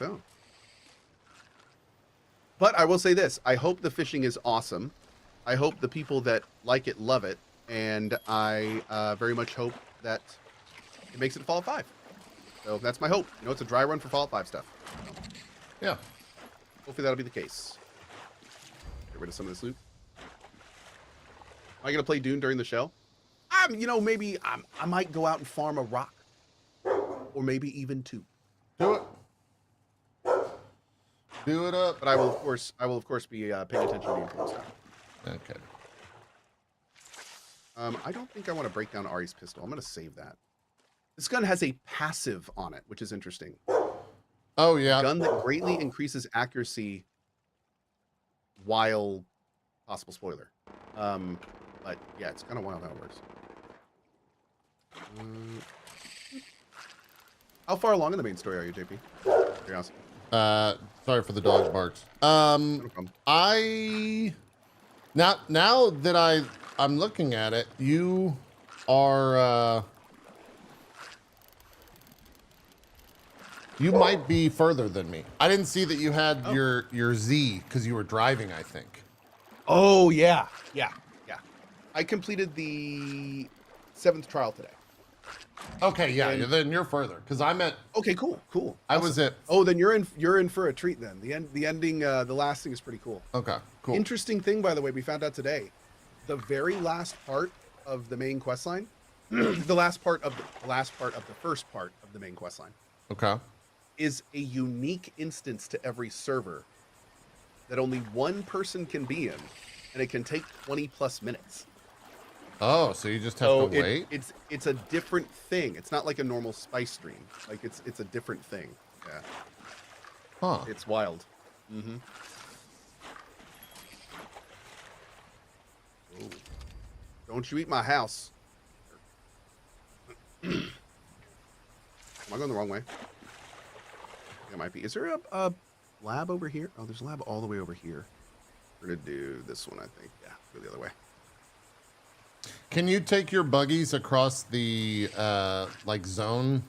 so. But I will say this. I hope the fishing is awesome. I hope the people that like it love it. And I very much hope that it makes it to Fallout 5. So that's my hope. You know, it's a dry run for Fallout 5 stuff. So, yeah. hopefully that'll be the case. Get rid of some of this loot. Am I going to play Dune during the show? You know, maybe I might go out and farm a rock. Or maybe even 2. Do it. Do it up. But I will, of course, be paying attention to the important stuff. Okay. I don't think I want to break down Ari's pistol. I'm going to save that. This gun has a passive on it, which is interesting. Oh, yeah. A gun that greatly increases accuracy while possible spoiler. But yeah, it's kind of wild how it works. How far along in the main story are you, JP? Curiosity. Sorry for the dog barks. No problem. Now that I'm looking at it, you are you might be further than me. I didn't see that you had your Z because you were driving, I think. Oh yeah. I completed the 7th trial today. Okay, yeah, then you're further because I'm at. Okay, cool. I was at. Oh, then you're in for a treat then. The ending, the last thing is pretty cool. Okay, cool. Interesting thing, by the way, we found out today. The very last part of the main quest line, the last part of the first part of the main quest line. Okay. Is a unique instance to every server that only one person can be in, and it can take 20+ minutes. Oh, so you just have to wait? It's a different thing. It's not like a normal spice stream. Like it's a different thing. Yeah. Huh. It's wild. Mm-hmm. Oh. Don't you eat my house. Am I going the wrong way? I think it might be. Is there a lab over here? Oh, there's a lab all the way over here. We're going to do this one, I think. Yeah, go the other way. Can you take your buggies across the like zone?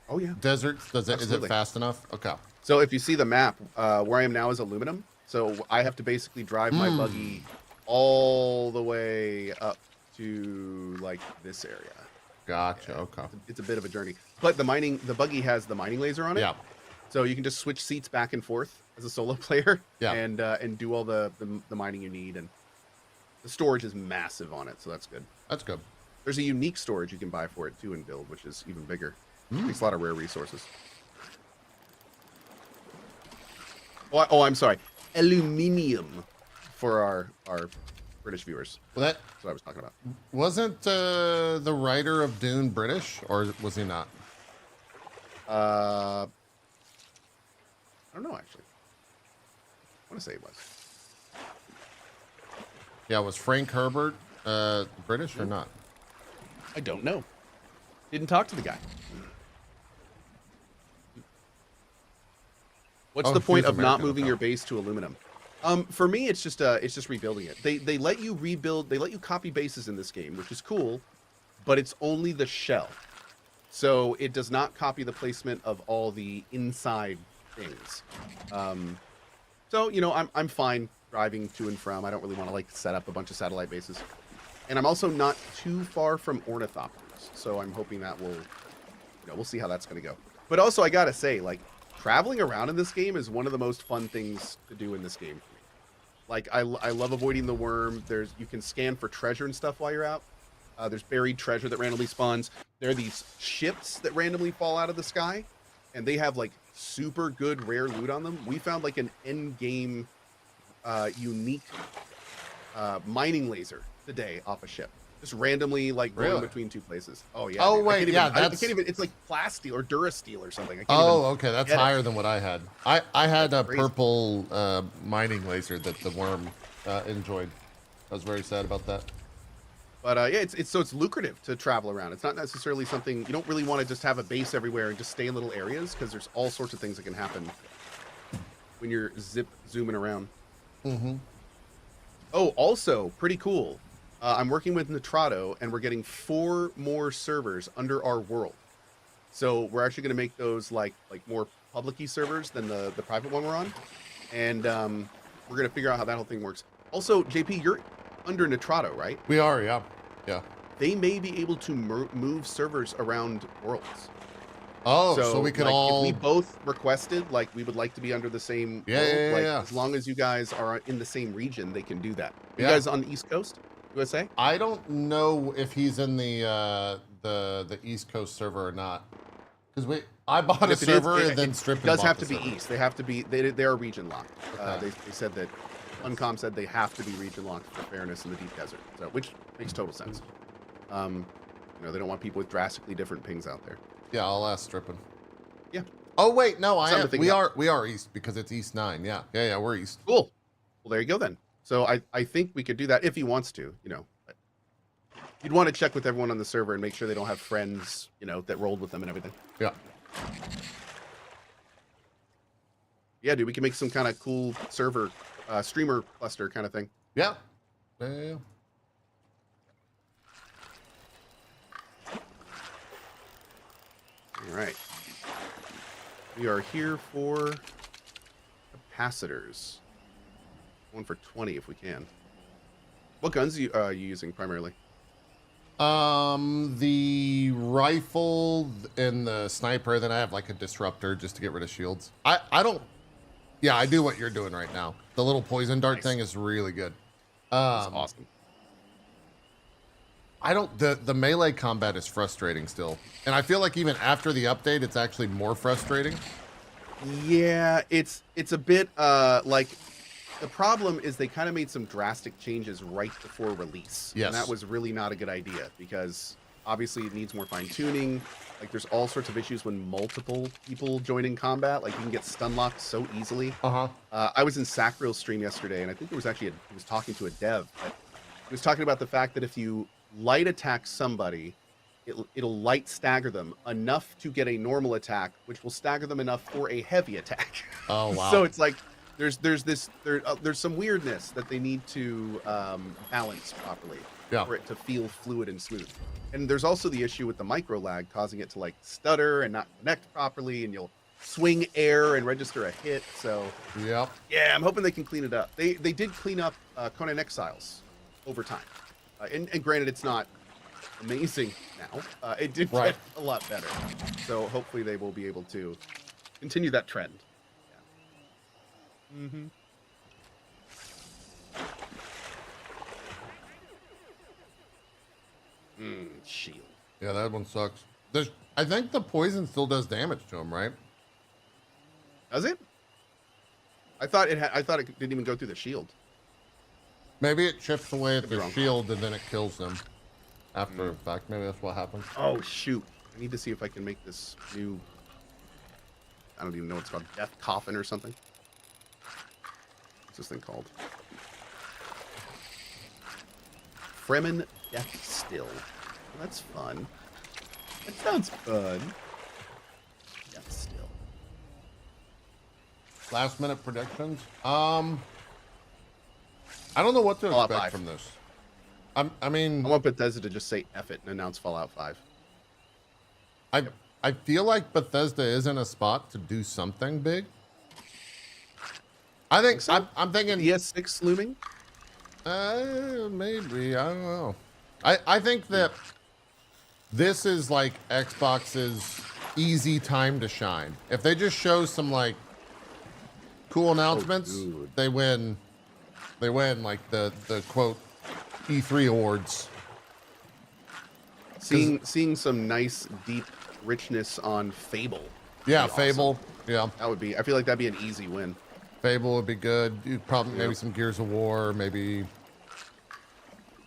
Oh yeah. Desert? Is it fast enough? Okay. So if you see the map, where I am now is aluminum. So I have to basically drive my buggy all the way up to like this area. Gotcha. Yeah, okay. It's a bit of a journey. But the buggy has the mining laser on it. Yeah. So you can just switch seats back and forth as a solo player. Yeah. And do all the mining you need, and the storage is massive on it, so that's good. That's good. There's a unique storage you can buy for it too in build, which is even bigger. Takes a lot of rare resources. Oh, I'm sorry. Aluminium for our British viewers. Well, that's what I was talking about. Wasn't the writer of Dune British, or was he not? I don't know actually. I want to say it was. Yeah, was Frank Herbert British or not? I don't know. Didn't talk to the guy. What's the point of not moving your base to aluminum? For me, it's just rebuilding it. They let you rebuild. They let you copy bases in this game, which is cool, but it's only the shell, so it does not copy the placement of all the inside things. So you know, I'm fine driving to and from. I don't really want to like set up a bunch of satellite bases, and I'm also not too far from ornithopters, so I'm hoping that will, we'll see how that's going to go. But also, I gotta say, like, traveling around in this game is one of the most fun things to do in this game for me. Like, I love avoiding the worm. You can scan for treasure and stuff while you're out. There's buried treasure that randomly spawns. There are these ships that randomly fall out of the sky, and they have like super good rare loot on them. We found like an end game unique mining laser today off a ship. Just randomly like going between 2 places. Oh yeah. Oh dude. wait, yeah, I can't even. It's like plasteel or Durasteel or something. Okay, that's higher than what I had. I had a purple mining laser that the worm enjoyed. I was very sad about that. But yeah, it's lucrative to travel around. It's not necessarily something you don't really want to just have a base everywhere and just stay in little areas, because there's all sorts of things that can happen when you're zooming around. Mm-hmm. Oh, also pretty cool. I'm working with Nitrado, and we're getting 4 more servers under our world. So we're actually going to make those like more public-y servers than the private one we're on, and we're gonna figure out how that whole thing works. Also, JP, you're under Nitrato, right? We are, yeah, yeah. They may be able to move servers around worlds. Oh, so we could like, all. If we both requested, like, we would like to be under the same world, like, as long as you guys are in the same region, they can do that. You guys on the East Coast, USA? I don't know if he's in the East Coast server or not, because I bought a server and then stripped. It does have to be East. They have to be. They are region locked. Okay. They said that. Uncom said they have to be region locked for fairness in the deep desert, so which makes total sense. You know, they don't want people with drastically different pings out there. Yeah, I'll ask Strippin. Yeah. Oh wait, no, we are East because it's East 9. Yeah, we're East. Cool. Well, there you go then. So I think we could do that if he wants to. You know, you'd want to check with everyone on the server and make sure they don't have friends, you know, that rolled with them and everything. Yeah. Yeah, dude, we can make some kind of cool server, streamer cluster kind of thing. Yeah. Yeah. All right. We are here for capacitors. One for 20 if we can. What guns are you using primarily? The rifle and the sniper. Then I have like a disruptor just to get rid of shields. I don't. Yeah, I do what you're doing right now. The little poison dart thing is really good. That's awesome. I don't. The melee combat is frustrating still, and I feel like even after the update, it's actually more frustrating. Yeah, it's a bit like. The problem is they kind of made some drastic changes right before release. Yes. And that was really not a good idea because obviously it needs more fine tuning. Like there's all sorts of issues when multiple people join in combat. Like you can get stun locked so easily. I was in Sacriel's stream yesterday and I think there was actually he was talking to a dev. But he was talking about the fact that if you light attack somebody, it'll light stagger them enough to get a normal attack, which will stagger them enough for a heavy attack. Oh, wow. So it's like, there's some weirdness that they need to balance properly for it to feel fluid and smooth. And there's also the issue with the micro lag causing it to like stutter and not connect properly, and you'll swing air and register a hit. So yeah, I'm hoping they can clean it up. They did clean up Conan Exiles over time, and granted it's not amazing now. It did get a lot better. So hopefully they will be able to continue that trend. Mm-hmm. Shield. Yeah, that one sucks. I think the poison still does damage to him, right? Does it? I thought it didn't even go through the shield. Maybe it chips away at the shield and then it kills them after the fact. Maybe that's what happens. Oh shoot! I need to see if I can make this new. I don't even know what it's called. Death Coffin or something. What's this thing called? Fremen Death Still. Well, that's fun. That sounds fun. Death Still. Last minute predictions. I don't know what to expect from this. I mean, I want Bethesda to just say F it and announce Fallout 5. I feel like Bethesda is in a spot to do something big. I think so? I'm thinking PS6 looming. Maybe, I don't know. I think that this is like Xbox's easy time to shine. If they just show some like cool announcements, they win like the quote E3 awards. Seeing some nice deep richness on Fable. Yeah, Fable. Awesome. Yeah. That would be, I feel like that'd be an easy win. Fable would be good. You'd probably maybe some Gears of War, maybe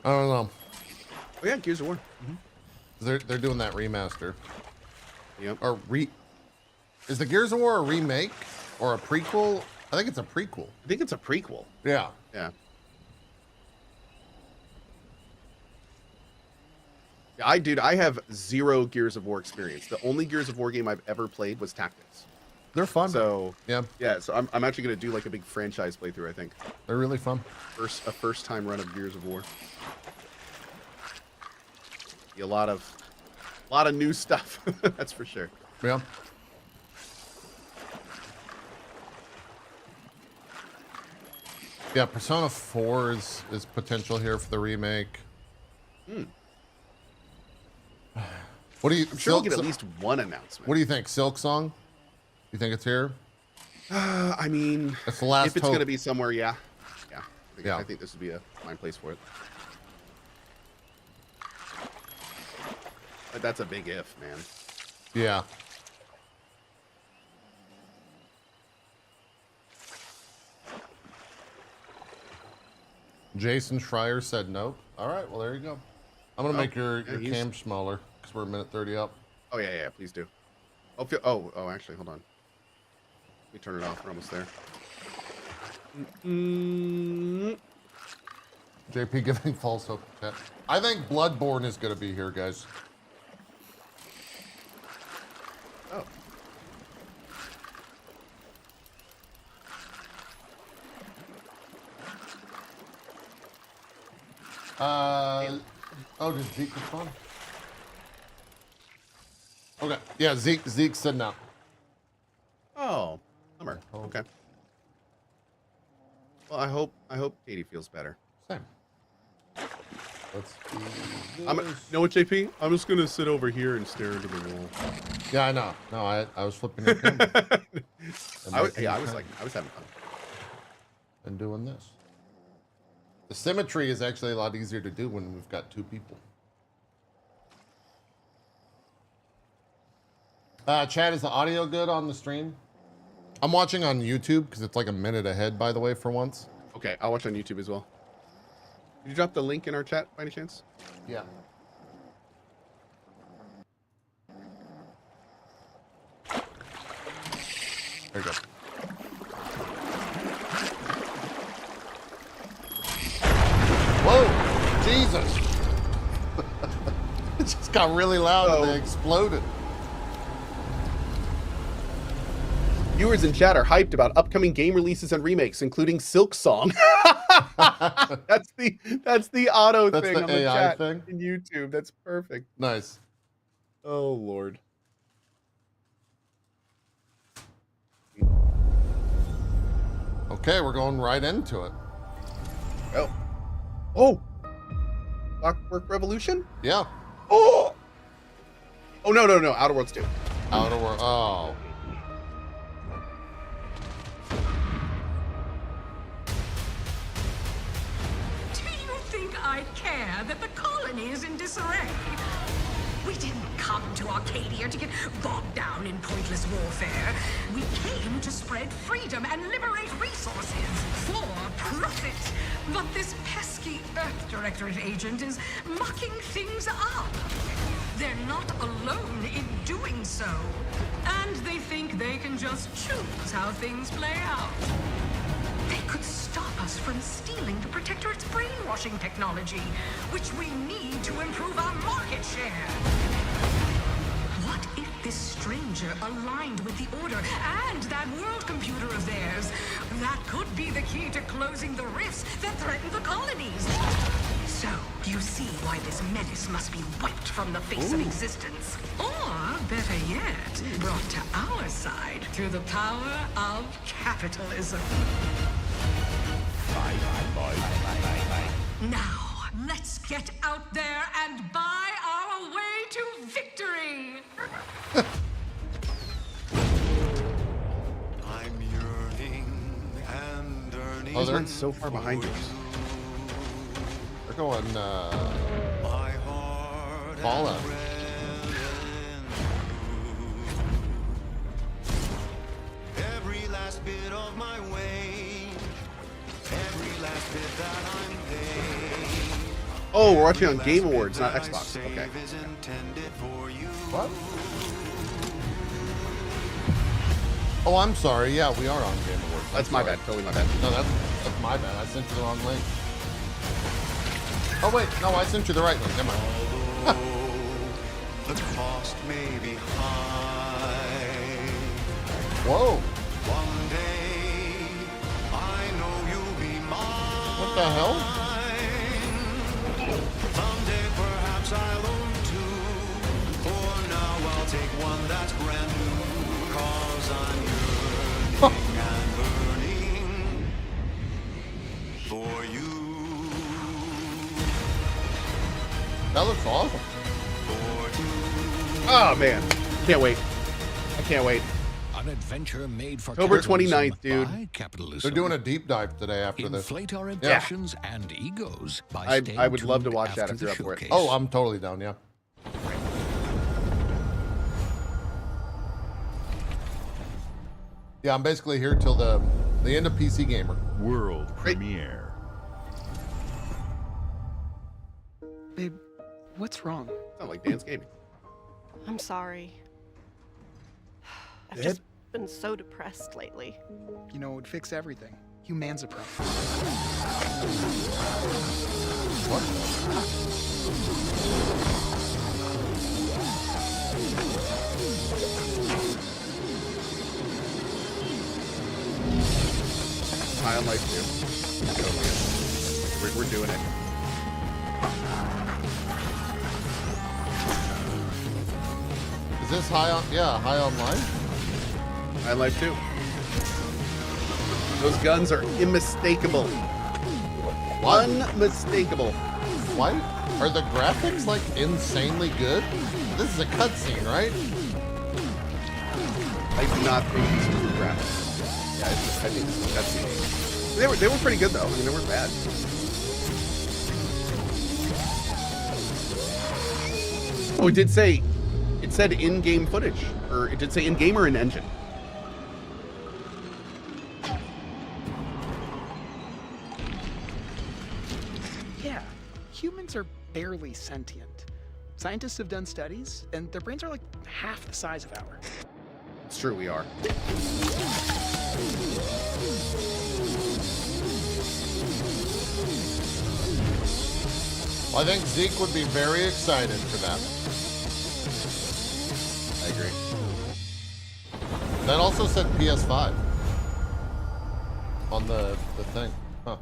I don't know. Oh yeah, Gears of War. They're doing that remaster. Yep. Or is the Gears of War a remake or a prequel? I think it's a prequel. I think it's a prequel. Yeah. Yeah. I have 0 Gears of War experience. The only Gears of War game I've ever played was Tactics. They're fun. So yeah. So I'm actually gonna do like a big franchise playthrough. I think they're really fun. A first time run of Gears of War. Be a lot of new stuff. That's for sure. Yeah. Yeah, Persona 4 is potential here for the remake. What do you? I'm sure we'll get at least one announcement. What do you think, Silk Song? You think it's here? I mean, That's the last if it's hope. going to be somewhere, yeah. Yeah. I think this would be a fine place for it. But that's a big if, man. Yeah. Jason Schreier said nope. All right, well, there you go. I'm going to make your cam smaller because we're a minute 30 up. Oh, yeah, please do. Oh, actually, hold on. Let me turn it off. We're almost there. JP giving false hope to chat. I think Bloodborne is going to be here, guys. Oh. Did Zeke respond? Okay. Yeah, Zeke said no. Oh, bummer. Okay. Well, I hope Katie feels better. Same. Let's do this. You know what, JP? I'm just gonna sit over here and stare into the wall. Yeah, I know. No, I was flipping the camera. I was having fun. And doing this. The symmetry is actually a lot easier to do when we've got two people. Chad, is the audio good on the stream? I'm watching on YouTube because it's like a minute ahead, by the way, for once. Okay, I'll watch on YouTube as well. Did you drop the link in our chat by any chance? Yeah. There you go. Whoa! Jesus! It just got really loud and they exploded. Viewers in chat are hyped about upcoming game releases and remakes, including Silk Song. That's the auto thing on the AI chat thing? in YouTube. That's perfect. Nice. Oh Lord. Okay, we're going right into it. Oh! Clockwork Revolution? Yeah. Oh! Oh no, Outer Worlds 2. Outer World. Oh. Do you think I care that the colony is in disarray? We didn't come to Arcadia to get bogged down in pointless warfare. We came to spread freedom and liberate resources for profit. But this pesky Earth Directorate agent is mucking things up. They're not alone in doing so. And they think they can just choose how things play out. They could stop us from stealing the Protectorate's brainwashing technology, which we need to improve our market share. What if this stranger aligned with the Order and that world computer of theirs? That could be the key to closing the rifts that threaten the colonies. So, you see why this menace must be wiped from the face of existence. Or, better yet, brought to our side through the power of capitalism. Now, let's get out there and buy our way to victory! I'm yearning and earning. Oh, they're so far behind us. They're going My heart Fallout. every last bit of my way, every last bit that I'm paid. Oh, we're watching on Game Awards, not Xbox. Okay. Is intended for you. What? Oh, I'm sorry. Yeah, we are on Game Awards. That's my bad. Totally my bad. No, that's my bad. I sent you the wrong link. Oh wait, no, I sent you the right link. Never mind. The cost may be high. Whoa! One day, I know you'll be mine. What the hell? Someday perhaps I'll own two. For now I'll take one that's brand new. 'Cause I'm yearning and burning. It's awesome. Oh man, can't wait. I can't wait. An adventure made for October capitalism 29th, dude. by capitalism. They're doing a deep dive today after this. Inflate our ambitions and egos by I staying would love to tuned watch that after if you're the up for it. showcase. Oh, I'm totally down, yeah. Yeah, I'm basically here till the end of PC Gamer. World premiere. Babe, what's wrong? Sound like Dan's Gaming. I'm sorry. I've Ed? just been so depressed lately. You know, it would fix everything. Humanzapron. High on life too. We're doing it. Is this high on? Yeah, high on life. High on life too. Those guns are unmistakable. What? Unmistakable. Why are the graphics like insanely good? This is a cutscene, right? I do not think these are good graphics. Yeah, I think this is cutscene. They were pretty good though. I mean, they weren't bad. Oh, it did say, it said in-game footage, or it did say in-game or in-engine. Yeah, humans are barely sentient. Scientists have done studies, and their brains are like half the size of ours. It's true, we are. Well, I think Zeke would be very excited for that. I agree. That also said PS5 on the thing. Huh.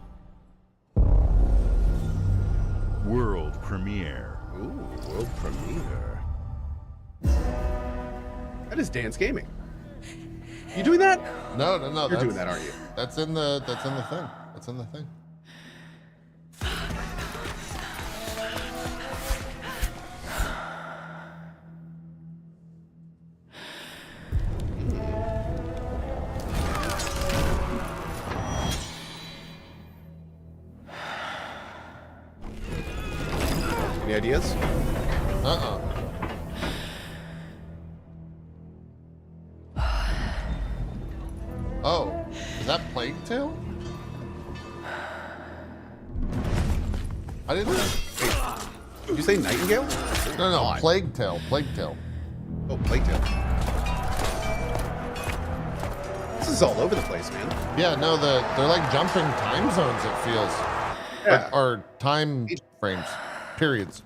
World premiere. Ooh, world premiere. That is Dan's Gaming. You doing that? No. You're doing that, aren't you? That's in the thing. That's in the thing. Any ideas? Oh, is that Plague Tale? I didn't know. Did you say Nightingale? No, God. Plague Tale. Plague Tale. Oh, Plague Tale. This is all over the place, man. Yeah, no, they're like jumping time zones, it feels. Yeah. Or time frames. Periods.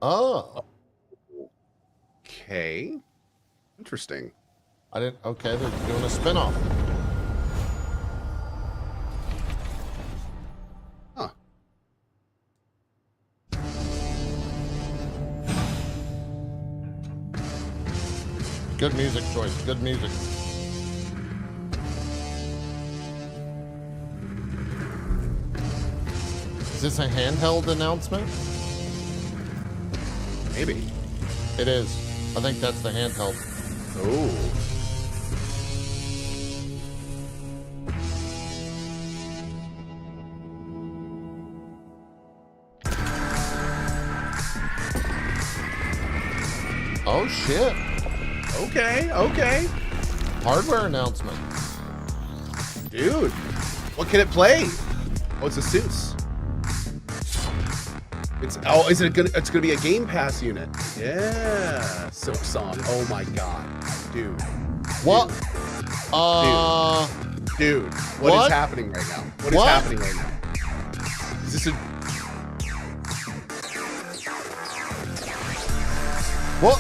Oh. Okay. Interesting. I didn't. Okay, they're doing a spin-off. Huh. Good music choice. Good music. Is this a handheld announcement? Maybe. It is. I think that's the handheld. Oh. Oh shit. Okay, okay. Hardware announcement. Dude. What can it play? Oh, it's a Seuss. It's gonna be a Game Pass unit. Yeah. Silk Song. Oh my god. Dude. What? Dude, what What? is happening right now? What is What? happening right now? Is this a What?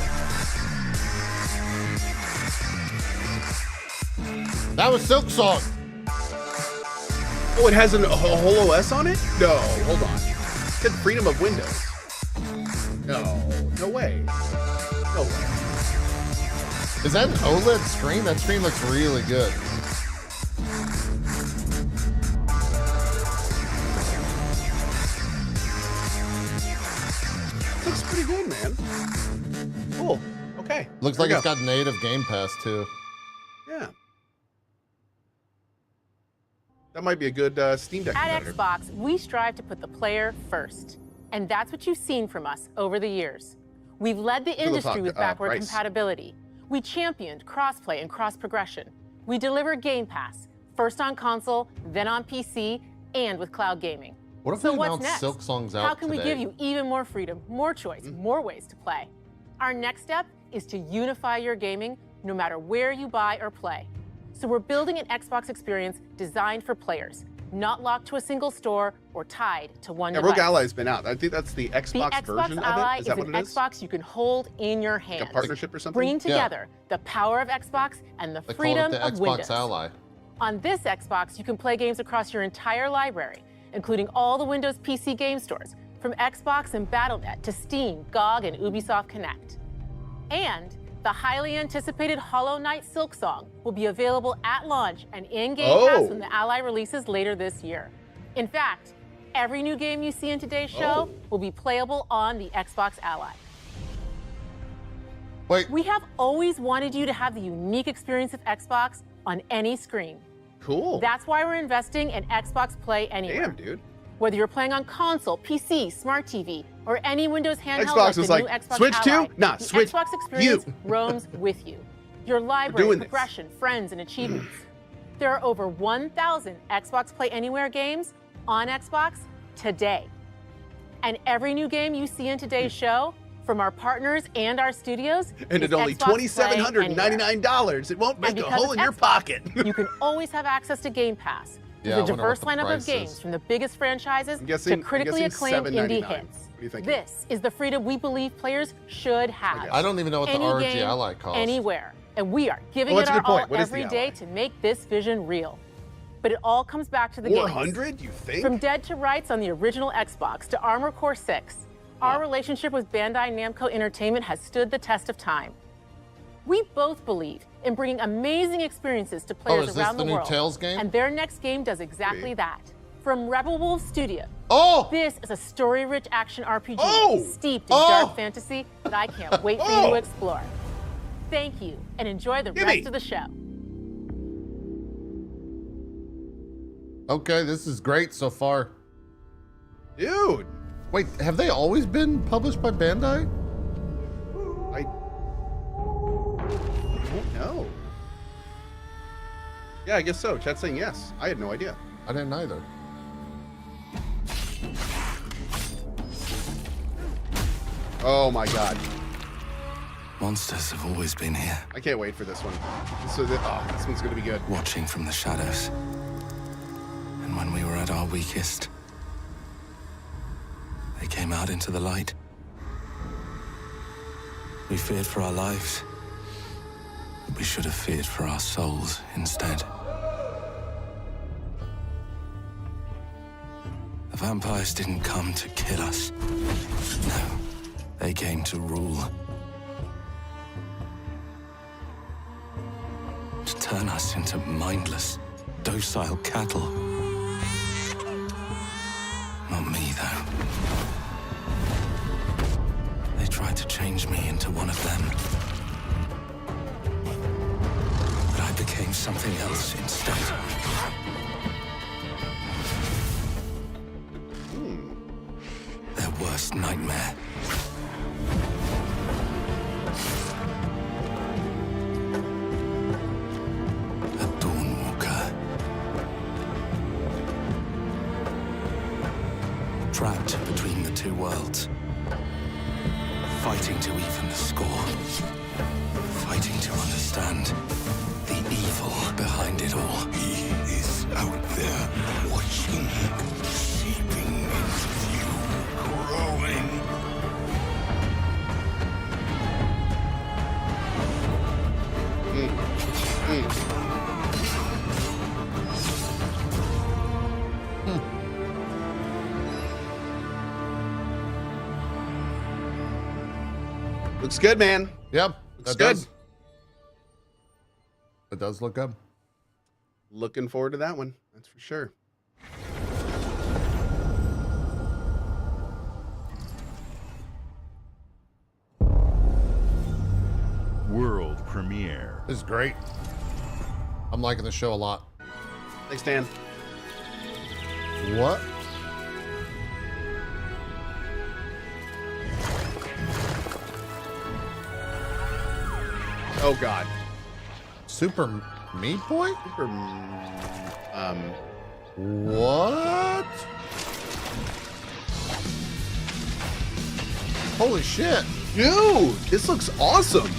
That was Silk Song. Oh, it has a whole OS on it? No, hold on. It said freedom of Windows. No way. No way. Is that an OLED screen? That screen looks really good. Looks pretty good, man. Cool. Okay. Looks There like we it's go. got native Game Pass too. Yeah. That might be a good Steam Deck At competitor. Xbox, we strive to put the player first. And that's what you've seen from us over the years. We've led the industry with backward price. compatibility. We championed crossplay and cross-progression. We delivered Game Pass, first on console, then on PC, and with cloud gaming. What if So we what's announced next? Silk Song's out How can we today? give you even more freedom, more choice, more ways to play? Our next step is to unify your gaming no matter where you buy or play. So we're building an Xbox experience designed for players, not locked to a single store or tied to one Yeah, device. Rogue Ally's been out. I think that's the The Xbox Xbox version Ally of it. is Is that an what it is? Xbox you can hold in your hand. Like a partnership or something? Bringing Yeah. together the power of Xbox and the They call freedom it the of Xbox Windows. Ally. On this Xbox, you can play games across your entire library, including all the Windows PC game stores, from Xbox and Battle.net to Steam, GOG, and Ubisoft Connect. And the highly anticipated Hollow Knight Silk Song will be available at launch and in Game Pass when the Ally releases later this year. In fact, every new game you see in today's show will be playable on the Xbox Ally. Wait, We have always wanted you to have the unique experience of Xbox on any screen. Cool. That's why we're investing in Xbox Play Anywhere. Damn, dude. Whether you're playing on console, PC, smart TV, or any Windows handheld Xbox like was the like, new Xbox "Switch to? Ally, Nah, the switch Xbox experience you." roams with you. Your library, doing this. progression, friends, and achievements. There are over 1,000 Xbox Play Anywhere games on Xbox today. And every new game you see in today's show, from our partners and our studios, And is at only Xbox Play Anywhere. $2,799, it won't And make a because hole in it's your Xbox, pocket. you can always have access to Game Pass. Yeah, I With a wonder diverse what the lineup price of games is. from the biggest franchises I'm guessing- to critically I'm guessing acclaimed indie $7.99. hits. What do you think? This is the freedom we believe players should have. I don't even know what the Any ROG game, Ally costs. Anywhere. And we are giving Oh, it that's a our good point. all What is the every day Ally? to make this vision real. But it all comes back to the games. 400, you think? From Dead to Rights on the original Xbox to Armored Core 6, our relationship with Bandai Namco Entertainment has stood the test of time. We both believe in bringing amazing experiences to players is this around the the new world. Tales game? And their next game does exactly that. From Rebel Wolf Studio, Oh! this is a story-rich action RPG Oh! steeped in Oh! dark fantasy that I can't wait for you Oh! to explore. Thank you, and enjoy the Gimme. rest of the show. Okay, this is great so far. Dude. Wait, have they always been published by Bandai? I don't know. Yeah, I guess so. Chat's saying yes. I had no idea. I didn't either. Oh my god. Monsters have always been here, I can't wait for this one. This one's gonna be good. watching from the shadows. And when we were at our weakest, they came out into the light. We feared for our lives, but we should have feared for our souls instead. The vampires didn't come to kill us. No, they came to rule. To turn us into mindless, docile cattle. Not me, though. They tried to change me into one of them. But I became something else instead. Their worst nightmare. A Dawnwalker. Trapped between the two worlds. Fighting to even the score. Fighting to understand the evil behind it all. He is out there watching, seeping into you, growing. Looks good, man. Yep. Looks That good. does. It does look good. Looking forward to that one. That's for sure. World premiere. This is great. I'm liking the show a lot. Thanks, Dan. What? Oh God. Super Meat Boy? Super. What? Holy shit. Dude, this looks awesome.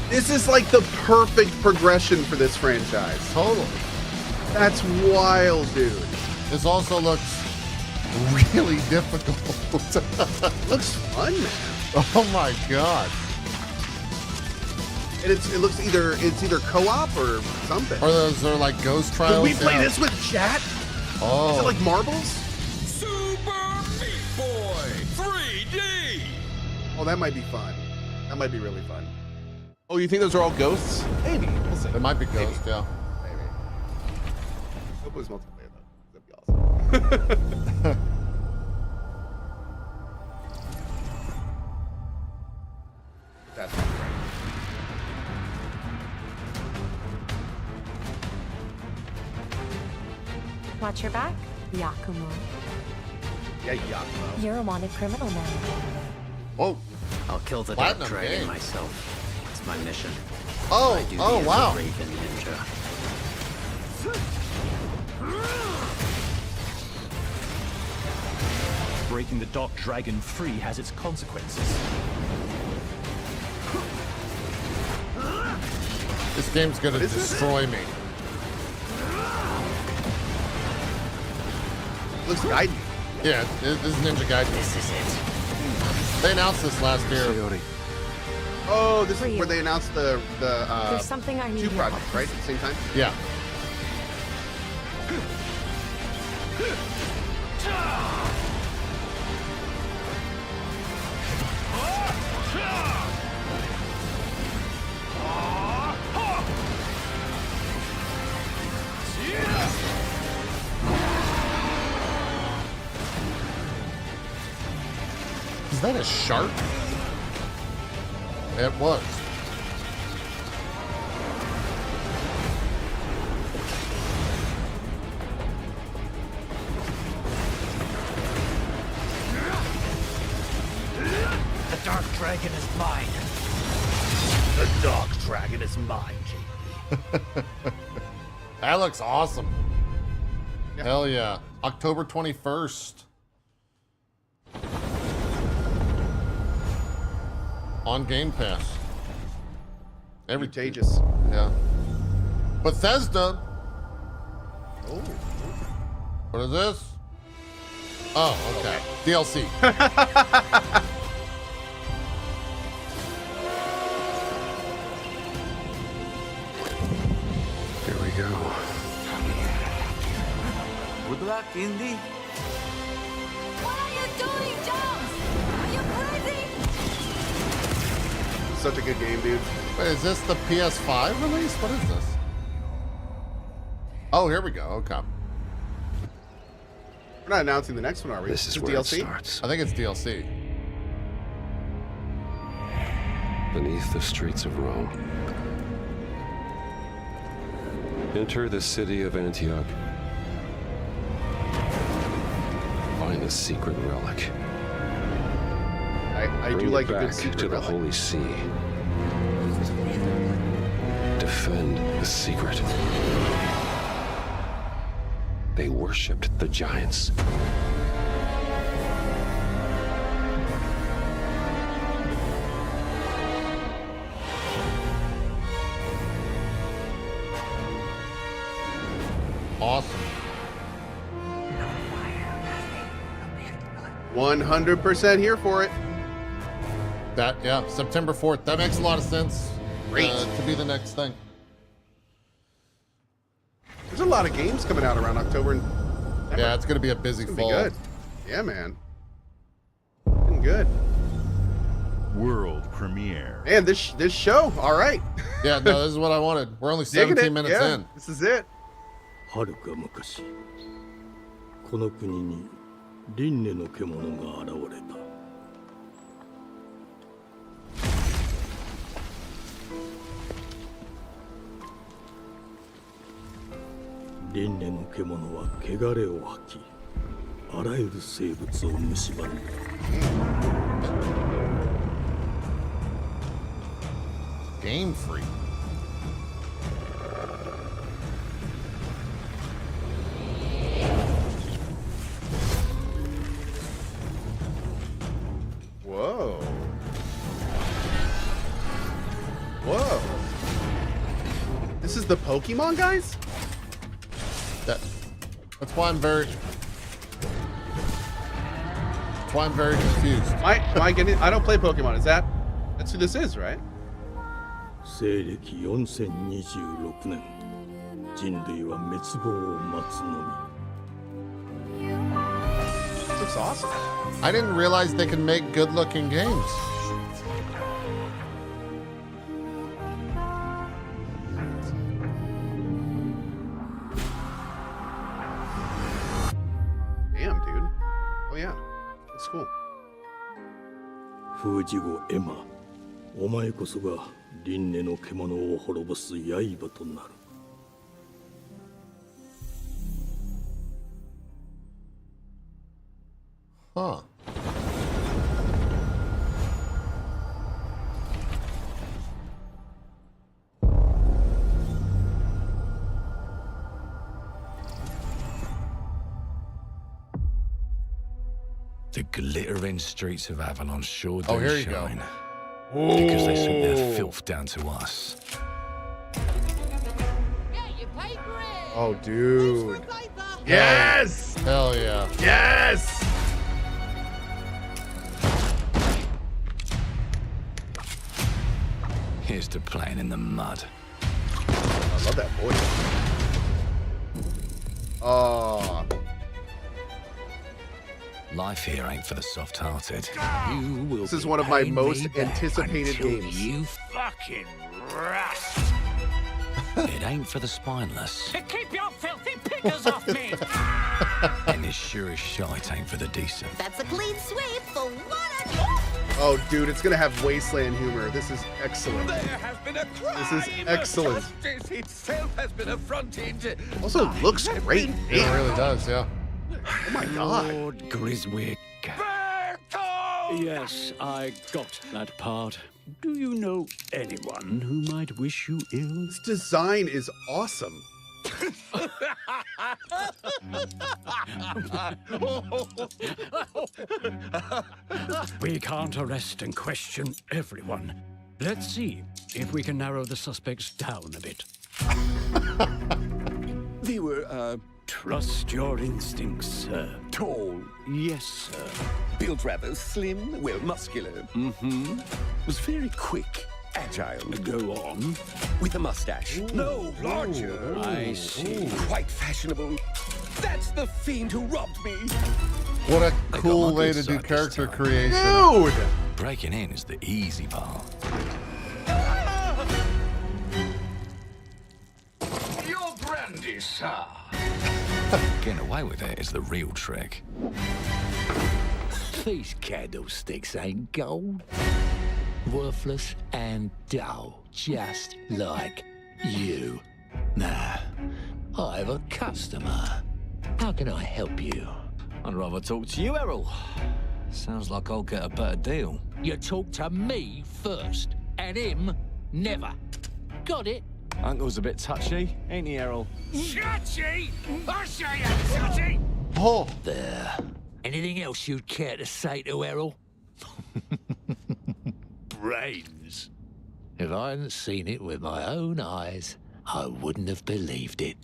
This is like the perfect progression for this franchise. Totally. That's wild, dude. This also looks really difficult. Looks fun, man. Oh my god. And it looks either co-op or something. Are those are like ghost trials? Can we play Yeah. this with chat? Oh. Is it like marbles? Super Meat Boy 3D. Oh, that might be fun. That might be really fun. Oh, you think those are all ghosts? Maybe. We'll see. It might be ghost, yeah. Maybe. Hope it was multiplayer though. That'd be awesome. That's right. Watch your back, Yakumo. Yeah, Yakumo. You're a wanted criminal now. Whoa. I'll kill the Platinum Dark Dragon game. myself. It's my mission. Oh, My duty oh as wow. a Raven Ninja. Breaking the Dark Dragon free has its consequences. This game's gonna destroy me. Looks Gaiden. Yeah, this is Ninja Gaiden. This is it. They announced this last year. Oh, this is where they announced the There's something I need two your projects, help right? with. At the same time? Yeah. Is that a shark? It was. The Dark Dragon is mine. The Dark Dragon is mine, JP. That looks awesome. Yeah. Hell yeah. October 21st. On Game Pass. Contagious. Yeah. Bethesda. Oh. What is this? Oh, okay. DLC. Here we go. Good luck, Indy. What are you doing, Jones? Are you crazy? Such a good game, dude. Wait, is this the PS5 release? What is this? Oh, here we go. Okay. We're not announcing the next one, are we? This is Just where it DLC? starts. I think it's DLC. Beneath the streets of Rome. Enter the city of Antioch. Find a secret relic. I do Bring like it a good back secret to the relic. Holy See. Defend the secret. They worshipped the giants. Awesome. 100% here for it. That, yeah, September 4th. That makes a lot of sense. Great. To be the next thing. There's a lot of games coming out around October. And yeah, it's going to be a busy it's fall. be good. Yeah, man. Looking good. World premiere. Man, this show, all right. Yeah, no, this is what I wanted. We're only Digging 17 it. minutes Yeah, in. This is it. はるか昔この国に輪廻の獣が現れた輪廻の獣は汚れを吐きあらゆる生物を蝕んだ Game Freak. Whoa. Whoa. This is the Pokemon guys? That's why I'm very confused. Am I getting? I don't play Pokemon. That's who this is, right? 西暦4026年人類は滅亡を待つのみ Looks awesome. I didn't realize they could make good-looking games. Damn, dude. Oh yeah, that's cool. 封じ子エマお前こそが輪廻の獣を滅ぼす刃となる Huh. The glittering streets of Avalon sure Oh, do here you go. shine. Because they sent their filth down to us. Oh, dude. Yes! Hell yeah. Yes! Here's to playing in the mud. I love that voice. Oh. Life here ain't for the soft-hearted. You will This is be one of my paying most me back anticipated until games. You fucking rust. It ain't for the spineless. Keep your filthy pickers off me. And it sure as shite ain't for the decent. That's a clean sweep for what Oh, dude, it's gonna have wasteland humor. This is excellent. There has been a crime. This is excellent. Justice itself has been affronted. Also looks great. It really does, yeah. Oh my god. Lord Griswick. Yes, I got that part. Do you know anyone who might wish you ill? This design is awesome. We can't arrest and question everyone. Let's see if we can narrow the suspects down a bit. They were, Trust your instincts, sir. tall, Yes, sir. built rather slim, well, muscular. Mm-hmm. Was very quick, agile. Go on. With a mustache. No, larger. I see. Quite fashionable. That's the fiend who robbed me. What a got cool my way good to do side this character time. creation. Dude! Breaking in is the easy part. Your brandy, sir. Getting away with it is the real trick. These candlesticks ain't gold. Worthless and dull, just like you. Nah, I have a customer. How can I help you? I'd rather talk to you, Errol. Sounds like I'll get a better deal. You talk to me first, and him never. Got it? Uncle's a bit touchy, ain't he, Errol? Touchy? I say I'm touchy! Oh, There. Anything else you'd care to say to Errol? Brains. If I hadn't seen it with my own eyes, I wouldn't have believed it.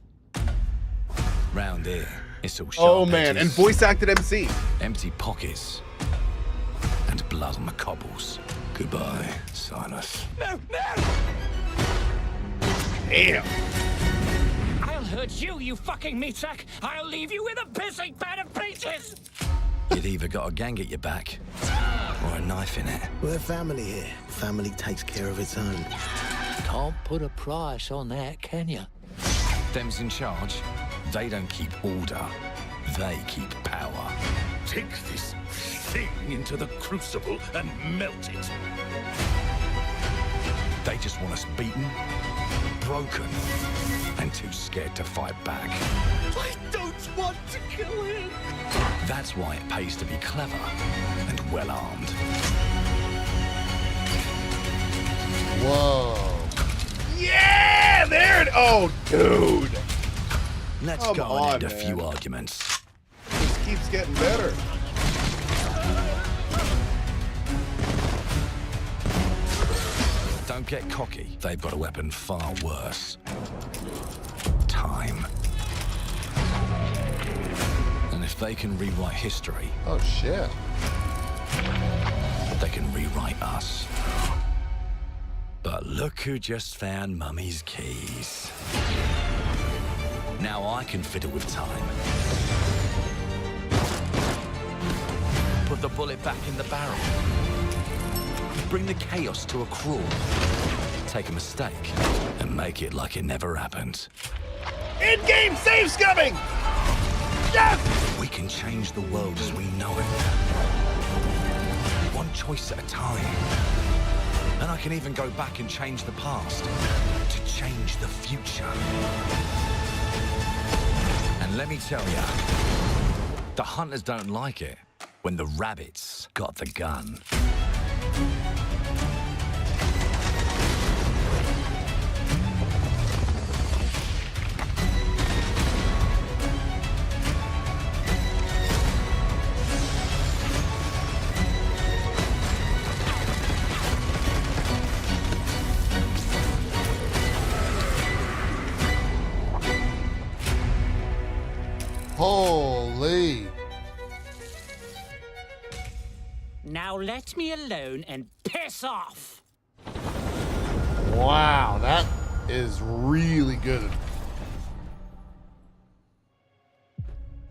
Round here, It's all sharp Oh man, edges, and voice acted MC. empty pockets, and blood on the cobbles. Goodbye, Silas. No, no! Damn. I'll hurt you, you fucking meat sack. I'll leave you with a pissing pan of peaches. You've either got a gang at your back or a knife in it. We're family here. Family takes care of its own. Can't put a price on that, can you? Them's in charge. They don't keep order. They keep power. Take this thing into the crucible and melt it. They just want us beaten, broken, and too scared to fight back. I don't want to kill him. That's why it pays to be clever and well-armed. Whoa. Yeah, there it. Oh, dude. Let's Come go on, and end a man. few arguments. This keeps getting better. Don't get cocky. They've got a weapon far worse. Time. And if they can rewrite history, Oh shit. they can rewrite us. But look who just found Mummy's keys. Now I can fiddle with time. Put the bullet back in the barrel. Bring the chaos to a crawl. Take a mistake and make it like it never happened. In-game save scumming. Yes. We can change the world as we know it. One choice at a time. And I can even go back and change the past to change the future. And let me tell ya, the hunters don't like it when the rabbits got the gun. Holy. Now let me alone and piss off. Wow, that is really good.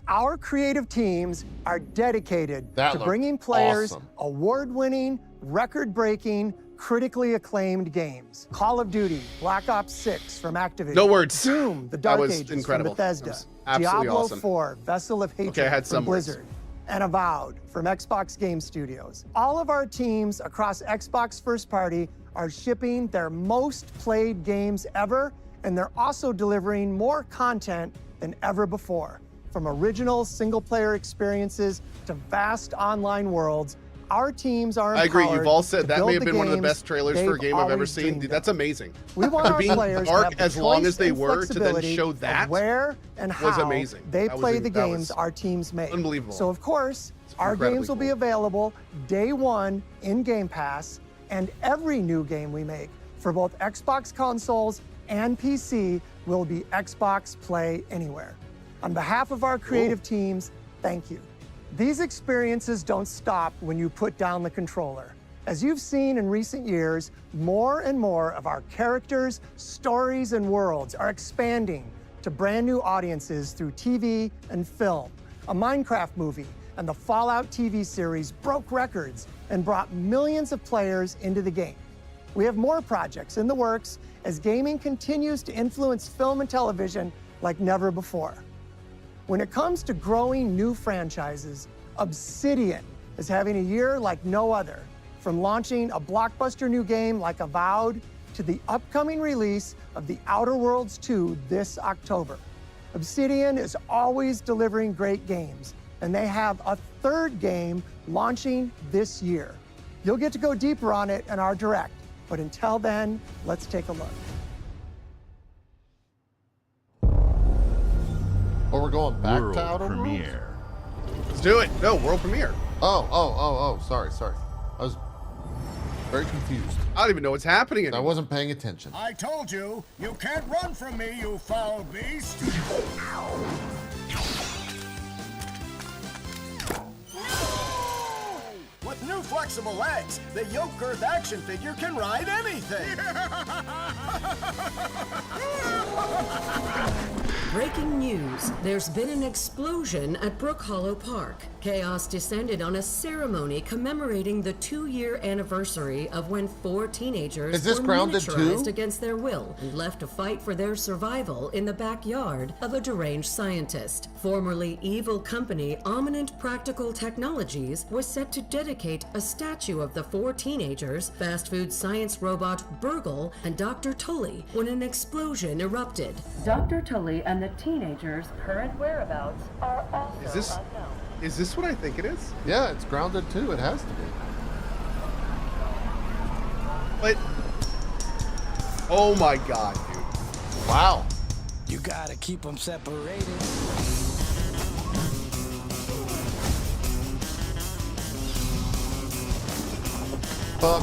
Our creative teams are dedicated That to looked bringing players awesome. award-winning, record-breaking, critically acclaimed games. Call of Duty, Black Ops 6 from Activision. No words. Doom, The That Dark was Ages incredible. from Bethesda. That was absolutely Diablo awesome. 4, Vessel of Hatred Okay, I had from some words. Blizzard. And Avowed from Xbox Game Studios. All of our teams across Xbox First Party are shipping their most played games ever, and they're also delivering more content than ever before. From original single-player experiences to vast online worlds, our teams are I agree. You've empowered all to said that build may have the been one of the games best trailers for a they've game I've ever always seen. dreamed That's amazing. We want For our being players to dark have the as long choice as they and were to then flexibility show of that where and was how amazing. they That was play in- the that games was our teams make. unbelievable. So of course, our incredibly games will be cool. available day one in Game Pass, and every new game we make for both Xbox consoles and PC will be Xbox Play Anywhere. On behalf of our creative teams, thank you. These experiences don't stop when you put down the controller. As you've seen in recent years, more and more of our characters, stories, and worlds are expanding to brand new audiences through TV and film. A Minecraft movie and the Fallout TV series broke records and brought millions of players into the game. We have more projects in the works as gaming continues to influence film and television like never before. When it comes to growing new franchises, Obsidian is having a year like no other. From launching a blockbuster new game like Avowed to the upcoming release of The Outer Worlds 2 this October. Obsidian is always delivering great games, and they have a third game launching this year. You'll get to go deeper on it in our Direct, but until then, let's take a look. Oh, we're going back World to Outer premiere. Let's do it. No, world premiere. Oh, sorry. I was very confused. I don't even know what's happening I anymore. wasn't paying attention. I told you, you can't run from me, you foul beast. Proximal X, the yoke girth action figure can ride anything. Breaking news. There's been an explosion at Brook Hollow Park. Chaos descended on a ceremony commemorating the 2-year anniversary of when 4 teenagers Is this were Grounded miniaturized 2? against their will and left to fight for their survival in the backyard of a deranged scientist. Formerly evil company Ominent Practical Technologies was set to dedicate a statue of the 4 teenagers, fast food science robot Burgle, and Dr. Tully when an explosion erupted. Dr. Tully and the teenagers' current whereabouts are also unknown. Is this what I think it is? Yeah, it's Grounded 2. It has to be. But oh my god, dude! Wow. You gotta keep them separated. Fuck.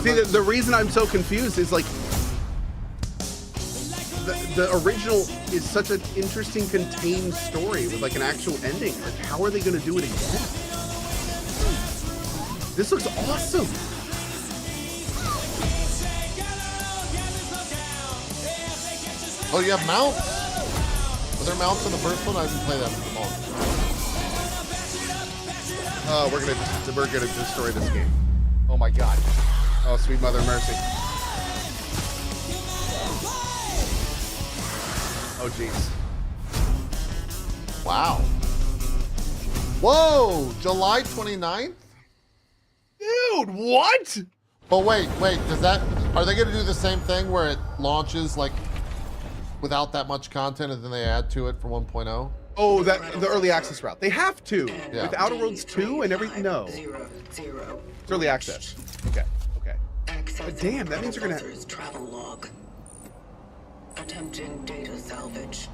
See, the reason I'm so confused is like the original is such an interesting contained story with like an actual ending. Like, how are they going to do it again? This looks awesome. Oh, you have mounts? Were there mounts in the first one? I didn't play that for long. Oh, we're gonna destroy this game. Oh my god. Oh, sweet mother mercy. Oh jeez. Wow. Whoa! July 29th? Dude, what? Oh wait, does that, are they gonna do the same thing where it launches like without that much content and then they add to it for 1.0? Oh, the early access route. They have to. Yeah. With Outer Worlds 2 and everything. No. It's early access. Okay. But damn, that means you're gonna. Travel log. Attempting data salvage.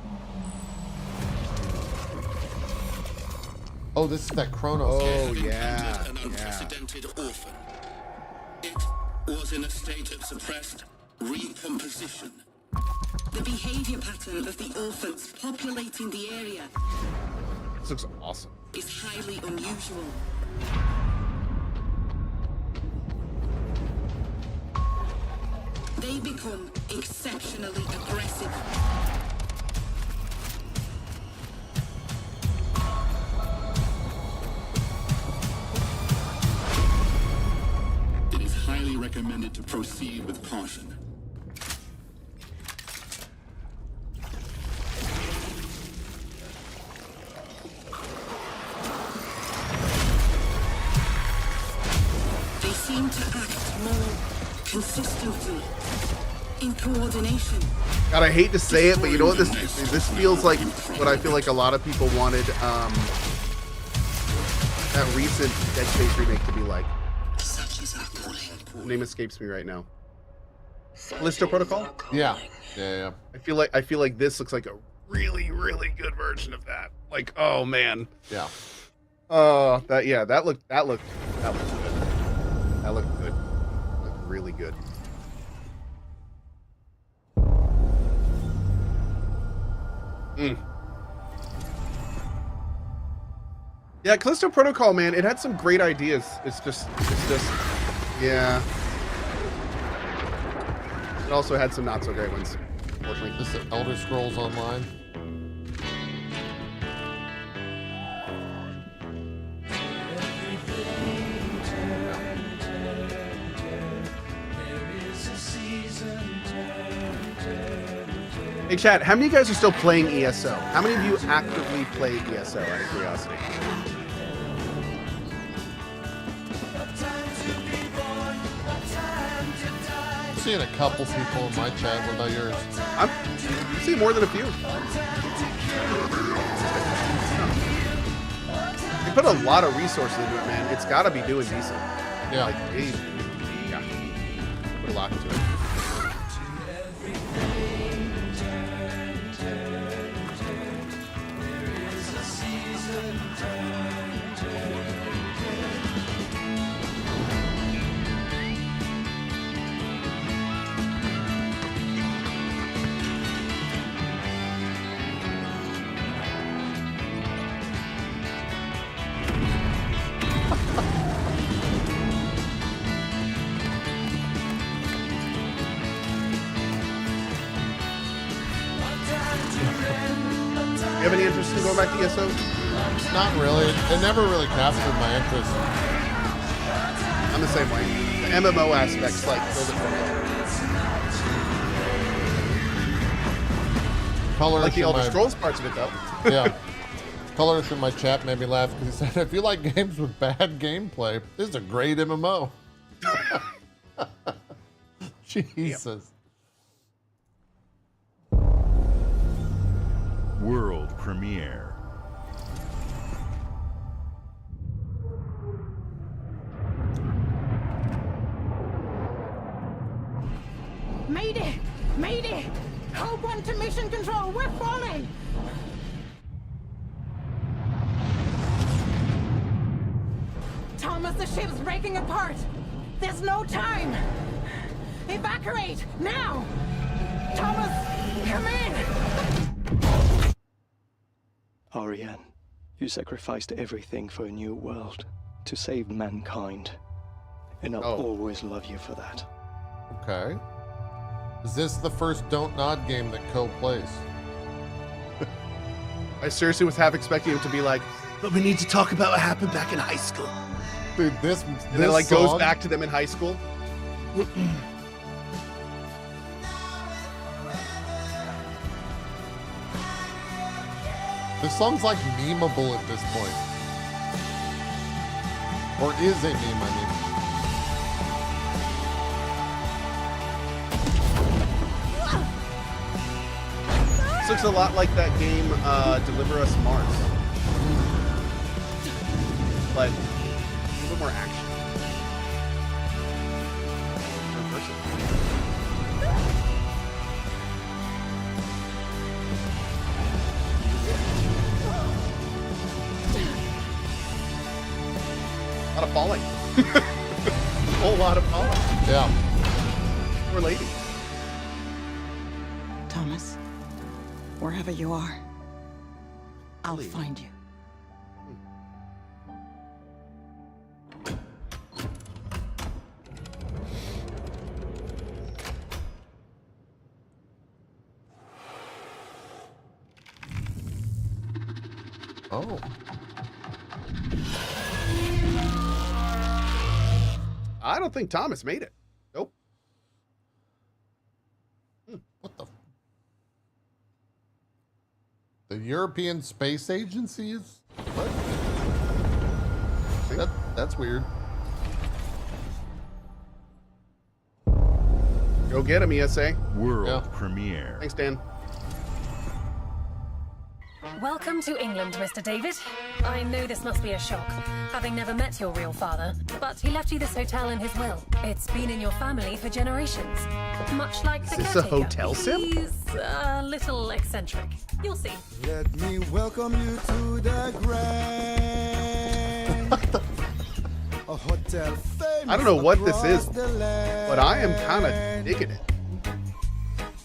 Oh, this is that Chronos game. Oh yeah. An unprecedented orphan. It was in a state of suppressed recomposition. The behavior pattern of the orphans populating the area This looks awesome. is highly unusual. They become exceptionally aggressive. It is highly recommended to proceed with caution. They seem to act more consistently, in coordination. God, I hate to say it, but you know what? This feels like what I feel like a lot of people wanted that recent Dead Space remake to be like. The name escapes me right now. Callisto Protocol? Yeah. I feel like this looks like a really, really good version of that. Like, oh man. Yeah. That looked good. That looked good. Looked really good. Yeah, Callisto Protocol, man, it had some great ideas. It's just, yeah. It also had some not so great ones, unfortunately. This is Elder Scrolls Online. Hey chat, how many of you guys are still playing ESO? How many of you actively play ESO out of curiosity? I'm seeing a couple people in my chat. What about yours? I'm seeing more than a few. They put a lot of resources into it, man. It's got to be doing decent. Yeah. Like, yeah. Put a lot into it. You have any interest in going back to ESO? Not really. It never really captured my interest. I'm the same way. The MMO aspects like killed it for me. Colors Like the in Elder my- Scrolls parts of it though. Yeah. Colors in my chat made me laugh because he said, if you like games with bad gameplay, this is a great MMO. Jesus. World premiere. Mayday! Mayday! Hold one to mission control. We're falling! Thomas, the ship's breaking apart. There's no time. Evacuate now! Thomas, come in! Ariane, you sacrificed everything for a new world to save mankind. And I'll always love you for that. Okay. Is this the first Don't Nod game that Co plays? I seriously was half expecting him to be like, but we need to talk about what happened back in high school. Dude, this And then like goes back to them in high school. This song's like memeable at this point. Or is a meme, I mean. This looks a lot like that game, Deliver Us Mars. But a little more action. Third person. A lot of falling. A whole lot of falling. Yeah. Poor lady. Thomas, wherever you are, I'll find you. Oh. I don't think Thomas made it. Nope. What the European Space Agency is? What? That's weird. Go get him, ESA. World premiere. Thanks, Dan. Welcome to England, Mr. David. I know this must be a shock, having never met your real father, but he left you this hotel in his will. It's been in your family for generations. Much like the Is this a caretaker. hotel sim? He's a little eccentric. You'll see. Let me welcome you to the grand. A hotel famous I don't know what this is, across the land. but I am kind of digging it.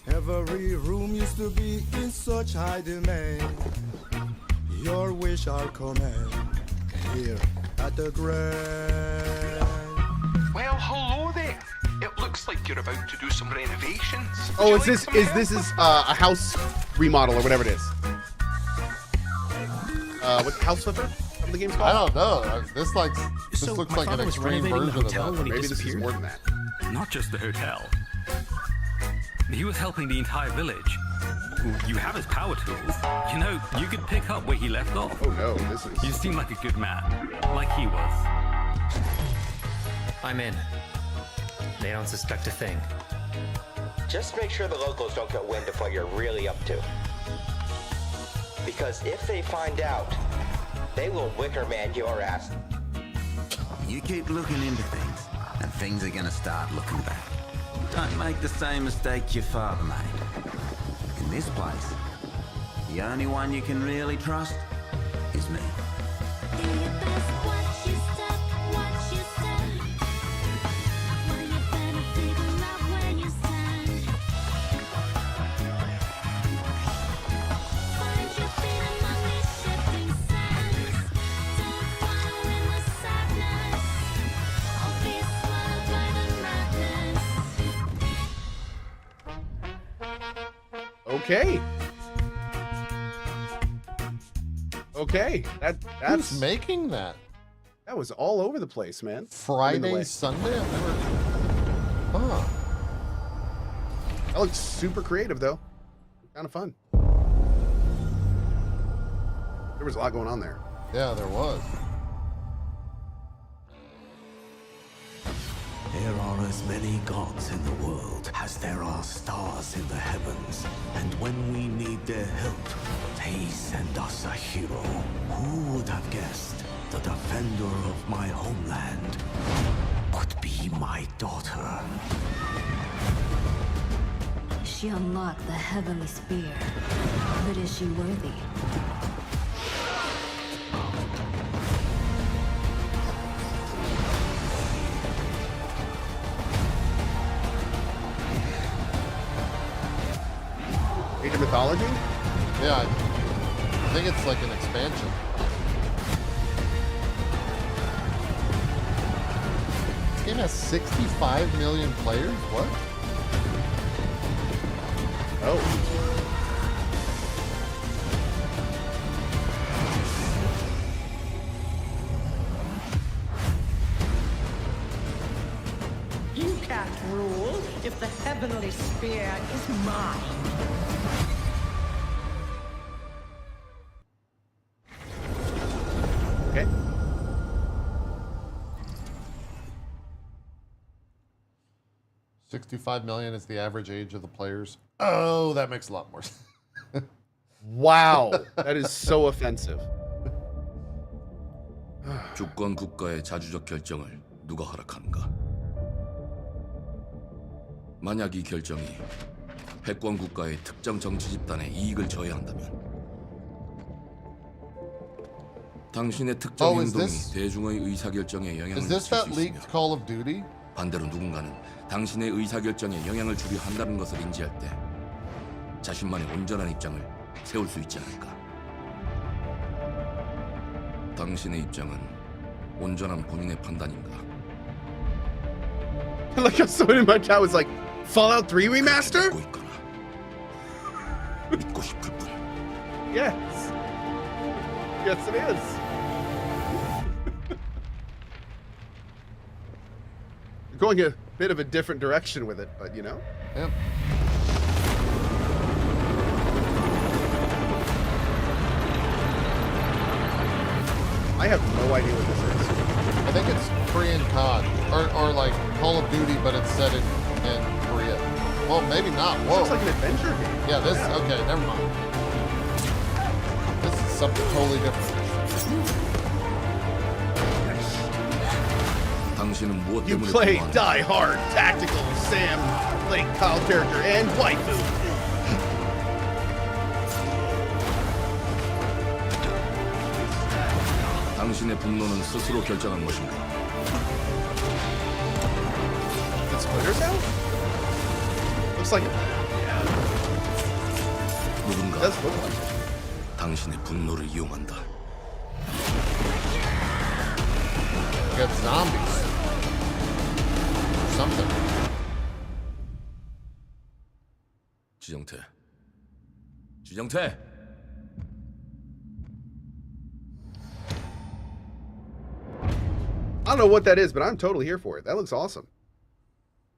Every room used to be in such high demand. Your wish, our command. Here at the grand. Well, hello there. It looks like you're about to do some renovations. Oh, is this a house remodel or whatever it is? What House Flipper? What the game's called? I don't know. This So looks my like an father was extreme renovating the version hotel of that. when he Maybe this is disappeared? more than that. Not just the hotel. He was helping the entire village. You have his power tools. You know, you could pick up where he left off. Oh no, this is... You seem like a good man. Like he was. I'm in. They don't suspect a thing. Just make sure the locals don't get wind of what you're really up to. Because if they find out, they will wicker man your ass. You keep looking into things, and things are gonna start looking back. Don't make the same mistake your father made. In this place, the only one you can really trust is me. Okay. Okay, that's Who's making that? That was all over the place, man. Friday, Sunday? I've never... Huh. That looks super creative, though. Kind of fun. There was a lot going on there. Yeah, there was. There are as many gods in the world as there are stars in the heavens. And when we need their help, they send us a hero. Who would have guessed the defender of my homeland would be my daughter? She unlocked the heavenly spear, but is she worthy? Age of Mythology? Yeah, I think it's like an expansion. This game has 65 million players? What? Oh. You can't rule if the heavenly spear is mine. Okay. $65 million is the average age of the players. Oh, that makes a lot more sense. Wow, that is so offensive. 주권 국가의 자주적 결정을 누가 허락하는가? 만약 이 결정이 패권 국가의 특정 정치 집단에 이익을 저해한다면 당신의 특정 행동이 대중의 의사결정에 영향을 Is this 미칠 that 수 있으며 leaked Call of Duty? 반대로 누군가는 당신의 의사결정에 영향을 주려 한다는 것을 인지할 때 자신만의 온전한 입장을 세울 수 있지 않을까? 당신의 입장은 온전한 본인의 판단인가? Like if someone in my chat was like, Fallout 3 remaster? 믿고 싶을 뿐. Yes. Yes, it is. Going a bit of a different direction with it, but you know. Yeah. I have no idea what this is. I think it's Korean COD or like Call of Duty, but it's set in Korea. Well, maybe not. Whoa. Looks like an adventure game. Yeah, this. Okay, never mind. This is something totally different. You play Die Hard, Tactical, Sam, Lake Kyle character, and Waifu. 당신의 분노는 스스로 결정한 것인가? Is it Splinter Cell? Looks like it. Yeah. 누군가 Does look like it. 당신의 분노를 이용한다. You got zombies. Or something. 지정태. 지정태. I don't know what that is, but I'm totally here for it. That looks awesome.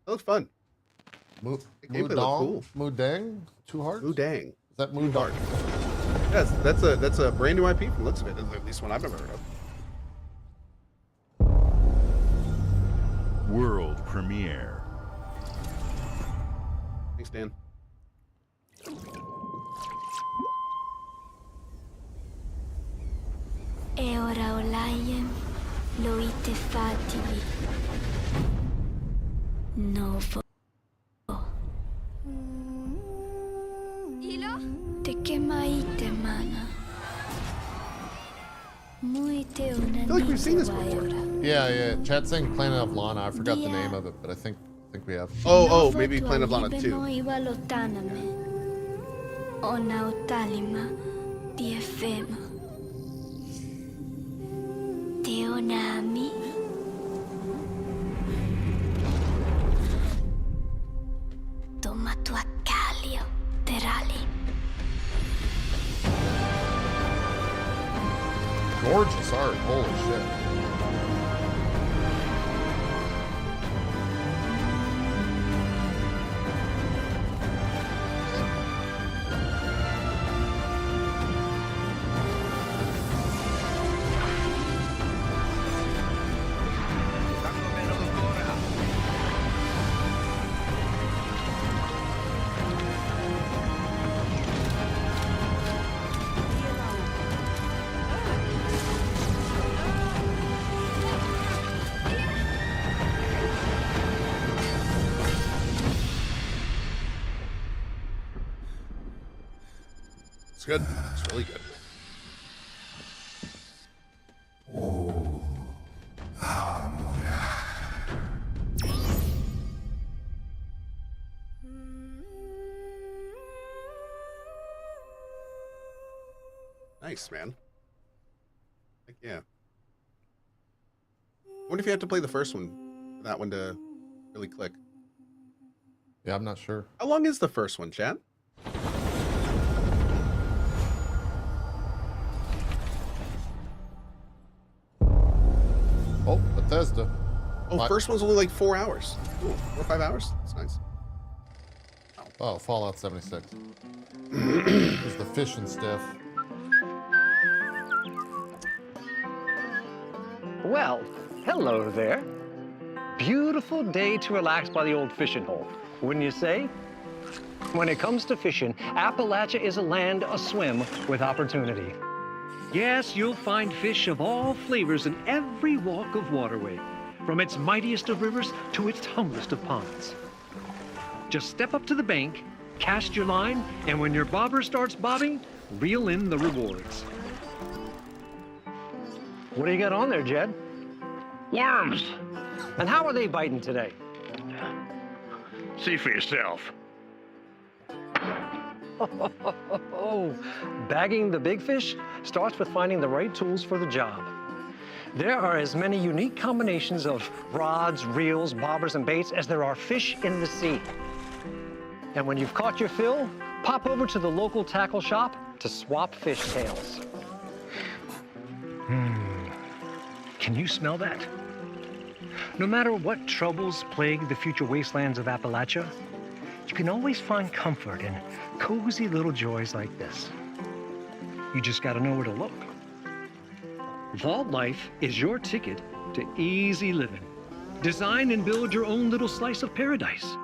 That looks fun. Mudang? Too hard? Mudang. Is that Mudang? Yes, that's a brand new IP from the looks of it. At least one I've never heard of. World premiere. Thanks, Dan. E ora Olaiem lo ite fatili. Novo. Ilo? Te che maite mana. Muite una. I feel like we've seen this before. Yeah. Chat saying Planet of Lana. I forgot the name of it, but I think we have. Oh, maybe Planet of Lana 2. Ona utalima di efema. Teonami. Toma tua calio, terali. gorgeous art. Holy shit. It's good. It's really good. Nice, man. Heck yeah. I wonder if you have to play the first one for that one to really click. Yeah, I'm not sure. How long is the first one, chat? Oh, Bethesda. Oh, first one's only like 4 hours. Ooh, 4 or 5 hours? That's nice. Oh, Fallout 76. There's the fish and stuff. Well, hello there. Beautiful day to relax by the old fishing hole, wouldn't you say? When it comes to fishing, Appalachia is a land aswim with opportunity. Yes, you'll find fish of all flavors in every walk of waterway, from its mightiest of rivers to its humblest of ponds. Just step up to the bank, cast your line, and when your bobber starts bobbing, reel in the rewards. What do you got on there, Jed? Worms. And how are they biting today? See for yourself. Bagging the big fish starts with finding the right tools for the job. There are as many unique combinations of rods, reels, bobbers, and baits as there are fish in the sea. And when you've caught your fill, pop over to the local tackle shop to swap fish tails. Can you smell that? No matter what troubles plague the future wastelands of Appalachia, you can always find comfort in cozy little joys like this. You just gotta know where to look. Vault Life is your ticket to easy living. Design and build your own little slice of paradise.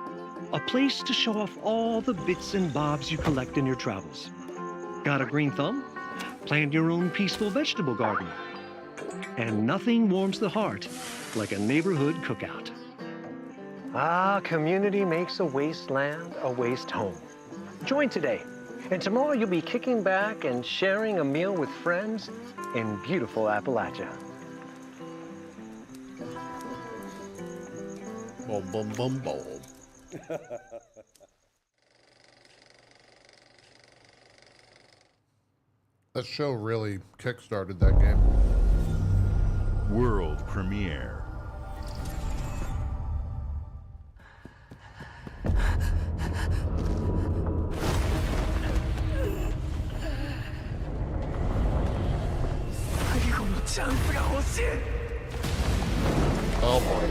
A place to show off all the bits and bobs you collect in your travels. Got a green thumb? Plant your own peaceful vegetable garden. And nothing warms the heart like a neighborhood cookout. Ah, community makes a wasteland a waste home. Join today, and tomorrow you'll be kicking back and sharing a meal with friends in beautiful Appalachia. Boom, boom, boom, boom. That show really kickstarted that game. World premiere. Oh boy.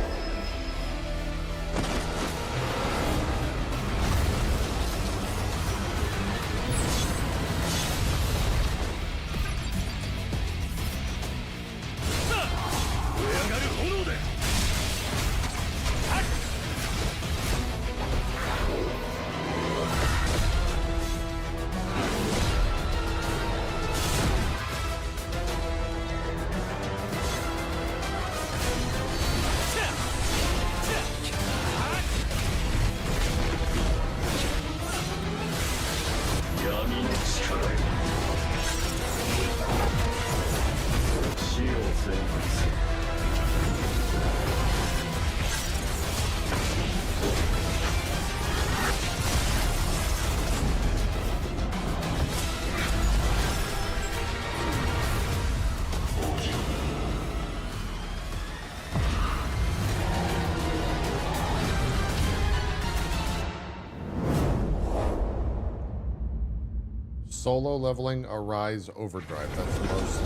Solo leveling Arise Overdrive. That's the most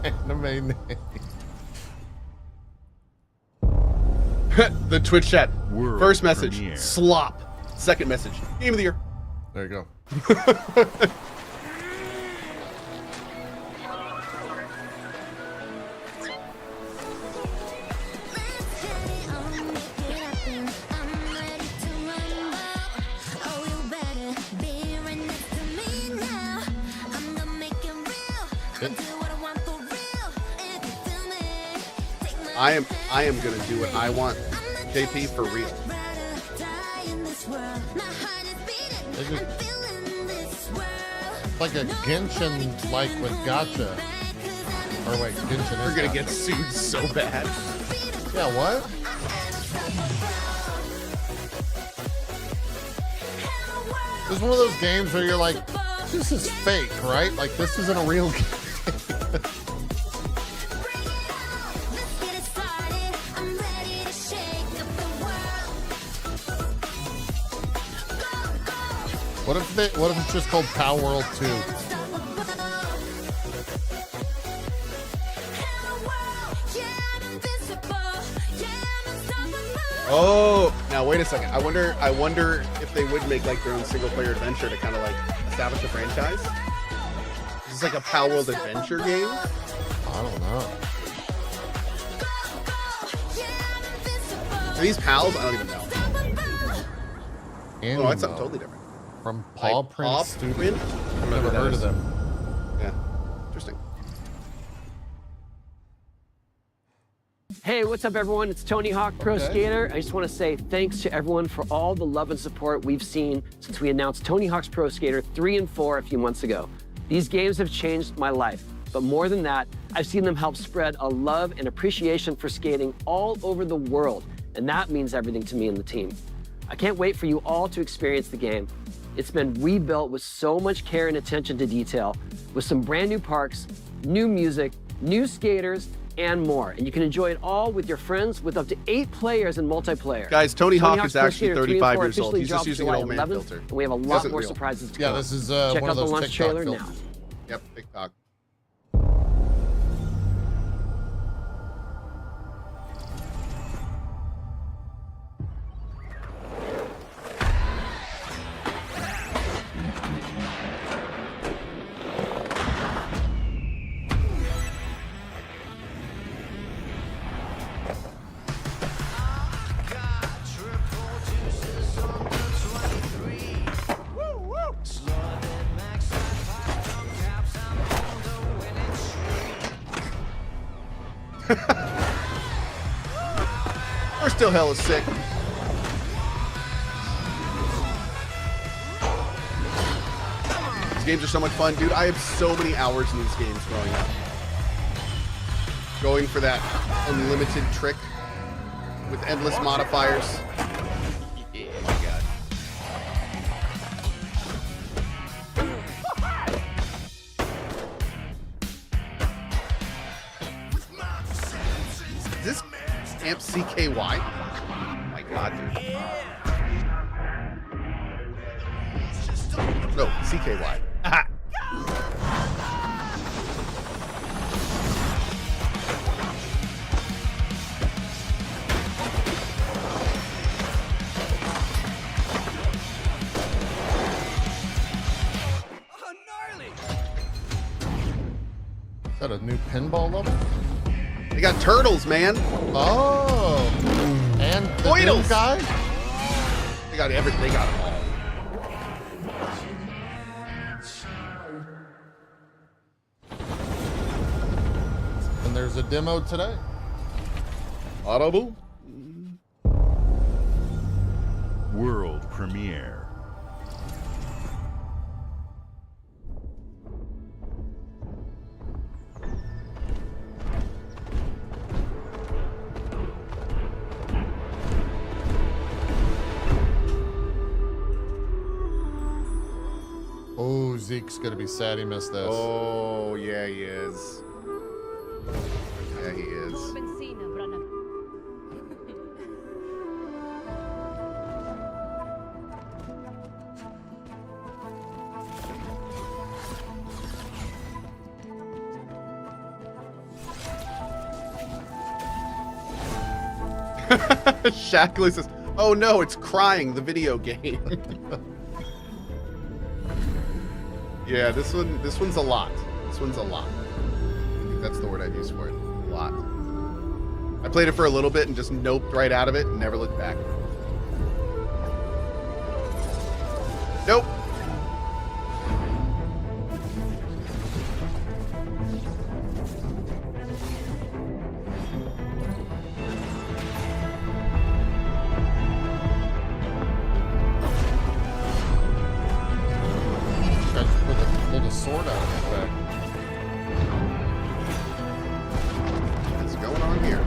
Anime name. The Twitch chat. World First message, premiere. slop. Second message, game of the year. There you go. I am gonna do what I want, JP, for real. It's like a Genshin like with Gacha. Or wait, Genshin We're is gonna Gacha. get sued so bad. Yeah, what? This is one of those games where you're like, this is fake, right? Like, this isn't a real game. What if it's just called Power World 2? Oh, now wait a second. I wonder if they would make like their own single player adventure to kind of like establish a franchise. Is this like a Power World adventure game? I don't know. Are these pals? I don't even know. And Oh, that's something totally different. From Paw Like Print Paw Studio. Print? I've never heard of them. Yeah, interesting. Hey, what's up, everyone? It's Tony Hawk Pro Skater. I just want to say thanks to everyone for all the love and support we've seen since we announced Tony Hawk's Pro Skater 3 and 4 a few months ago. These games have changed my life, but more than that, I've seen them help spread a love and appreciation for skating all over the world, and that means everything to me and the team. I can't wait for you all to experience the game. It's been rebuilt with so much care and attention to detail, with some brand new parks, new music, new skaters, and more. And you can enjoy it all with your friends with up to 8 players in multiplayer. Guys, Tony Hawk Hawk's is actually Pro Skater 3 and 35 4 years old. officially He's just drops using an July old man 11th, filter. And we have a lot Isn't more real. surprises to Yeah, come. this is Check one out of the those launch TikTok trailer filters. now. Yep, TikTok. We're still hella sick. These games are so much fun, dude. I have so many hours in these games growing up. Going for that unlimited trick with endless modifiers. Yeah, my God. Is this Amp CKY? Oh my God, dude. No, CKY. Aha. Is that a new pinball level? They got turtles, man. Oh. And the new Oidles. guy? They got everything. They got it all. And there's a demo today. Audible. World premiere. Oh, Zeke's gonna be sad he missed this. Oh, yeah, he is. Yeah, he is. Shackley says, "Oh no, it's crying. The video game." Yeah, this one's a lot. This one's a lot. I think that's the word I'd use for it. A lot. I played it for a little bit and just noped right out of it and never looked back. Nope. Pull the sword out of his back. What's going on here?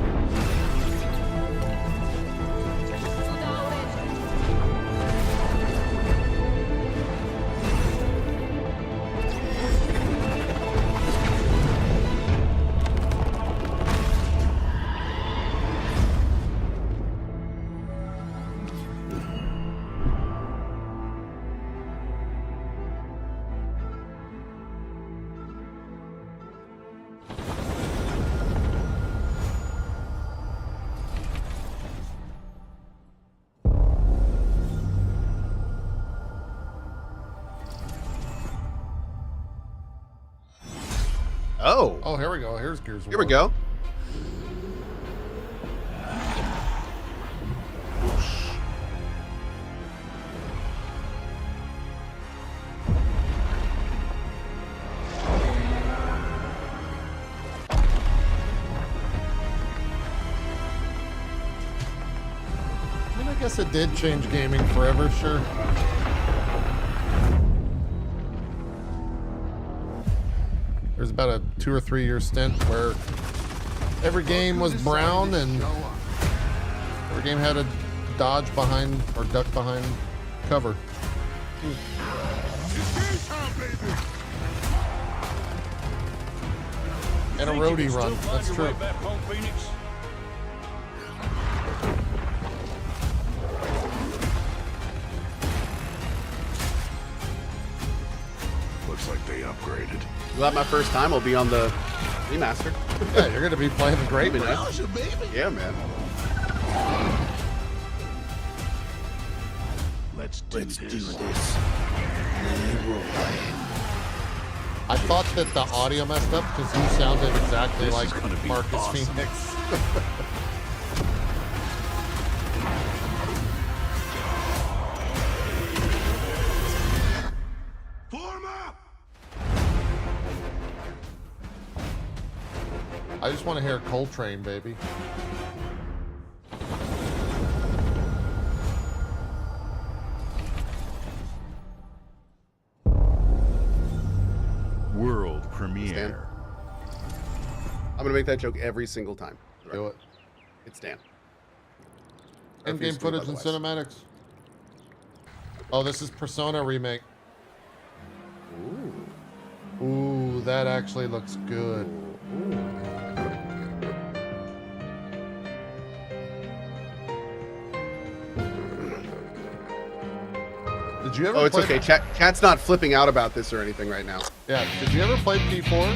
Oh. Oh, here we go. Here's Gears of War. Here we go. I mean, I guess it did change gaming forever, sure. There's about a 2 or 3 year stint where every game was brown and every game had a dodge behind or duck behind cover. And a roadie run, that's true. Looks like they upgraded. Well, my first time will be on the remaster. Yeah, you're gonna be playing the great one. Nice. Yeah, man. Let's do this. I thought that the audio messed up because he sounded exactly like Marcus Phoenix. I just want to hear Coltrane, baby. World premiere. I'm gonna make that joke every single time. Do it. It's Dan. In-game footage and cinematics. Oh, this is Persona remake. Ooh. Ooh, that actually looks good. Did you ever Oh, it's play okay. Chat's not flipping out about this or anything right now. Yeah. Did you ever play P4?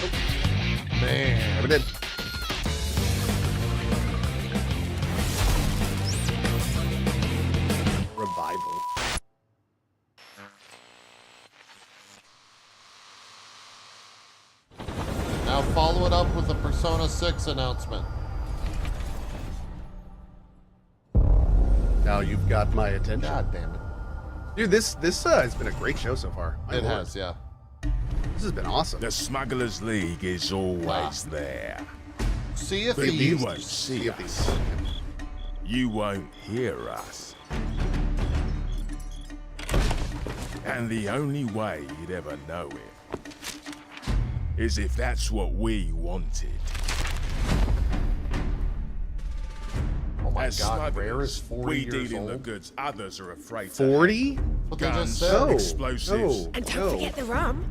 Nope. Man. Never did. Revival. Now follow it up with the Persona 6 announcement. Now you've got my attention. God damn it. Dude, this has been a great show so far. My It lord. has, yeah. This has been awesome. The Smugglers League is always there. See if But you these. won't see us. You won't hear us. And the only way you'd ever know it is if that's what we wanted. Oh my As God, Rare smugglers, is 40 we years deal in the old. goods others are afraid to 40? handle. What they just Guns, said. No, explosives. no. And don't forget the rum.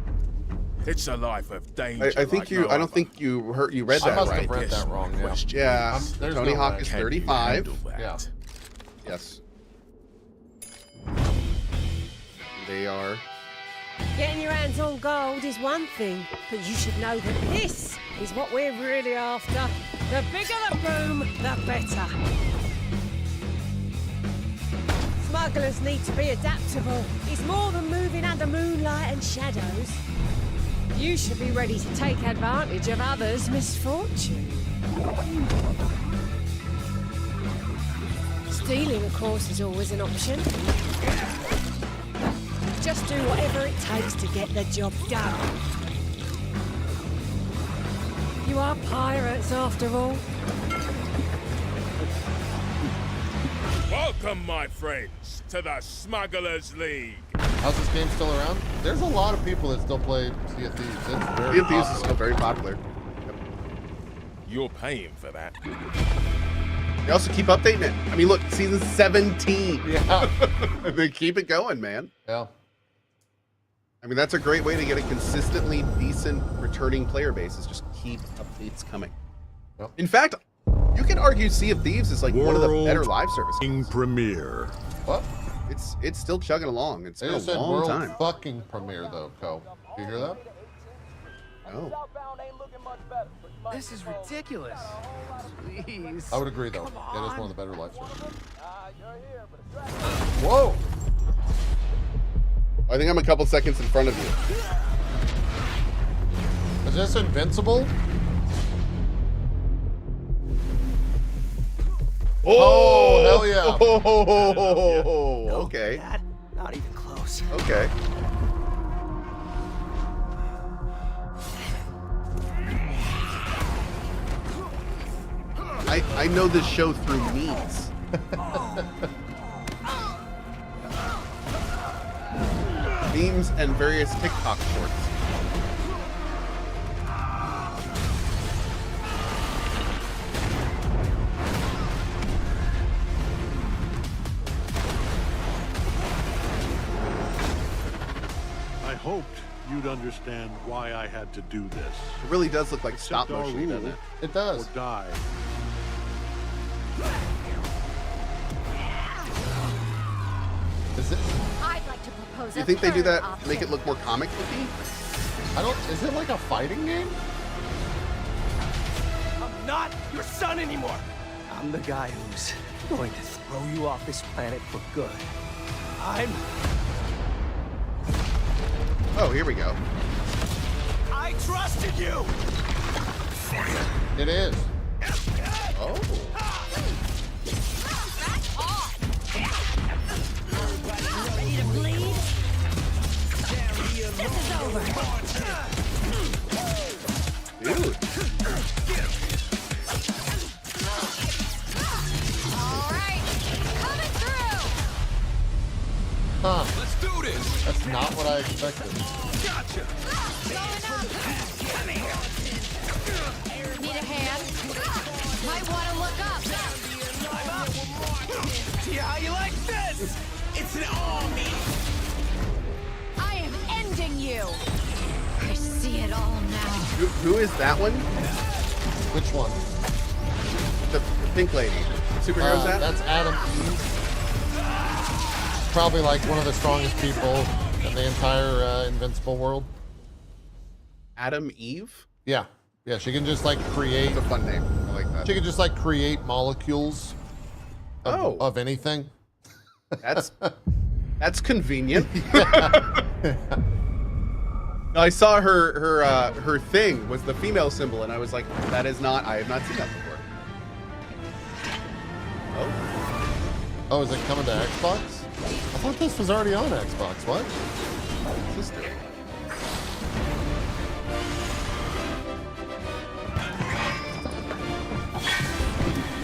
It's a life of danger. I think like you. no I don't other. think you read I that must right. have read that wrong. Yeah. Question Yeah. is, there's Tony no Hawk way. is can you 35. handle that? Yeah. Yes. They are. Getting your hands on gold is one thing, but you should know that this is what we're really after. The bigger the boom, the better. Smugglers need to be adaptable. It's more than moving under moonlight and shadows. You should be ready to take advantage of others' misfortune. Stealing, of course, is always an option. Just do whatever it takes to get the job done. You are pirates, after all. Welcome, my friends, to the Smugglers League. How's this game still around? There's a lot of people that still play Sea of Thieves. It's very Sea of Thieves is still very popular. You're paying for that. They also keep updating it. I mean, look, season 17. Yeah. They keep it going, man. Yeah. I mean, that's a great way to get a consistently decent returning player base, is just keep updates coming. Yep. In fact, you can argue Sea of Thieves is like one of the better live services. Premiere. What? It's still chugging along. It's They been a just said long world time. fucking premiere though, Co. Do you hear that? Oh. This is ridiculous. Please. I would agree though. It is one of the better live services. Whoa! I think I'm a couple seconds in front of you. Is this invincible? Oh, hell yeah. Oh, okay. Not even close. Okay. I know this show through memes. Memes and various TikTok shorts. I hoped you'd understand why I had to do this. It really does look like stop motion, doesn't it? It does. Or die. Is it? I'd like to propose Do you think they do that to make it look more comic booky? I don't. Is it like a fighting game? I'm not your son anymore. I'm the guy who's going to throw you off this planet for good. Oh, here we go. I trusted you. It is. Oh. Ready to bleed? This is over. Dude. All right, coming through. Huh. Let's do this. That's not what I expected. Gotcha. Need a hand? Might want to look up. See how you like this? It's an army. I am ending you. I see it all now. Who is that one? Which one? The pink lady. Superhero's that? That's Adam Eve. Probably like one of the strongest people in the entire Invincible world. Adam Eve? Yeah. Yeah, she can just like create. It's a fun name. I like that. She can just like create molecules of anything. That's convenient. I saw her thing was the female symbol, and I was like, that is not. I have not seen that before. Oh. Oh, is it coming to Xbox? I thought this was already on Xbox. What? What's this doing?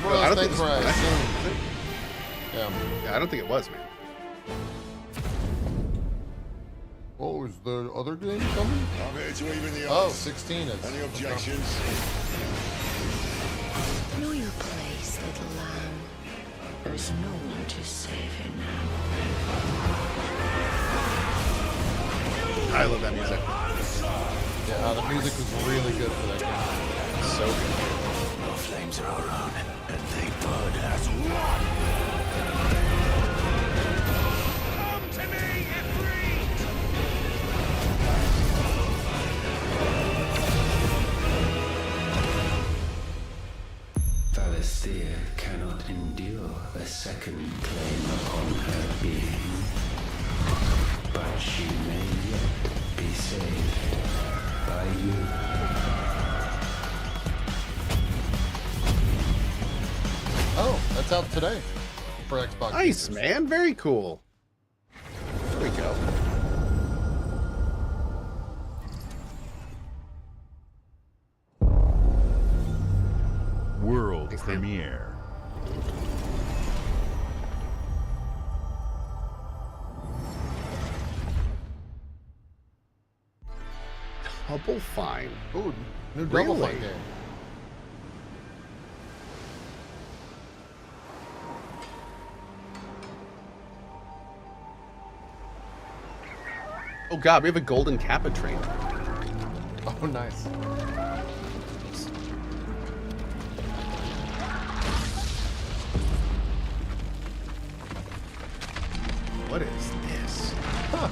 Well, I don't things think where I this assumed. Yeah, I don't think it was, man. Oh, is the other game coming? I'm here to even the Oh, odds. 16 is. Any objections? Know your place, little lamb. There's no one to save you now. I love that music. Yeah, the music was really good for that game. So good. Our flames are our own, and they burn as one. Come to me, Ifrit! Valencia cannot endure a second claim upon her being, but she may yet be saved by you. Oh, that's out today for Xbox. Nice, man. Very cool. There we go. World premiere. Double Fine. Ooh, new Double Really? Fine game. Oh god, we have a golden Kappa train. Oh, nice. What is this? Huh.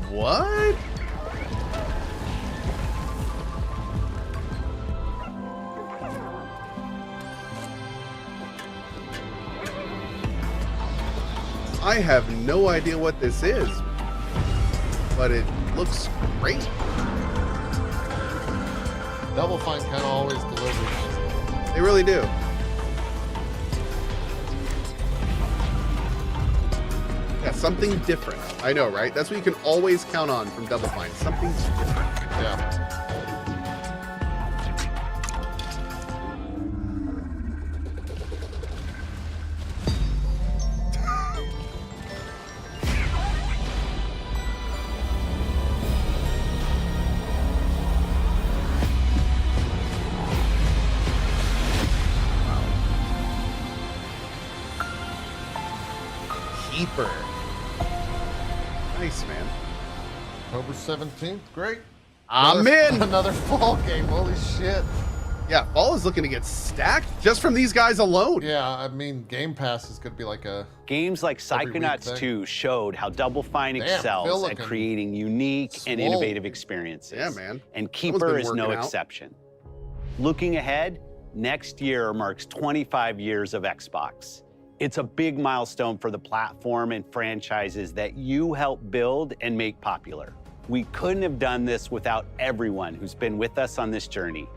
What? I have no idea what this is, but it looks great. Double Fine kind of always delivers. They really do. Yeah, something different. I know, right? That's what you can always count on from Double Fine. Something different. Yeah. Keeper. Nice, man. October 17th. Great. I'm in. Another fall game. Holy shit. Yeah, fall is looking to get stacked just from these guys alone. Yeah, I mean, Game Pass is going to be like a... Games like Psychonauts 2 showed how Double Fine excels at creating unique and innovative experiences. Yeah, man. And That one's Keeper been is no working out. exception. Looking ahead, next year marks 25 years of Xbox. It's a big milestone for the platform and franchises that you helped build and make popular. We couldn't have done this without everyone who's been with us on this journey.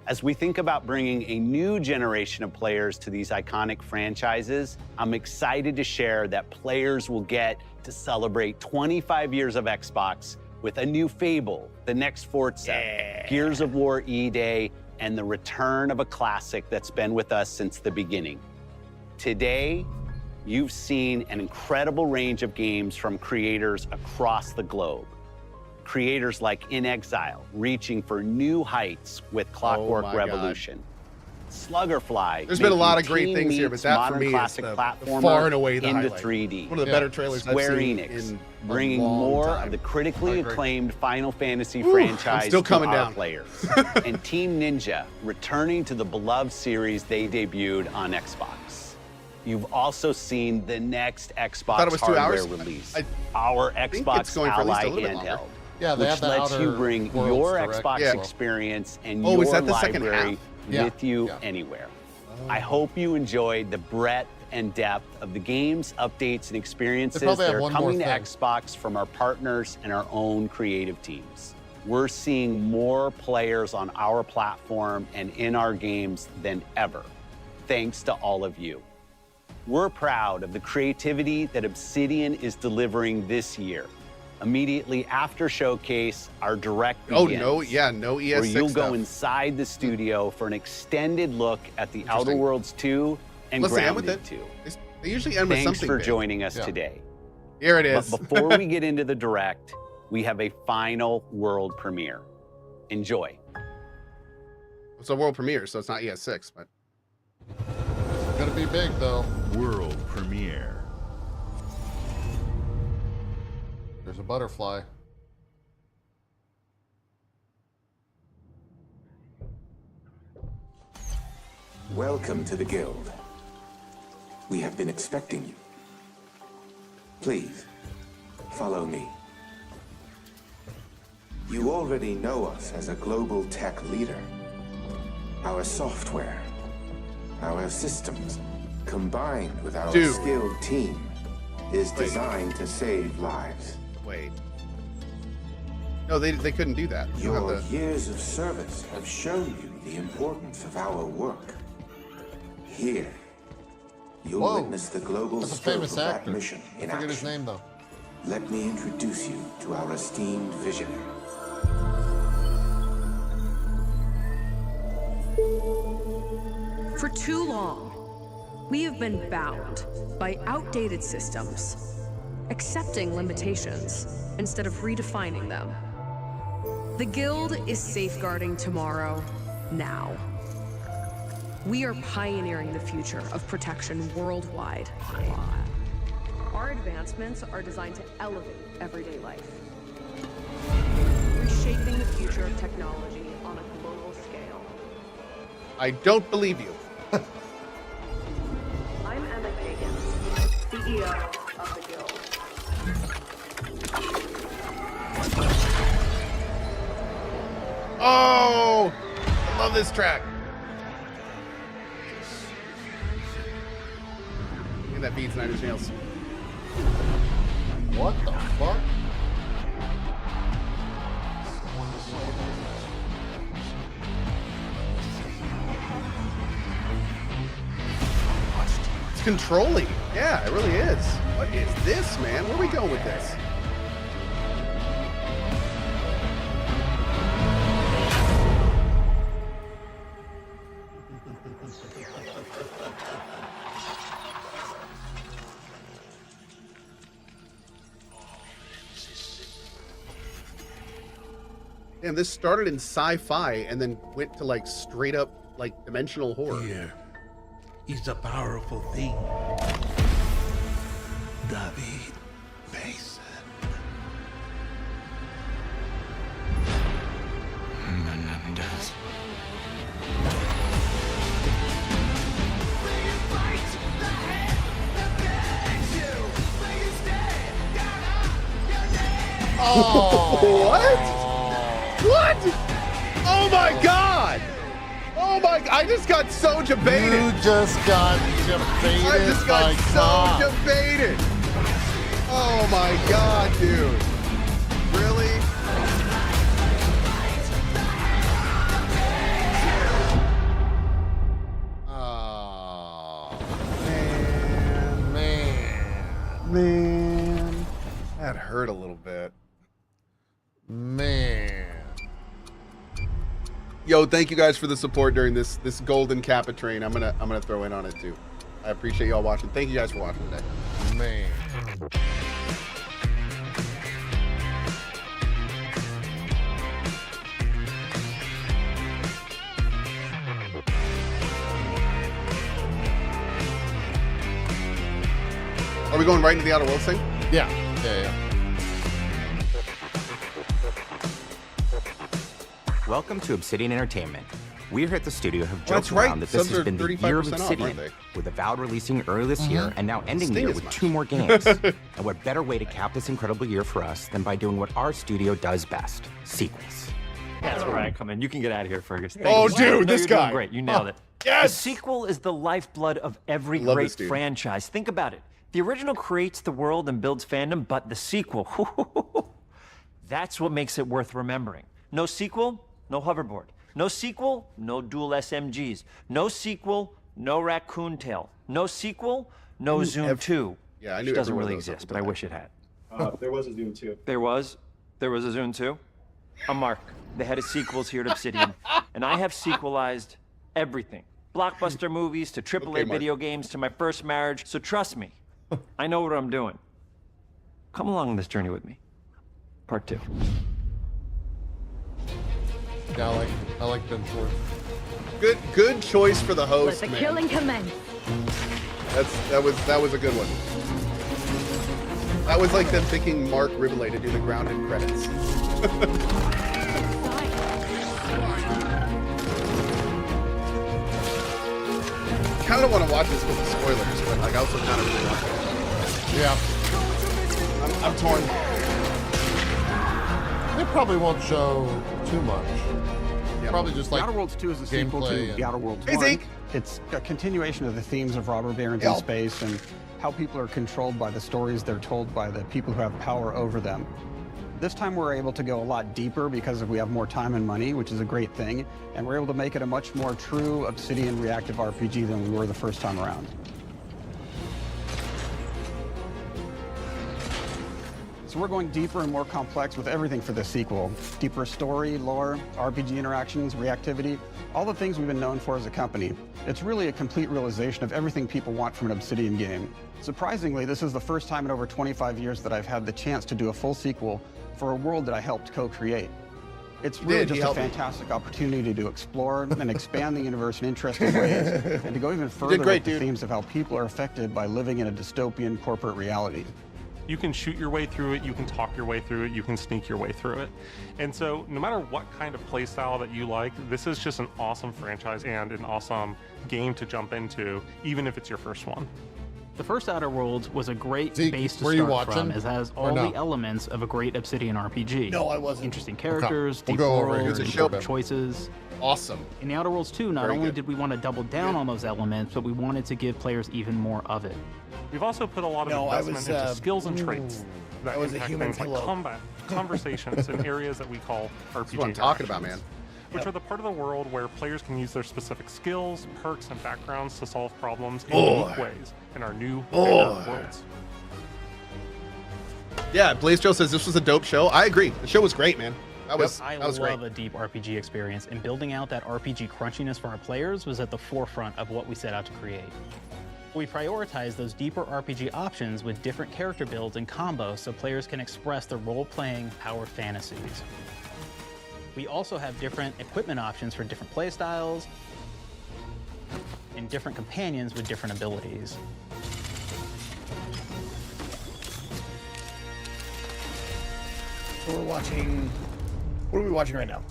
As we think about bringing a new generation of players to these iconic franchises, I'm excited to share that players will get to celebrate 25 years of Xbox with a new Fable, the next Forza, Gears of War E-Day, and the return of a classic that's been with us since the beginning. Today, you've seen an incredible range of games from creators across the globe. Creators like In Exile, reaching for new heights with Clockwork my Revolution. Sluggerfly. There's been a lot of making great Teen things here, Meats but that for modern me is classic the platformer far and away the into highlight. 3D. One of the better trailers I've Square seen Enix, in a bringing long more time. of the critically I agree. acclaimed Final Fantasy Whew, I'm franchise still coming to our down. players. And Team Ninja, returning to the beloved series they debuted on Xbox. You've also seen the next thought it Xbox was 2 hardware hours. release, I our think Xbox it's going for at least a Ally little bit longer. handheld. Yeah, they which have the lets you Outer bring Worlds your Direct Xbox as well. experience and Oh, your is that the second library half? with you Yeah. anywhere. I hope you enjoyed the breadth and depth of the games, updates, and experiences probably that have are one more coming to thing. Xbox from our partners and our own creative teams. We're seeing more players on our platform and in our games than ever, thanks to all of you. We're proud of the creativity that Obsidian is delivering this year. Immediately after Showcase, our direct begins. Oh, no, yeah, no ES6 where you'll stuff. go inside the studio for an extended look at the Outer Interesting. Worlds 2 and Let's end with Grounded it. 2. They usually end with Thanks something for big. joining us Yeah. today. Here it is. But before we get into the direct, we have a final world premiere. Enjoy. It's a world premiere, so it's not ES6, but It's gonna be big though. World premiere. There's a butterfly. Welcome to the Guild. We have been expecting you. Please, follow me. You already know us as a global tech leader. Our software, our systems, combined with our skilled team, is designed to save lives. Wait. No, they couldn't do that. Your years of service have shown you the importance of our work. Here, you'll witness the global That's a scope famous of that actor. mission in I forget action. his name though. Let me introduce you to our esteemed visionary. For too long, we have been bound by outdated systems, accepting limitations instead of redefining them. The Guild is safeguarding tomorrow, now. We are pioneering the future of protection worldwide. Our advancements are designed to elevate everyday life, reshaping the future of technology on a global scale. I don't believe you. I'm Emma Kagan, CEO of the Guild. Oh, I love this track. Look at that beats Nine Inch Nails. What the fuck? It's controlling. Yeah, it really is. What is this, man? Where are we going with this? Damn, this started in sci-fi and then went to like straight up like dimensional horror. Fear is a powerful thing. David Mason. Menendez. Oh, what? What? Oh my god! Oh my! I just got so debated. You just got debated. I just got so debated. Oh my god, dude! Really? Oh man, that hurt a little bit. Man. Yo, thank you guys for the support during this golden Kappa train. I'm gonna throw in on it too. I appreciate y'all watching. Thank you guys for watching today. Man. Are we going right into the Outer Worlds thing? Yeah. Yeah. Welcome to Obsidian Entertainment. We here at the studio have That's joked right. around that this Subs has are been the year of 35% off, Obsidian, aren't with Avowed releasing early this year and now ending the Sting year as with much. 2 more games. And what better way to cap this incredible year for us than by doing what our studio does best, sequels. That's where I come in. You can get out of here, Fergus. Thank Oh, you. dude, No, this you're doing guy. great. You nailed it. Yes! The sequel is the lifeblood of every Love great this dude. franchise. Think about it. The original creates the world and builds fandom, but the sequel, that's what makes it worth remembering. No sequel, no hoverboard. No sequel, no dual SMGs. No sequel, no raccoon tail. No sequel, no Zoom 2. Yeah, I knew Which doesn't every one really of those exist, but I wish it had. There was a Zoom 2. There was a Zoom 2. I'm Mark, the head of sequels here at Obsidian, and I have sequelized everything. Blockbuster movies to AAA Okay, Mark. video games to my first marriage, so trust me, I know what I'm doing. Come along on this journey with me. Part 2. Yeah, I like Ben Ford. Good choice for the host, Let the man. killing commence. That was a good one. That was like them picking Mark Ribelay to do the grounded credits. Kind of don't want to watch this with the spoilers, but like I also kind of really want to. Yeah. I'm torn. They probably won't show too much. Probably just The like Outer Worlds 2 is a sequel to gameplay The Outer Worlds 1. Zeke. It's a continuation of the themes of robber barons in space and how people are controlled by the stories they're told by the people who have power over them. This time we're able to go a lot deeper because we have more time and money, which is a great thing, and we're able to make it a much more true Obsidian reactive RPG than we were the first time around. So we're going deeper and more complex with everything for this sequel. Deeper story, lore, RPG interactions, reactivity, all the things we've been known for as a company. It's really a complete realization of everything people want from an Obsidian game. Surprisingly, this is the first time in over 25 years that I've had the chance to do a full sequel for a world that I helped co-create. It's really just a fantastic opportunity to explore and expand the universe in interesting ways, and to go even further with the themes of how people are affected by living in a dystopian corporate reality. You can shoot your way through it, you can talk your way through it, you can sneak your way through it. And so no matter what kind of play style that you like, this is just an awesome franchise and an awesome game to jump into, even if it's your first one. The first Outer Worlds was a great Zeke, base to were you start from, watching as it has or all no? the elements of a great Obsidian RPG. No, I wasn't. Interesting characters, We'll deep go over it. worlds, It's a important show. choices. Awesome. In the Outer Worlds 2, not Very only good. did we want to double down on those elements, but we wanted to give players even more of it. We've also put a lot of investment into skills and traits that I was a impact human things like pillow. combat, conversations, and areas that we call RPG That's what I'm talking about, man. interactions, which are the part of the world where players can use their specific skills, perks, and backgrounds to solve problems in unique ways in our new worlds. Yeah, Blaze Joe says this was a dope show. I agree. The show was great, man. That was love great. a deep RPG experience, and building out that RPG crunchiness for our players was at the forefront of what we set out to create. We prioritize those deeper RPG options with different character builds and combos so players can express their role-playing power fantasies. We also have different equipment options for different playstyles and different companions with different abilities. So we're watching. What are we watching right now?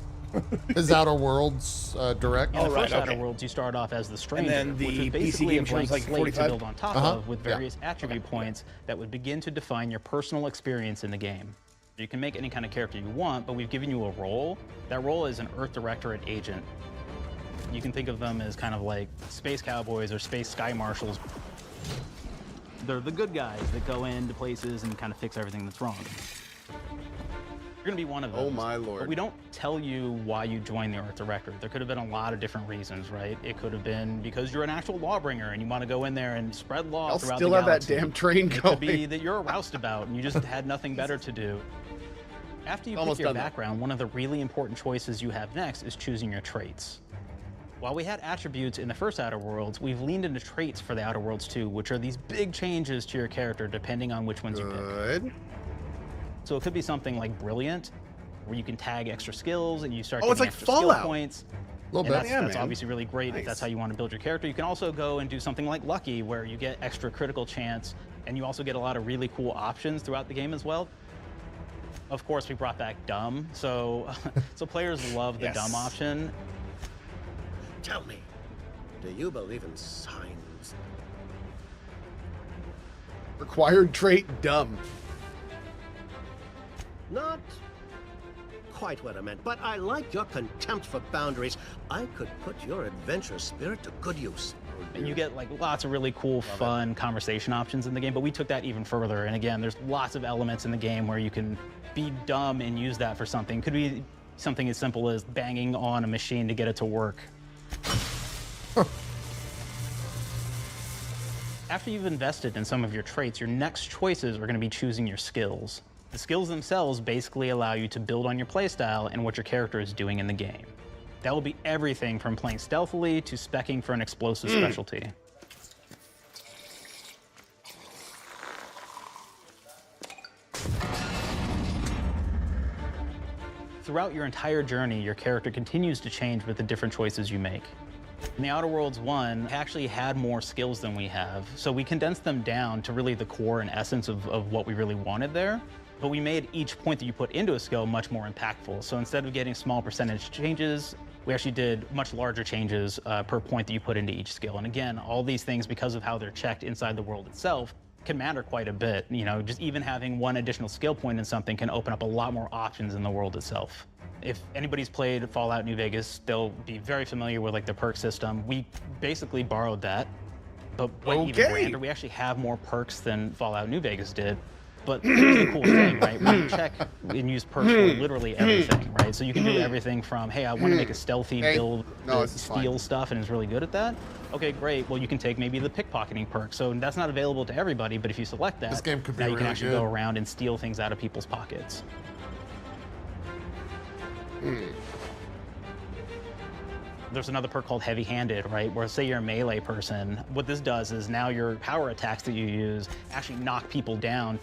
Is Outer Worlds direct? In the first Outer Worlds, you start off as the Stranger, then the which is PC basically a game blank shows like slate 45? to build on top Uh-huh. of with various attribute points that would begin to define your personal experience in the game. You can make any kind of character you want, but we've given you a role. That role is an Earth Directorate agent. You can think of them as kind of like space cowboys or space sky marshals. They're the good guys that go into places and kind of fix everything that's wrong. You're gonna be one of those. Oh my lord. But we don't tell you why you joined the Earth Directorate. There could have been a lot of different reasons, right? It could have been because you're an actual lawbringer and you want to go in there and spread law I'll throughout still the have that galaxy. damn train It going. could be that you're a roustabout and you just had nothing better to do. After you Almost pick your done that. background, one of the really important choices you have next is choosing your traits. While we had attributes in the first Outer Worlds, we've leaned into traits for the Outer Worlds 2, which are these big changes to your character depending on which ones you pick. Good. So it could be something like Brilliant, where you can tag extra skills and you start Oh, it's getting like extra Fallout. skill points. Little And bit. that's man. obviously really great if Nice. that's how you want to build your character. You can also go and do something like Lucky, where you get extra critical chance, and you also get a lot of really cool options throughout the game as well. Of course, we brought back Dumb, so so players love the Yes. Dumb option. Tell me, do you believe in signs? Required trait dumb. Not quite what I meant, but I like your contempt for boundaries. I could put your adventurous spirit to good use. And you get like lots of really cool, fun conversation options in the game, but we took that even further. And again, there's lots of elements in the game where you can be dumb and use that for something. Could be something as simple as banging on a machine to get it to work. After you've invested in some of your traits, your next choices are going to be choosing your skills. The skills themselves basically allow you to build on your playstyle and what your character is doing in the game. That will be everything from playing stealthily to speccing for an explosive specialty. Throughout your entire journey, your character continues to change with the different choices you make. In the Outer Worlds 1, it actually had more skills than we have, so we condensed them down to really the core and essence of what we really wanted there. But we made each point that you put into a skill much more impactful. So instead of getting small percentage changes, we actually did much larger changes per point that you put into each skill. And again, all these things, because of how they're checked inside the world itself, can matter quite a bit. You know, just even having one additional skill point in something can open up a lot more options in the world itself. If anybody's played Fallout New Vegas, they'll be very familiar with like the perk system. We basically borrowed that, but went even grander. We actually have more perks than Fallout New Vegas did. But here's the cool thing, right? We check and use perks for literally everything, right? So you can do everything from, hey, I want to make a stealthy build, steal stuff, and is really good at that. Okay, great. Well, you can take maybe the pickpocketing perk. So that's not available to everybody, but if you select that, this game could be now you can really actually good. go around and steal things out of people's pockets. There's another perk called heavy-handed, right? Where say you're a melee person, what this does is now your power attacks that you use actually knock people down.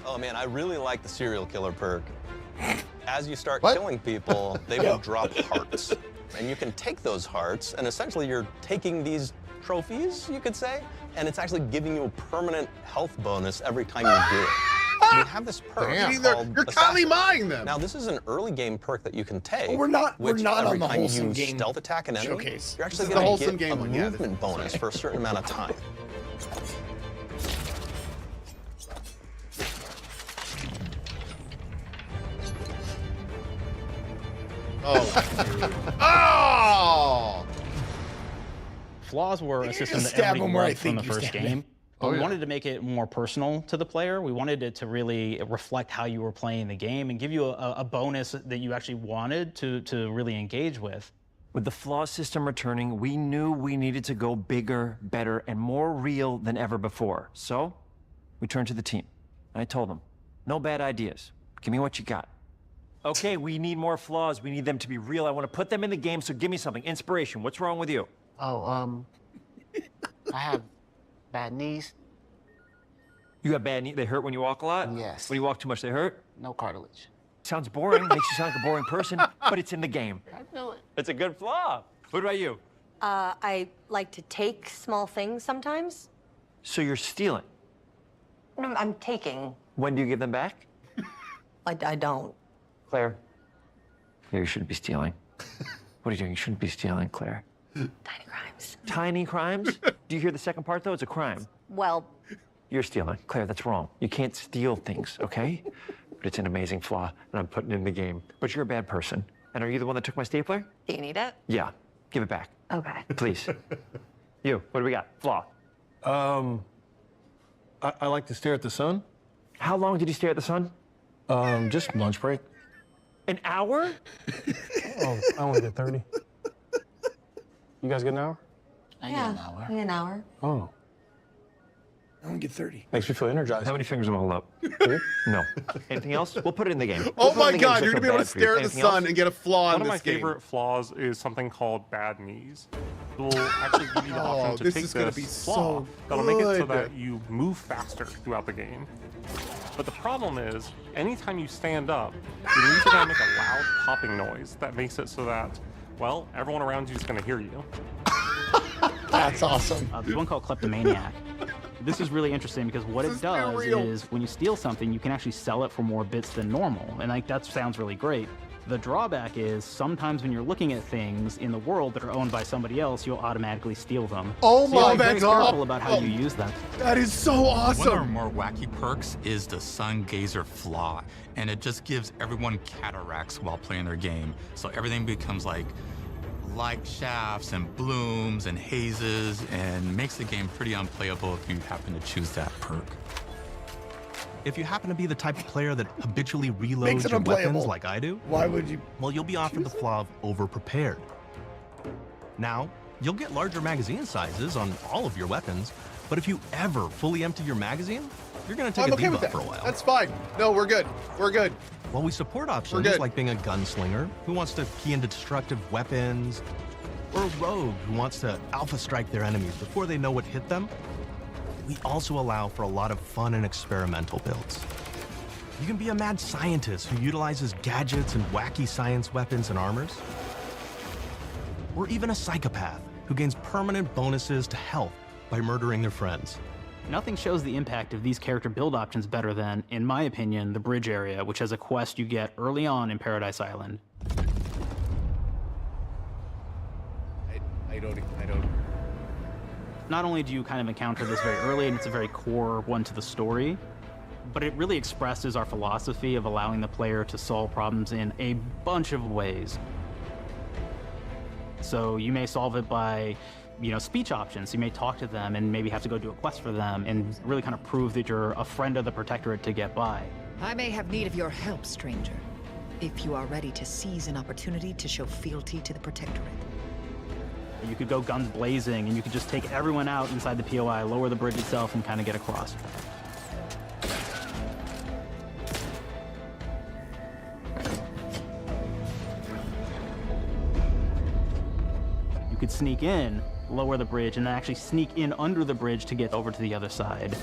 Oh man, I really like the serial killer perk. As you start killing people, they will drop hearts. And you can take those hearts, and essentially you're taking these trophies, you could say, and it's actually giving you a permanent health bonus every time you do it. We have this perk called You're Kali Mine them. Now, this is an early game perk that you can take. Oh, we're not which on every the time wholesome you game stealth attack an enemy, showcase. you're actually This is the going to wholesome get game a one, yeah, movement bonus for a certain amount of time. Oh! Flaws were a system that stab everybody him where I loved from the think you first stabbed him. game. But we wanted to make it more personal to the player. We wanted it to really reflect how you were playing the game and give you a bonus that you actually wanted to really engage with. With the flaw system returning, we knew we needed to go bigger, better, and more real than ever before. So, we turned to the team. And I told them, no bad ideas. Give me what you got. Okay, we need more flaws. We need them to be real. I want to put them in the game, so give me something. Inspiration. What's wrong with you? Oh, I have bad knees. You got bad knees? They hurt when you walk a lot? Yes. When you walk too much, they hurt? No cartilage. Sounds boring. Makes you sound like a boring person, but it's in the game. I know it. It's a good flaw. What about you? I like to take small things sometimes. So you're stealing. No, I'm taking. When do you give them back? I don't. Claire. Claire, you shouldn't be stealing. What are you doing? You shouldn't be stealing, Claire. Tiny crimes. Tiny crimes? Do you hear the second part, though? It's a crime. Well, You're stealing. Claire, that's wrong. You can't steal things, okay? But it's an amazing flaw, and I'm putting it in the game. But you're a bad person. And are you the one that took my stapler? do you need it? Yeah. Give it back. Okay. Please. You, what do we got? Flaw. I like to stare at the sun. How long did you stare at the sun? Just lunch break. An hour? Oh, I only get 30. You guys get an hour? I get an hour. An hour. Oh. I only get 30. Makes me feel energized. How many fingers am I holding up? No. Anything else? We'll put it in the game. Oh We'll put it my in the game God, so you're it's gonna be able to bad for you. stare at the Anything sun else? and get a flaw One in of my this game. favorite flaws is something called bad knees. It will actually give you the option to this take is gonna this be flaw so that'll make it so good. that you move faster throughout the game. But the problem is, anytime you stand up, your knees are gonna make a loud popping noise that makes it so that, well, everyone around you is gonna hear you. That's awesome. There's one called Kleptomaniac. This is really interesting because what it does is when you steal something, you can actually sell it for more bits than normal. And like that sounds really great. The drawback is sometimes when you're looking at things in the world that are owned by somebody else, you'll automatically steal them. Oh So you have my to be very God. careful about how you use them. That is so One of our awesome. more wacky perks is the Sun Gazer Flaw, and it just gives everyone cataracts while playing their game. So everything becomes like light shafts and blooms and hazes, and makes the game pretty unplayable if you happen to choose that perk. If you happen to be the type of player that habitually Makes reloads it your unplayable. weapons like I do, Why would you? well, you'll be offered the flaw of over-prepared. Now, you'll get larger magazine sizes on all of your weapons, but if you ever fully empty your magazine, you're gonna take I'm a okay with debuff that. for a while. That's fine. No, we're good. We're good. While we support options good. like being a gunslinger who wants to key into destructive weapons, or a rogue who wants to alpha strike their enemies before they know what hit them, we also allow for a lot of fun and experimental builds. You can be a mad scientist who utilizes gadgets and wacky science weapons and armors, or even a psychopath who gains permanent bonuses to health by murdering their friends. Nothing shows the impact of these character build options better than, in my opinion, the bridge area, which has a quest you get early on in Paradise Island. I don't. Not only do you kind of encounter this very early, and it's a very core one to the story, but it really expresses our philosophy of allowing the player to solve problems in a bunch of ways. So you may solve it by, speech options. You may talk to them and maybe have to go do a quest for them and really kind of prove that you're a friend of the Protectorate to get by. I may have need of your help, stranger, if you are ready to seize an opportunity to show fealty to the Protectorate. You could go guns blazing, and you could just take everyone out inside the POI, lower the bridge itself, and kind of get across. You could sneak in, lower the bridge, and then actually sneak in under the bridge to get over to the other side.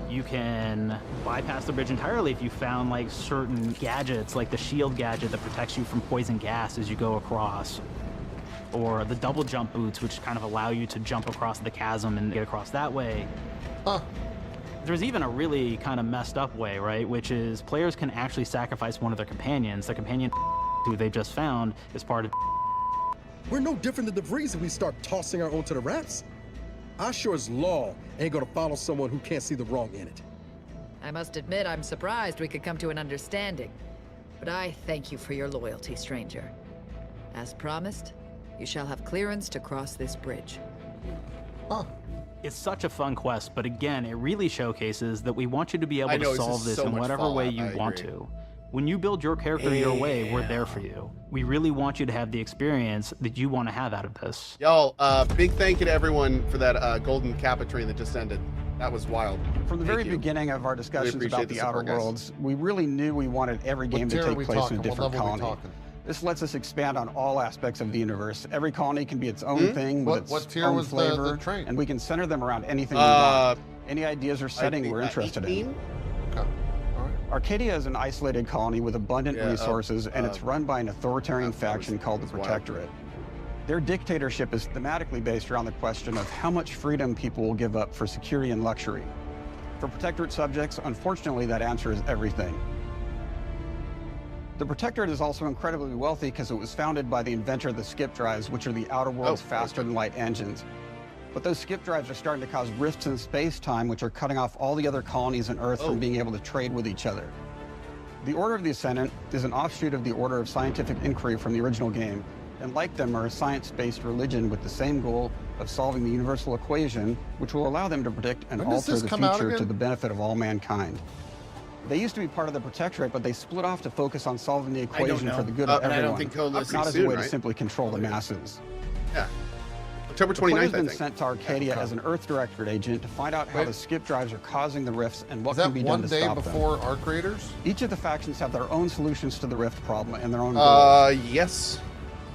You can bypass the bridge entirely if you found like certain gadgets, like the shield gadget that protects you from poison gas as you go across, or the double jump boots, which kind of allow you to jump across the chasm and get across that way. There's even a really kind of messed up way, right? Which is players can actually sacrifice one of their companions. The companion who they just found is part of. We're no different than the Breeze if we start tossing our own to the rats. I sure as law ain't gonna follow someone who can't see the wrong in it. I must admit I'm surprised we could come to an understanding. But I thank you for your loyalty, stranger. As promised, you shall have clearance to cross this bridge. It's such a fun quest, but again, it really showcases that we want you to be able to solve this in whatever way you want to. When you build your character your way, we're there for you. We really want you to have the experience that you want to have out of this. Y'all, big thank you to everyone for that golden Kappa train that just ended. That was wild. From the very beginning of our discussions about the Outer Worlds, we really knew we wanted every game to take place in a different colony. This lets us expand on all aspects of the universe. Every colony can be its own thing with its own flavor, and we can center them around anything we want. Any ideas or setting we're interested in. Arcadia is an isolated colony with abundant resources, and it's run by an authoritarian faction called the Protectorate. Their dictatorship is thematically based around the question of how much freedom people will give up for security and luxury. For Protectorate subjects, unfortunately, that answer is everything. The Protectorate is also incredibly wealthy because it was founded by the inventor of the skip drives, which are the Outer World's faster-than-light engines. But those skip drives are starting to cause rifts in space-time, which are cutting off all the other colonies on Earth from being able to trade with each other. The Order of the Ascendant is an offshoot of the Order of Scientific Inquiry from the original game, and like them are a science-based religion with the same goal of solving the universal equation, which will allow them to predict and alter the future to the benefit of all mankind. They used to be part of the Protectorate, but they split off to focus on solving the equation for the good of everyone, I don't think not as a way to simply control the masses. Yeah. October 29th, The player's been I think. sent to Arcadia as an Earth Directorate agent to find out how the skip drives are causing the rifts and what can be done to stop them. Is that one day before Arc Raiders? Each of the factions have their own solutions to the rift problem and their own goals. Yes.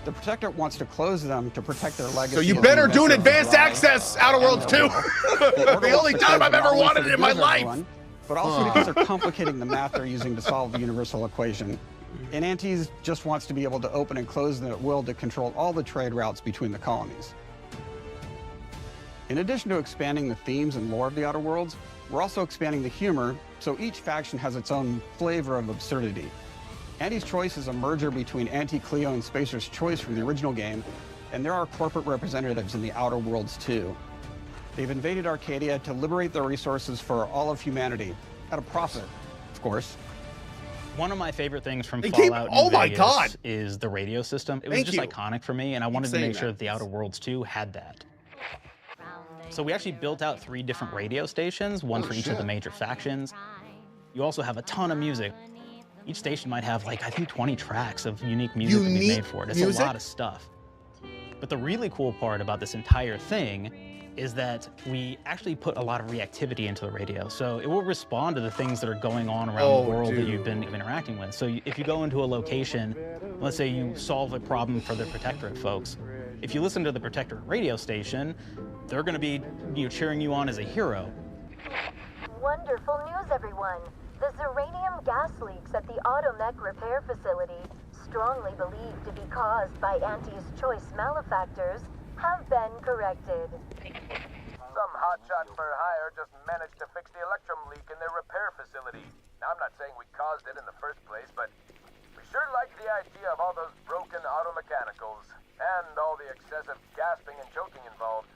The Protectorate wants to close them to protect their legacy. So you better do an advanced access Outer Worlds 2. The only time I've ever wanted it in my life. But also because they're complicating the math they're using to solve the universal equation. And Antes just wants to be able to open and close them at will to control all the trade routes between the colonies. In addition to expanding the themes and lore of the Outer Worlds, we're also expanding the humor, so each faction has its own flavor of absurdity. Anti's Choice is a merger between Anti-Cleo and Spacer's Choice from the original game, and there are corporate representatives in the Outer Worlds too. They've invaded Arcadia to liberate their resources for all of humanity, at a profit, of course. One of my favorite things from Fallout New Vegas is the radio system. It was just iconic for me, and I wanted to make sure that the Outer Worlds 2 had that. So we actually built out 3 different radio stations, one for each of the major factions. You also have a ton of music. Each station might have, like, I think 20 tracks of unique music that we made for it. It's a lot of stuff. But the really cool part about this entire thing is that we actually put a lot of reactivity into the radio. So it will respond to the things that are going on around the world that you've been interacting with. So if you go into a location, let's say you solve a problem for the Protectorate folks, if you listen to the Protectorate radio station, they're going to be cheering you on as a hero. Wonderful news, everyone. The Zeranium gas leaks at the Automech repair facility strongly believed to be caused by Auntie's choice malefactors have been corrected. Some hotshot for hire just managed to fix the electrum leak in their repair facility. Now, I'm not saying we caused it in the first place, but we sure like the idea of all those broken auto mechanicals and all the excessive gasping and choking involved.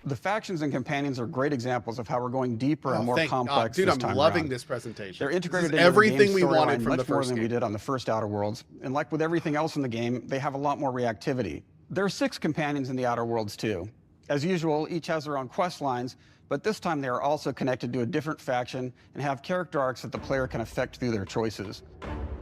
The factions and companions are great examples of how we're going deeper and more thank complex God. Dude, this I'm time loving around. this presentation. They're integrated This is into everything the game's we wanted storyline from the much more first than we game. did on the first Outer Worlds. And like with everything else in the game, they have a lot more reactivity. There are 6 companions in the Outer Worlds too. As usual, each has their own quest lines, but this time they are also connected to a different faction and have character arcs that the player can affect through their choices.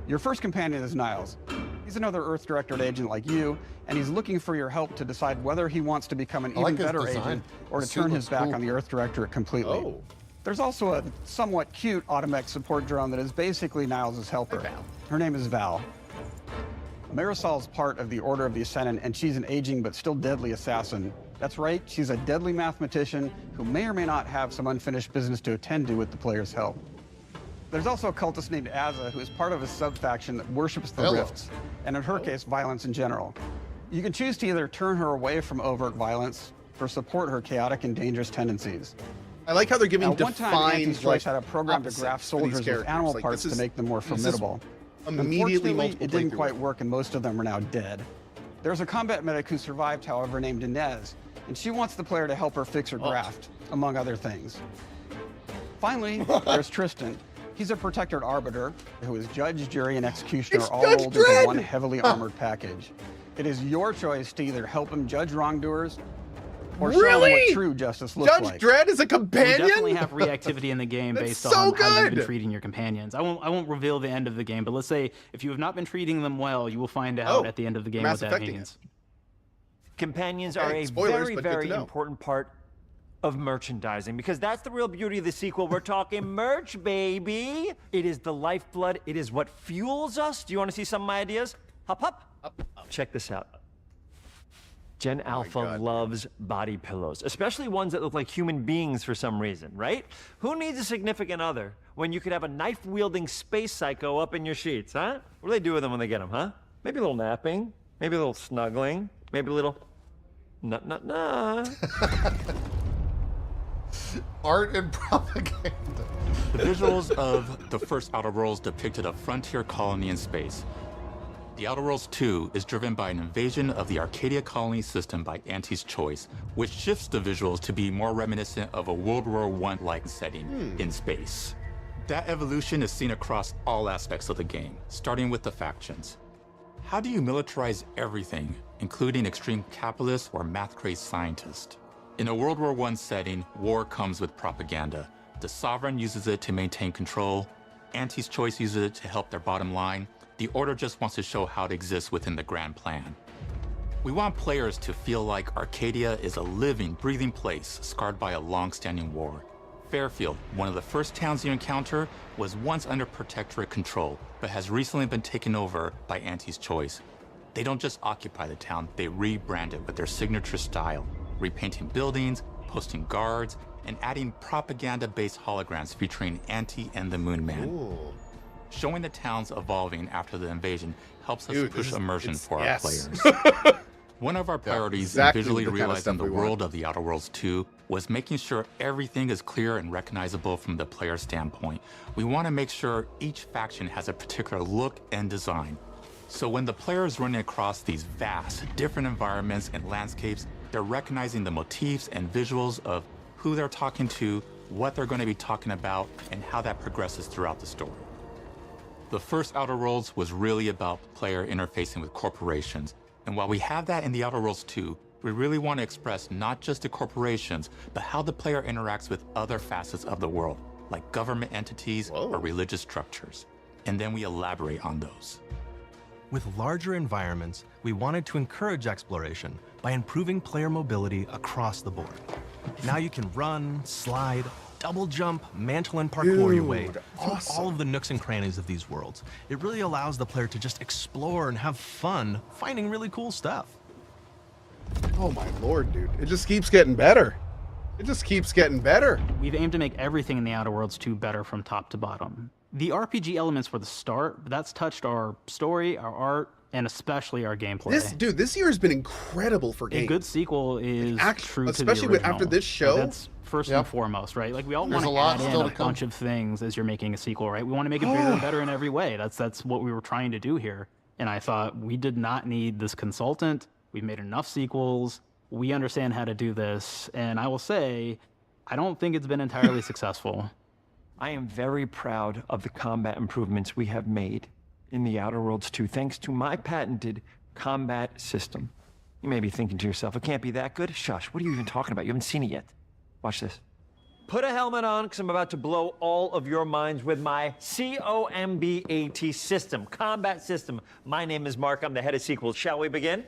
Your first companion is Niles. He's another Earth-directed agent like you, and he's looking for your help to decide whether he wants to become an even better agent or to turn his back on the Earth Directorate completely. Oh. There's also a somewhat cute automech support drone that is basically Niles' helper. Her name is Val. Marisol's part of the Order of the Ascendant, and she's an aging but still deadly assassin. That's right, she's a deadly mathematician who may or may not have some unfinished business to attend to with the player's help. There's also a cultist named Azza, who is part of a sub-faction that worships the rifts, and in her case, violence in general. You can choose to either turn her away from overt violence or support her chaotic and dangerous tendencies. I like how they're giving One time, Auntie's defined Choice like, had a program to opposites graft for these soldiers with characters. animal Like, parts this to make them more this is formidable. immediately Unfortunately, multiple it didn't playthrough quite with. work, and most of them are now dead. There's a combat medic who survived, however, named Inez, and she wants the player to help her fix her graft, among other things. Finally, there's Tristan. He's a protected arbiter who is judge, jury, and executioner all rolled into one heavily armored package. It is your choice to either help him judge wrongdoers or show him what true justice looks like. Judge Dredd is a companion? We definitely have reactivity in the game based on how you've been treating your companions. I won't reveal the end of the game, but let's say if you have not been treating them well, you will find out at the end of the game what that means. Companions are a very, very important part of merchandising, because that's the real beauty of the sequel. We're talking merch, baby. It is the lifeblood. It is what fuels us. Do you want to see some of my ideas? Hop, hop. Check this out. Gen Alpha loves body pillows, especially ones that look like human beings for some reason, right? Who needs a significant other when you could have a knife-wielding space psycho up in your sheets, huh? What do they do with them when they get them, huh? Maybe a little napping, maybe a little snuggling, maybe a little nut. Art and propaganda. The visuals of the first Outer Worlds depicted a frontier colony in space. The Outer Worlds 2 is driven by an invasion of the Arcadia colony system by Auntie's Choice, which shifts the visuals to be more reminiscent of a World War I-like setting in space. That evolution is seen across all aspects of the game, starting with the factions. How do you militarize everything, including extreme capitalists or math-crazed scientists? In a World War I setting, war comes with propaganda. The Sovereign uses it to maintain control. Auntie's Choice uses it to help their bottom line. The Order just wants to show how it exists within the grand plan. We want players to feel like Arcadia is a living, breathing place scarred by a long-standing war. Fairfield, one of the first towns you encounter, was once under Protectorate control, but has recently been taken over by Auntie's Choice. They don't just occupy the town, they rebrand it with their signature style, repainting buildings, posting guards, and adding propaganda-based holograms featuring Auntie and the Moon Man. Ooh. Showing the towns evolving after the invasion helps us push immersion for our players. One of our priorities in visually realizing the world of the Outer Worlds 2 was making sure everything is clear and recognizable from the player standpoint. We want to make sure each faction has a particular look and design. So when the player is running across these vast, different environments and landscapes, they're recognizing the motifs and visuals of who they're talking to, what they're going to be talking about, and how that progresses throughout the story. The first Outer Worlds was really about the player interfacing with corporations. And while we have that in the Outer Worlds 2, we really want to express not just the corporations, but how the player interacts with other facets of the world, like government entities or religious structures. And then we elaborate on those. With larger environments, we wanted to encourage exploration by improving player mobility across the board. Now you can run, slide, double jump, mantle, and parkour your way through all of the nooks and crannies of these worlds. It really allows the player to just explore and have fun finding really cool stuff. Oh my lord, dude. It just keeps getting better. It just keeps getting better. We've aimed to make everything in the Outer Worlds 2 better from top to bottom. The RPG elements were the start, but that's touched our story, our art, and especially our gameplay. This year has been incredible for games. A good sequel is true to the especially original. after this show. That's first and foremost, right? Like we all want There's to a lot add in still a to come. bunch of things as you're making a sequel, right? We want to make it bigger and better in every way. That's what we were trying to do here. And I thought we did not need this consultant. We've made enough sequels. We understand how to do this. And I will say, I don't think it's been entirely successful. I am very proud of the combat improvements we have made in The Outer Worlds 2, thanks to my patented combat system. You may be thinking to yourself, it can't be that good. Shush, what are you even talking about? You haven't seen it yet. Watch this. Put a helmet on, because I'm about to blow all of your minds with my COMBAT system, combat system. My name is Mark, I'm the head of sequels. Shall we begin?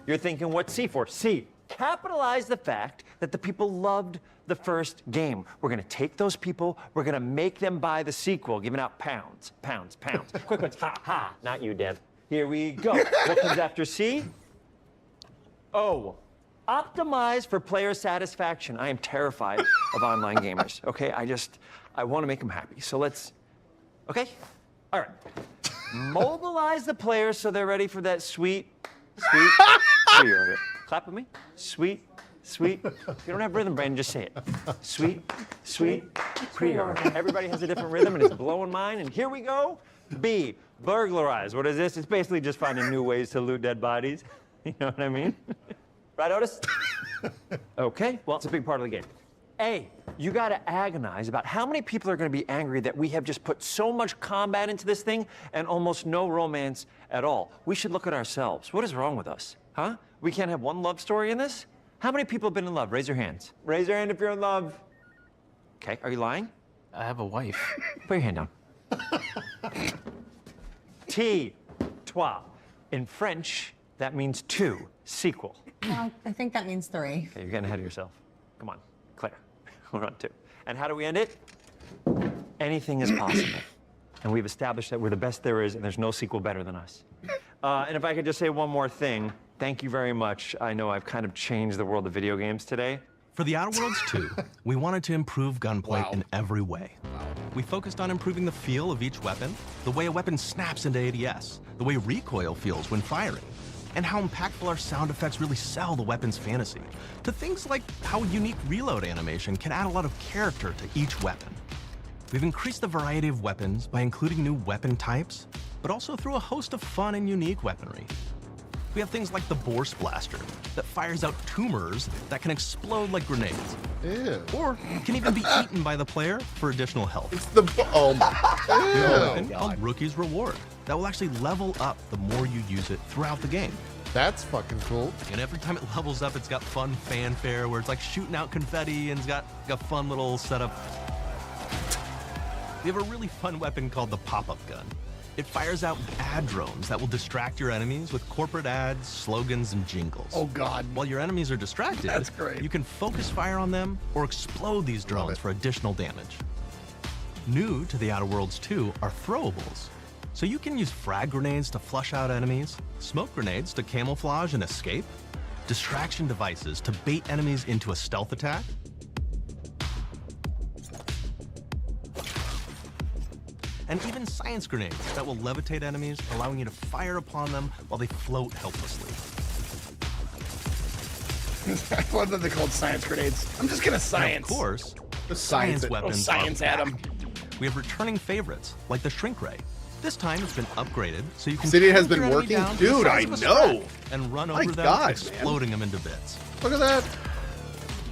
You're thinking, what's C for? C, capitalize the fact that the people loved the first game. We're gonna take those people, we're gonna make them buy the sequel, giving out pounds, pounds, pounds. Quick ones, ha, ha, not you, Dev. Here we go. What comes after C? O, optimize for player satisfaction. I am terrified of online gamers, okay? I wanna make them happy, so let's, okay? All right. Mobilize the players so they're ready for that sweet pre-order. Clap with me. Sweet. If you don't have rhythm, Brandon, just say it. Sweet pre-order. Everybody has a different rhythm, and it's blowing mine. And here we go. B, burglarize. What is this? It's basically just finding new ways to loot dead bodies. You know what I mean? Right, Otis? Okay, well, it's a big part of the game. A, you gotta agonize about how many people are gonna be angry that we have just put so much combat into this thing and almost no romance at all. We should look at ourselves. What is wrong with us, huh? We can't have one love story in this? How many people have been in love? Raise your hands. Raise your hand if you're in love. Okay, are you lying? I have a wife. Put your hand down. T, trois. In French, that means two, sequel. I think that means 3. Okay, you're getting ahead of yourself. Come on, Claire. We're on 2. And how do we end it? Anything is possible. And we've established that we're the best there is, and there's no sequel better than us. And if I could just say one more thing, thank you very much. I know I've kind of changed the world of video games today. For The Outer Worlds 2, we wanted to improve gunplay in every way. We focused on improving the feel of each weapon, the way a weapon snaps into ADS, the way recoil feels when firing, and how impactful our sound effects really sell the weapon's fantasy, to things like how unique reload animation can add a lot of character to each weapon. We've increased the variety of weapons by including new weapon types, but also through a host of fun and unique weaponry. We have things like the Borscht Blaster that fires out tumors that can explode like grenades. Ew. Or can even be eaten by the player for additional health. It's the We have a weapon called Rookie's Reward that will actually level up the more you use it throughout the game. That's fucking cool. And every time it levels up, it's got fun fanfare where it's like shooting out confetti and it's got a fun little setup. We have a really fun weapon called the pop-up gun. It fires out ad drones that will distract your enemies with corporate ads, slogans, and jingles. Oh, God. While your enemies are distracted, That's great. you can focus fire on them or explode these drones for additional damage. New to The Outer Worlds 2 are throwables. So you can use frag grenades to flush out enemies, smoke grenades to camouflage and escape, distraction devices to bait enemies into a stealth attack, and even science grenades that will levitate enemies, allowing you to fire upon them while they float helplessly. I love that they're called science grenades. I'm just gonna science. And of course, The science weapons science are at back. 'em. We have returning favorites, like the Shrink Ray. This time it's been upgraded, so you can Obsidian has shrink been your enemy working? down to the Dude, size I of a know. scrap and run My over them, God, exploding them into bits. Look at that.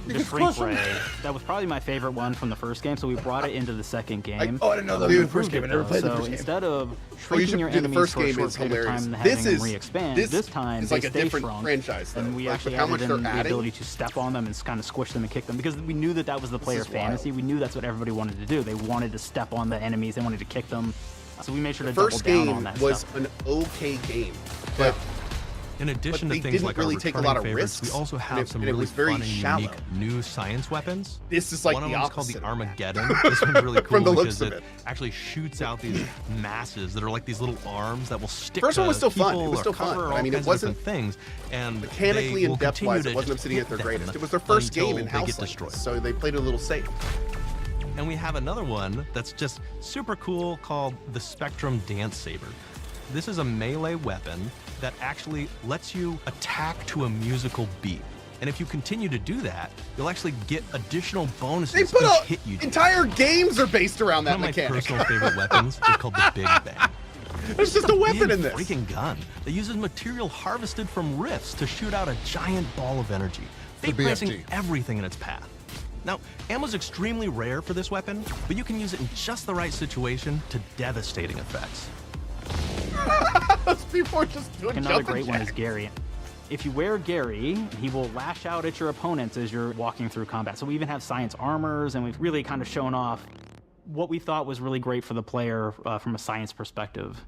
The Shrink Ray. That was probably my favorite one from the first game, so we brought it into the second game. I didn't know that was the first game. I never played the So first game. instead of you shrinking should your do the enemies first for a game short is period of hilarious. time and having This them is- re-expand, this this time is they like a stay different shrunk, franchise, though. and we Like, actually with how much added in they're the adding. ability to step on them and kind of squish them and kick them, because we knew that that was the player is wild. fantasy. We knew that's what everybody wanted to do. They wanted to step on the enemies. They wanted to kick them. So we made sure to double First down game on that was stuff. an okay game, but In addition they to things didn't like really our take a returning lot of favorites, risks, we also and have it- some and it really was very fun and shallow. unique new science weapons. This is like One of the them is called the opposite. Armageddon. This one's really cool From the looks because of it it. actually shoots out these masses that are like these little arms that will stick First to one was still fun. It people was or still fun, cover but I all mean, it kinds of different wasn't things. And mechanically they and will depth-wise, continue it to wasn't just Obsidian hit at their them greatest. It was their first game until in they get house like destroyed. this, so they played it a little safe. And we have another one that's just super cool called the Spectrum Dance Saber. This is a melee weapon that actually lets you attack to a musical beat. And if you continue to do that, you'll actually get additional bonuses They put each hit you do. entire games are based around that One of mechanic. my personal favorite weapons is called the Big Bang. There's just a weapon in this. Freaking gun that uses material harvested from rifts to shoot out a giant ball of energy, vaporizing everything in its path. Now, ammo's extremely rare for this weapon, but you can use it in just the right situation to devastating effects. Those people are just doing Another great one is Gary. If you wear Gary, he will lash out at your opponents as you're walking through combat. So we even have science armors, and we've really kind of shown off what we thought was really great for the player from a science perspective.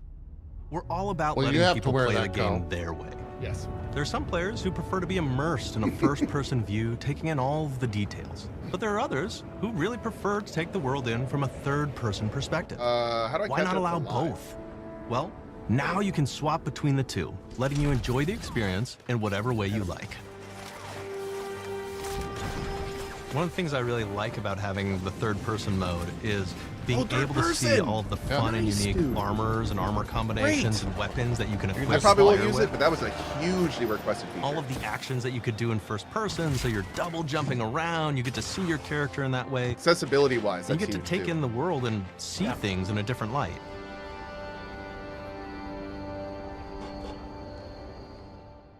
We're all about letting people play the game their way. Yes. There are some players who prefer to be immersed in a first-person view, taking in all of the details. But there are others who really prefer to take the world in from a third-person perspective. How do I Why catch not up allow to live? both? Well, now you can swap between the two, letting you enjoy the experience in whatever way you like. One of the things I really like about having the third-person mode is being able to see all of the fun and unique armors and armor combinations and weapons that you can equip. I probably won't fire use with. it, but that was a hugely requested feature. All of the actions that you could do in first person, so you're double jumping around, you get to see your character in that way. Accessibility-wise, you get to take in the world and see things in a different light.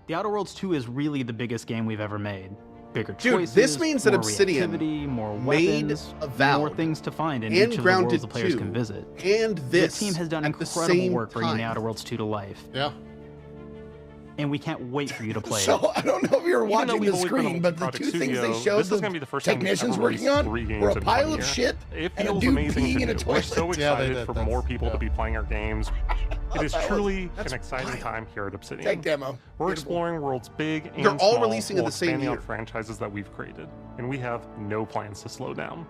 The Outer Worlds 2 is really the biggest game we've ever made. Bigger Dude, choices, this means that more Obsidian reactivity, more made weapons, Avowed more things to find in and each of the Grounded worlds the players 2 can visit. and this The team has done at the incredible same work bringing the time. Outer Worlds 2 to life. Yeah. And we can't wait for you to play So it. I don't know if you're Even though watching we've the always been a screen, but the product two things studio, they showed this is gonna be the first time we've technicians ever working released on 3 games were a in pile 1 of year. shit It and a feels dude amazing peeing to in a do. We're toilet. so Yeah, they excited did. for That's- more people to be playing our games. It is truly That's an exciting wild. time here at Obsidian. Tech demo. We're Beautiful. exploring worlds big and They're all small, releasing in while the same expanding year. out franchises that we've created, and we have no plans to slow down.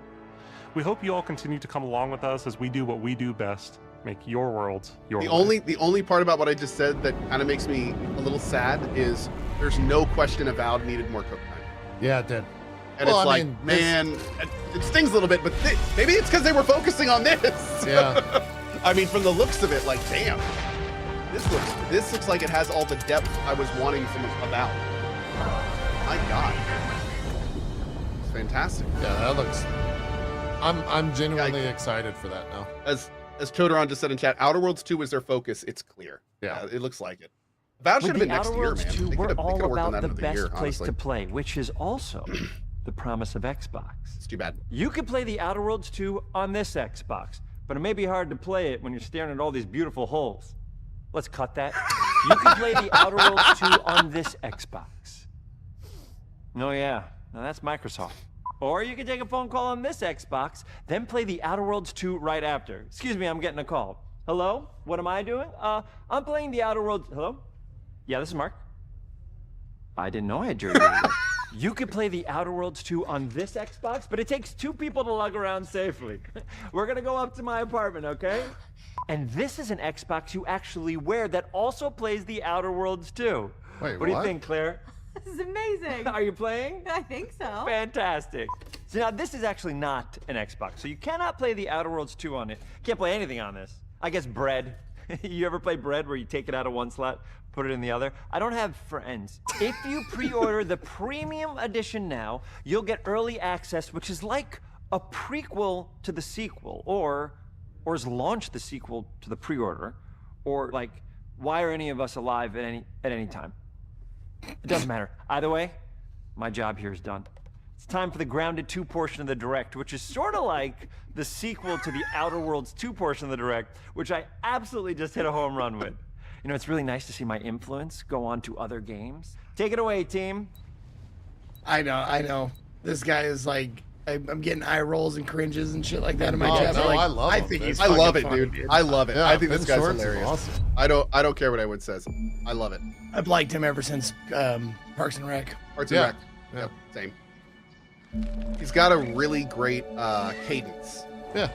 We hope you all continue to come along with us as we do what we do best: make your worlds your The way. only part about what I just said that kind of makes me a little sad is there's no question Avowed needed more cook time. Yeah, it did. And Well, it's I like, mean, man, it stings a little bit, but maybe it's because they were focusing on this. Yeah. I mean, from the looks of it, like, damn, this looks like it has all the depth I was wanting from Avowed. My God, it's fantastic. Yeah, that looks. I'm genuinely excited for that now. As Chodoron just said in chat, Outer Worlds 2 is their focus. It's clear. Yeah, it looks like it. Avowed should have With been the next Outer year, Worlds man. 2, They we're could've all worked on about that the another best year, place honestly. to play, which is also the promise of Xbox. It's too bad. You can play the Outer Worlds 2 on this Xbox, but it may be hard to play it when you're staring at all these beautiful holes. Let's cut that. You can play the Outer Worlds 2 on this Xbox. Oh yeah, now that's Microsoft. Or you can take a phone call on this Xbox, then play the Outer Worlds 2 right after. Excuse me, I'm getting a call. Hello? What am I doing? I'm playing the Outer Worlds. Hello? Yeah, this is Mark. I didn't know I had jury duty. You could play the Outer Worlds 2 on this Xbox, but it takes 2 people to lug around safely. We're gonna go up to my apartment, okay? And this is an Xbox you actually wear that also plays the Outer Worlds 2. Wait, what do you think, Claire? This is amazing. Are you playing? I think so. Fantastic. So now this is actually not an Xbox, so you cannot play the Outer Worlds 2 on it. Can't play anything on this. I guess Bread. You ever play Bread where you take it out of one slot, put it in the other? I don't have friends. If you pre-order the premium edition now, you'll get early access, which is like a prequel to the sequel, or has launched the sequel to the pre-order, or like, why are any of us alive at any time? It doesn't matter. Either way, my job here is done. It's time for the Grounded 2 portion of the Direct, which is sort of like the sequel to the Outer Worlds 2 portion of the Direct, which I absolutely just hit a home run with. You know, it's really nice to see my influence go on to other games. Take it away, team. I know. This guy is like, I'm getting eye rolls and cringes and shit like that in my Oh, chat. no, like, I love him. think he's I love it, fucking dude. funny, I love it. Yeah, I think this Ben guy's Schwartz is hilarious. awesome. I don't care what anyone says. I love it. I've liked him ever since Parks and Rec. Parts and Rec. Yep, same. He's got a really great cadence Yeah.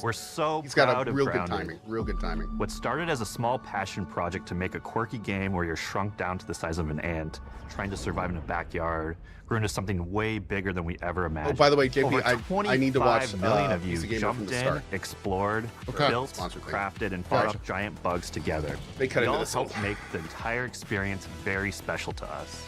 We're so he's proud got a of real good Grounded. timing. Real good timing. What started as a small passion project to make a quirky game where you're shrunk down to the size of an ant, trying to survive in a backyard, grew into something way bigger than we ever imagined. Oh, by the way, JP, Over I need to watch 25 million of Piece you of Gamer from jumped the in, start. explored, built, crafted, and fought off giant bugs together. They cut into all this helped make the entire experience very special to us.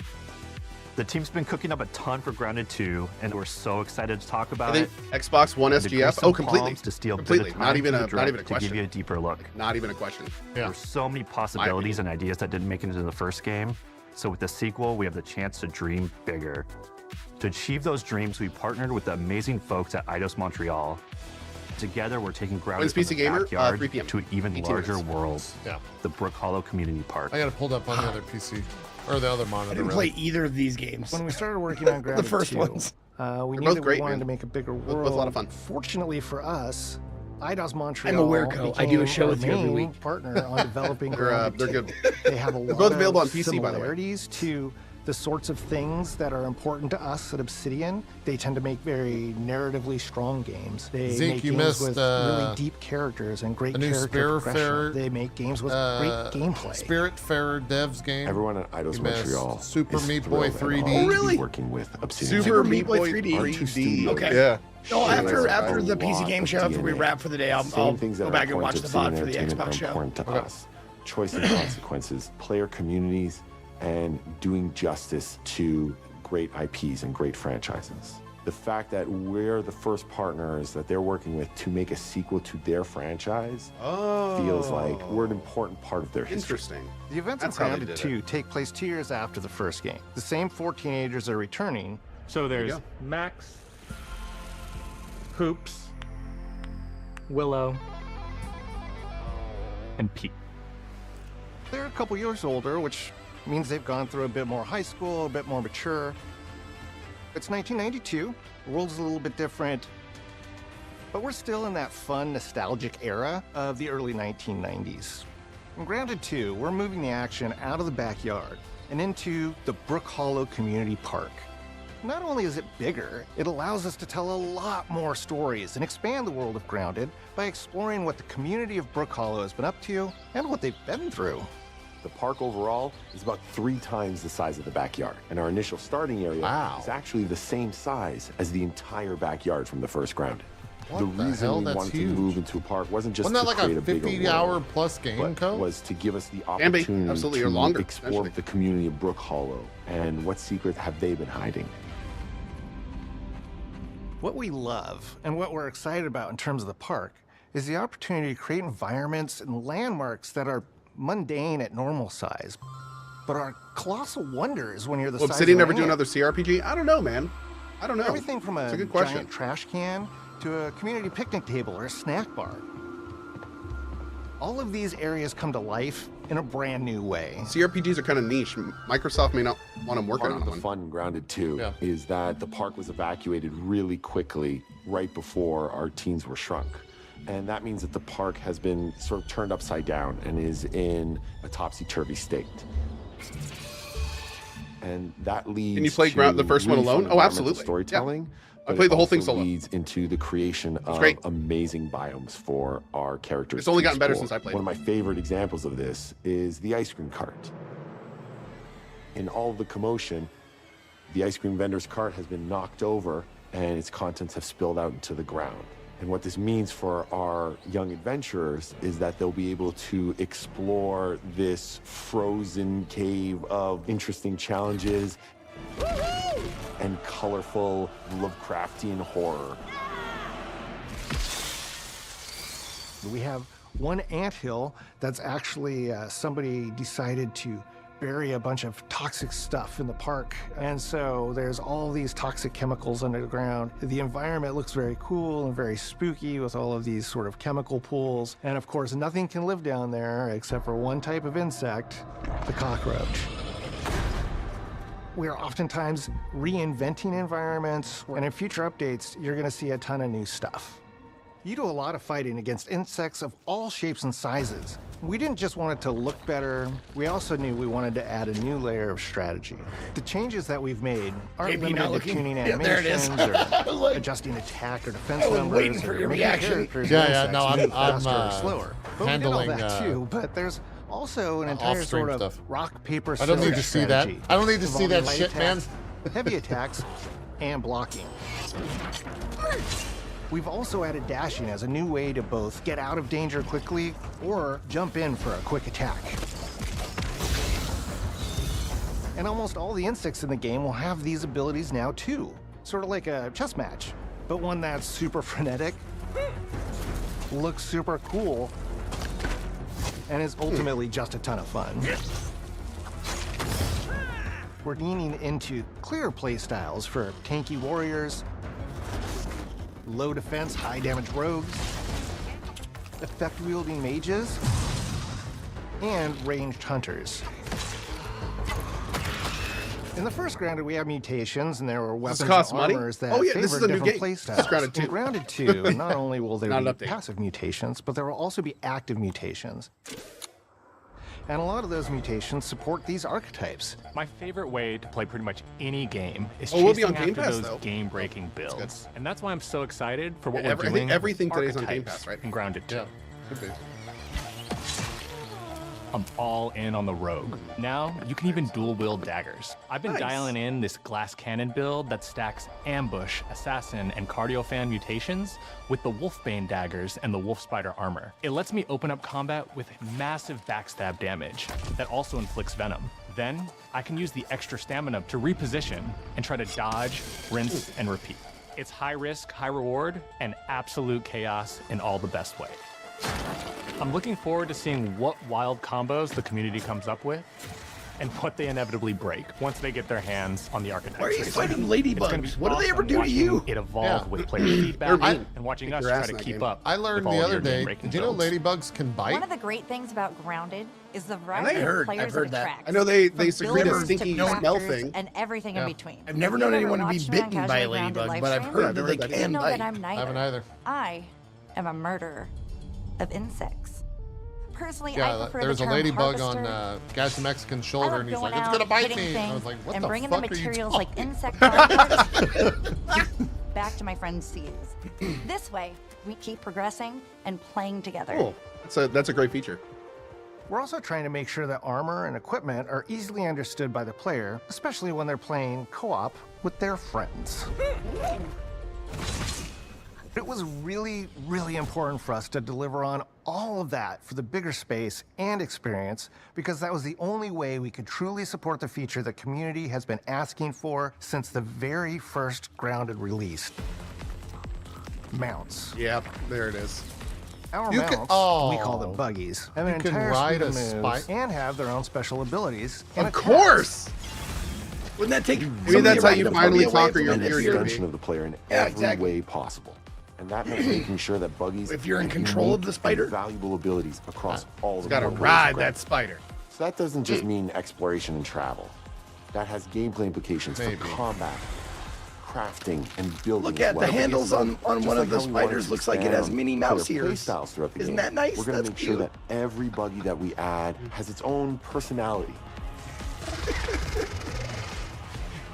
The team's been cooking up a ton for Grounded 2, and we're so excited to talk about And it. then Xbox One And to SGF. grease some Oh, completely. palms To steal Completely. bit of Not time even from a the not direct even a to question. give you a deeper look. Not even a question. There's so many possibilities and ideas that didn't make it into the first game. So with the sequel, we have the chance to dream bigger. To achieve those dreams, we partnered with the amazing folks at Eidos Montreal. Together, we're taking Grounded When's from PC the Gamer? backyard 3 p.m. to an even 18 larger minutes. world. Yeah. The Brook Hollow Community Park. I got it pulled up on the other PC. Or the other monitor. I didn't really. play either of these games. When we started working on Grounded the first 2, ones. we They're knew both that great, we wanted man. to make a bigger Both world. a lot of fun. Fortunately for us, Eidos Montreal. I'm a weirdo. I do a show became with you our every main week. partner on developing They're Grounded 2. good. They have a lot They're both available on of PC, by the way. similarities to the sorts of things that are important to us at Obsidian. They tend to make very narratively strong games. They Zeke, make you games missed, with really deep characters and great a new character progression. Spiritfarer, They make games with great gameplay. Spiritfarer devs game. Everyone at Eidos You missed Montreal Super is Meat Boy thrilled and 3D. honored to be really? working with Obsidian. Super Meat Boy 3D. 3D. Okay. Yeah. No, Shares after a the PC lot game of show, after we DNA. wrap for the day, I'll Same things that go are back and watch important the to VOD for the Obsidian Xbox Entertainment are show. important to us. Choice and consequences, player communities, and doing justice to great IPs and great franchises. The fact that we're the first partners that they're working with to make a sequel to their franchise feels like we're an important part of their history. Interesting. The events That's of how they Grounded did 2 take place 2 years after the first game. The same 4 teenagers are returning. So There you there's go. Max, Hoops, Willow, And Pete. They're a couple years older, which means they've gone through a bit more high school, a bit more mature. It's 1992. The world's a little bit different. But we're still in that fun, nostalgic era of the early 1990s. In Grounded 2, we're moving the action out of the backyard and into the Brook Hollow Community Park. Not only is it bigger, it allows us to tell a lot more stories and expand the world of Grounded by exploring what the community of Brook Hollow has been up to and what they've been through. The park overall is about 3 times the size of the backyard, and our initial starting area is actually the same size as the entire backyard from the first Grounded. What the the reason hell? we That's wanted huge. to move into a park wasn't just Wasn't that to like create a a bigger 50-hour world, plus game but code? was to give us the Can be, opportunity absolutely, to or longer, explore potentially. the community of Brook Hollow and what secrets have they been hiding. What we love and what we're excited about in terms of the park is the opportunity to create environments and landmarks that are mundane at normal size, but are colossal wonders when you're the Will size Obsidian of ever an do ant. another CRPG? I don't know, man. I don't know. Everything from It's a a good question. giant trash can to a community picnic table or a snack bar. All of these areas come to life in a brand new way. CRPGs are kind of niche. Microsoft may not want them working Part on of the one. fun in Grounded 2 is that the park was evacuated really quickly right before our teens were shrunk. And that means that the park has been sort of turned upside down and is in a topsy-turvy state. And that leads Can you play to the first one really fun alone? Oh, environmental absolutely. storytelling. Yeah. I but played it the whole thing also solo. leads into the creation of great. amazing biomes for our characters. It's only to gotten better explore. since I played. One of my favorite examples of this is the ice cream cart. In all of the commotion, the ice cream vendor's cart has been knocked over and its contents have spilled out into the ground. And what this means for our young adventurers is that they'll be able to explore this frozen cave of interesting challenges and colorful Lovecraftian horror. We have one anthill that's actually somebody decided to bury a bunch of toxic stuff in the park. And so there's all these toxic chemicals underground. The environment looks very cool and very spooky with all of these sort of chemical pools. And of course, nothing can live down there except for one type of insect, the cockroach. We are oftentimes reinventing environments, and in future updates, you're gonna see a ton of new stuff. You do a lot of fighting against insects of all shapes and sizes. We didn't just want it to look better, we also knew we wanted to add a new layer of strategy. The changes that we've made aren't Maybe not limited to looking- tuning Yeah, there it is. animations or Like, adjusting attack or defense I was numbers waiting for or your making reaction. characters Yeah, and yeah, insects no, I'm- move faster or I'm, slower. But handling, we did all that too, but there's also an entire off-stream sort of stuff. rock, paper, I don't need scissors to see that. strategy I don't need to see involving that light shit, man. attacks, heavy attacks, and blocking. We've also added dashing as a new way to both get out of danger quickly or jump in for a quick attack. And almost all the insects in the game will have these abilities now too. Sort of like a chess match, but one that's super frenetic, looks super cool, and is ultimately just a ton of fun. We're leaning into clear play styles for tanky warriors, low defense, high damage rogues, effect wielding mages, and ranged hunters. In the first Grounded, we have mutations, and there were weapons and cost money? armors that Oh, yeah, this is favored a new different game. playstyles. This is Grounded 2. In Grounded 2, not only will there Not be an update. passive mutations, but there will also be active mutations. And a lot of those mutations support these archetypes. My favorite way to play pretty much any game is Oh, we'll be chasing on Game after Pass, those though. game-breaking builds. And that's why I'm so excited for what Yeah, we're I doing think everything with today's on Game archetypes Pass, right? in Grounded 2. Yeah, could be. I'm all in on the rogue. Now, you can even dual wield daggers. I've been Nice. dialing in this glass cannon build that stacks ambush, assassin, and cardiofan mutations with the wolfbane daggers and the wolf spider armor. It lets me open up combat with massive backstab damage that also inflicts venom. Then, I can use the extra stamina to reposition and try to dodge, rinse, and repeat. It's high risk, high reward, and absolute chaos in all the best way. I'm looking forward to seeing what wild combos the community comes up with and what they inevitably break once they get their hands on the archetypes. Why are you It's gonna fighting be ladybugs? What do they awesome ever do to watching you? It evolve Yeah. with player feedback They're mean. and watching Kick us your try ass to in that keep game. up. I learned with the all other your day, game-breaking did you know builds. ladybugs can bite? One of the great things about Grounded is the I variety heard- of players I've heard it that. attracts. I know they from secrete a builders to stinky smell crafters thing. and everything Yeah. in between. I've never If known you've anyone to ever be watched me on bitten by a Casually Grounded ladybug, live but I've stream, heard that they you can know bite. that I'm neither. I haven't either. I am a murderer of insects. Personally, I Yeah, prefer there's the a term ladybug harvester. on Guy's Mexican I shoulder, love and he's going like, "It's out, gonna bite hitting me." And I was things, like, "What and the bringing fuck the are you materials talking like insect markers back to my friend Steve's. This way, we keep progressing and playing together. Cool. That's a great feature. We're also trying to make sure that armor and equipment are easily understood by the player, especially when they're playing co-op with their friends. It was really, really important for us to deliver on all of that for the bigger space and experience, because that was the only way we could truly support the feature the community has been asking for since the very first Grounded release. Mounts. Yep, there it is. Our You mounts, can- we call them buggies, have an You can entire ride suite of a moves spike. and have their own special abilities. and Of attacks. course. Wouldn't that take? Maybe that's how you somebody finally away conquer from your it if fear, you're- Extension of the player in Yeah, every exactly. way possible. And that meant making sure that buggies If you're in have control of unique the spider? and valuable abilities across all He's the got to modes of ride Grounded. that spider. So that doesn't just mean exploration and travel. That has gameplay implications Maybe. for combat, crafting, and building. Look as at well. the handles on Just one like of the how we wanted spiders. to Looks like it expand has on Minnie player Mouse ears. playstyles throughout the Isn't game. that nice? We're going to That's make sure cute. that every buggy that we add has its own personality.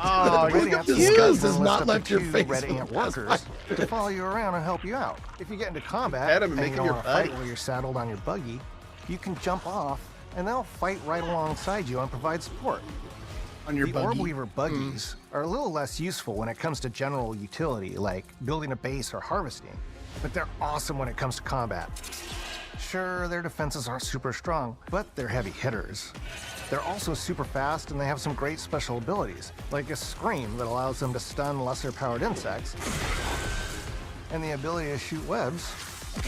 Oh, Red you're Ant cute. Disgust will has list not up left to your 2 face Red in the Ant past workers to follow you around and help you out. If you get into combat Pet 'em and and make you 'em don't your want to fight buddy. while you're saddled on your buggy, you can jump off and they'll fight right alongside you and provide support. On your The buggy. Orb Weaver buggies are a little less useful when it comes to general utility, like building a base or harvesting, but they're awesome when it comes to combat. Sure, their defenses aren't super strong, but they're heavy hitters. They're also super fast, and they have some great special abilities, like a scream that allows them to stun lesser-powered insects, and the ability to shoot webs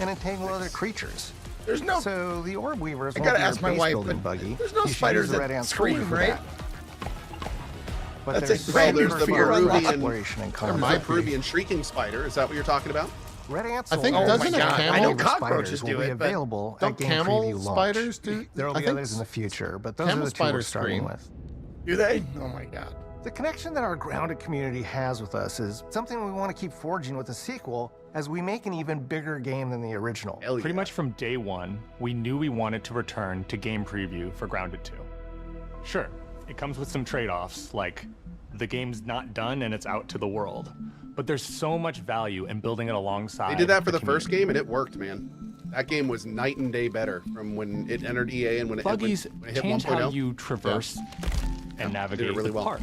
and entangle other creatures. There's no. So the Orb Weaver is I one gotta of your ask my base wife, building but buggy. there's no You should spiders use the that Red Ant scream, Sword for right? that. But That's there's a some brand new There's the fear for Peruvian, exploration and there's combat. the Peruvian shrieking spider. Is that what you're talking about? Red ants. I think will doesn't always a be camel- available I know for cockroaches spiders do will be it, but available Don't at game camel preview launch. spiders do? There will I be think others in the future, but those are camel the two we're spiders starting scream. with. Do they? Oh my god. The connection that our grounded community has with us is something we want to keep forging with the sequel as we make an even bigger game than the original. Pretty much from day one, we knew we wanted to return to game preview for Grounded 2. Sure, it comes with some trade-offs, like the game's not done and it's out to the world. But there's so much value in building it alongside. They did that for the community. first game, and it worked, man. That game was night and day better from when it entered EA and when Buggies it hit 1.0. change how you traverse and navigate did it really the well. park.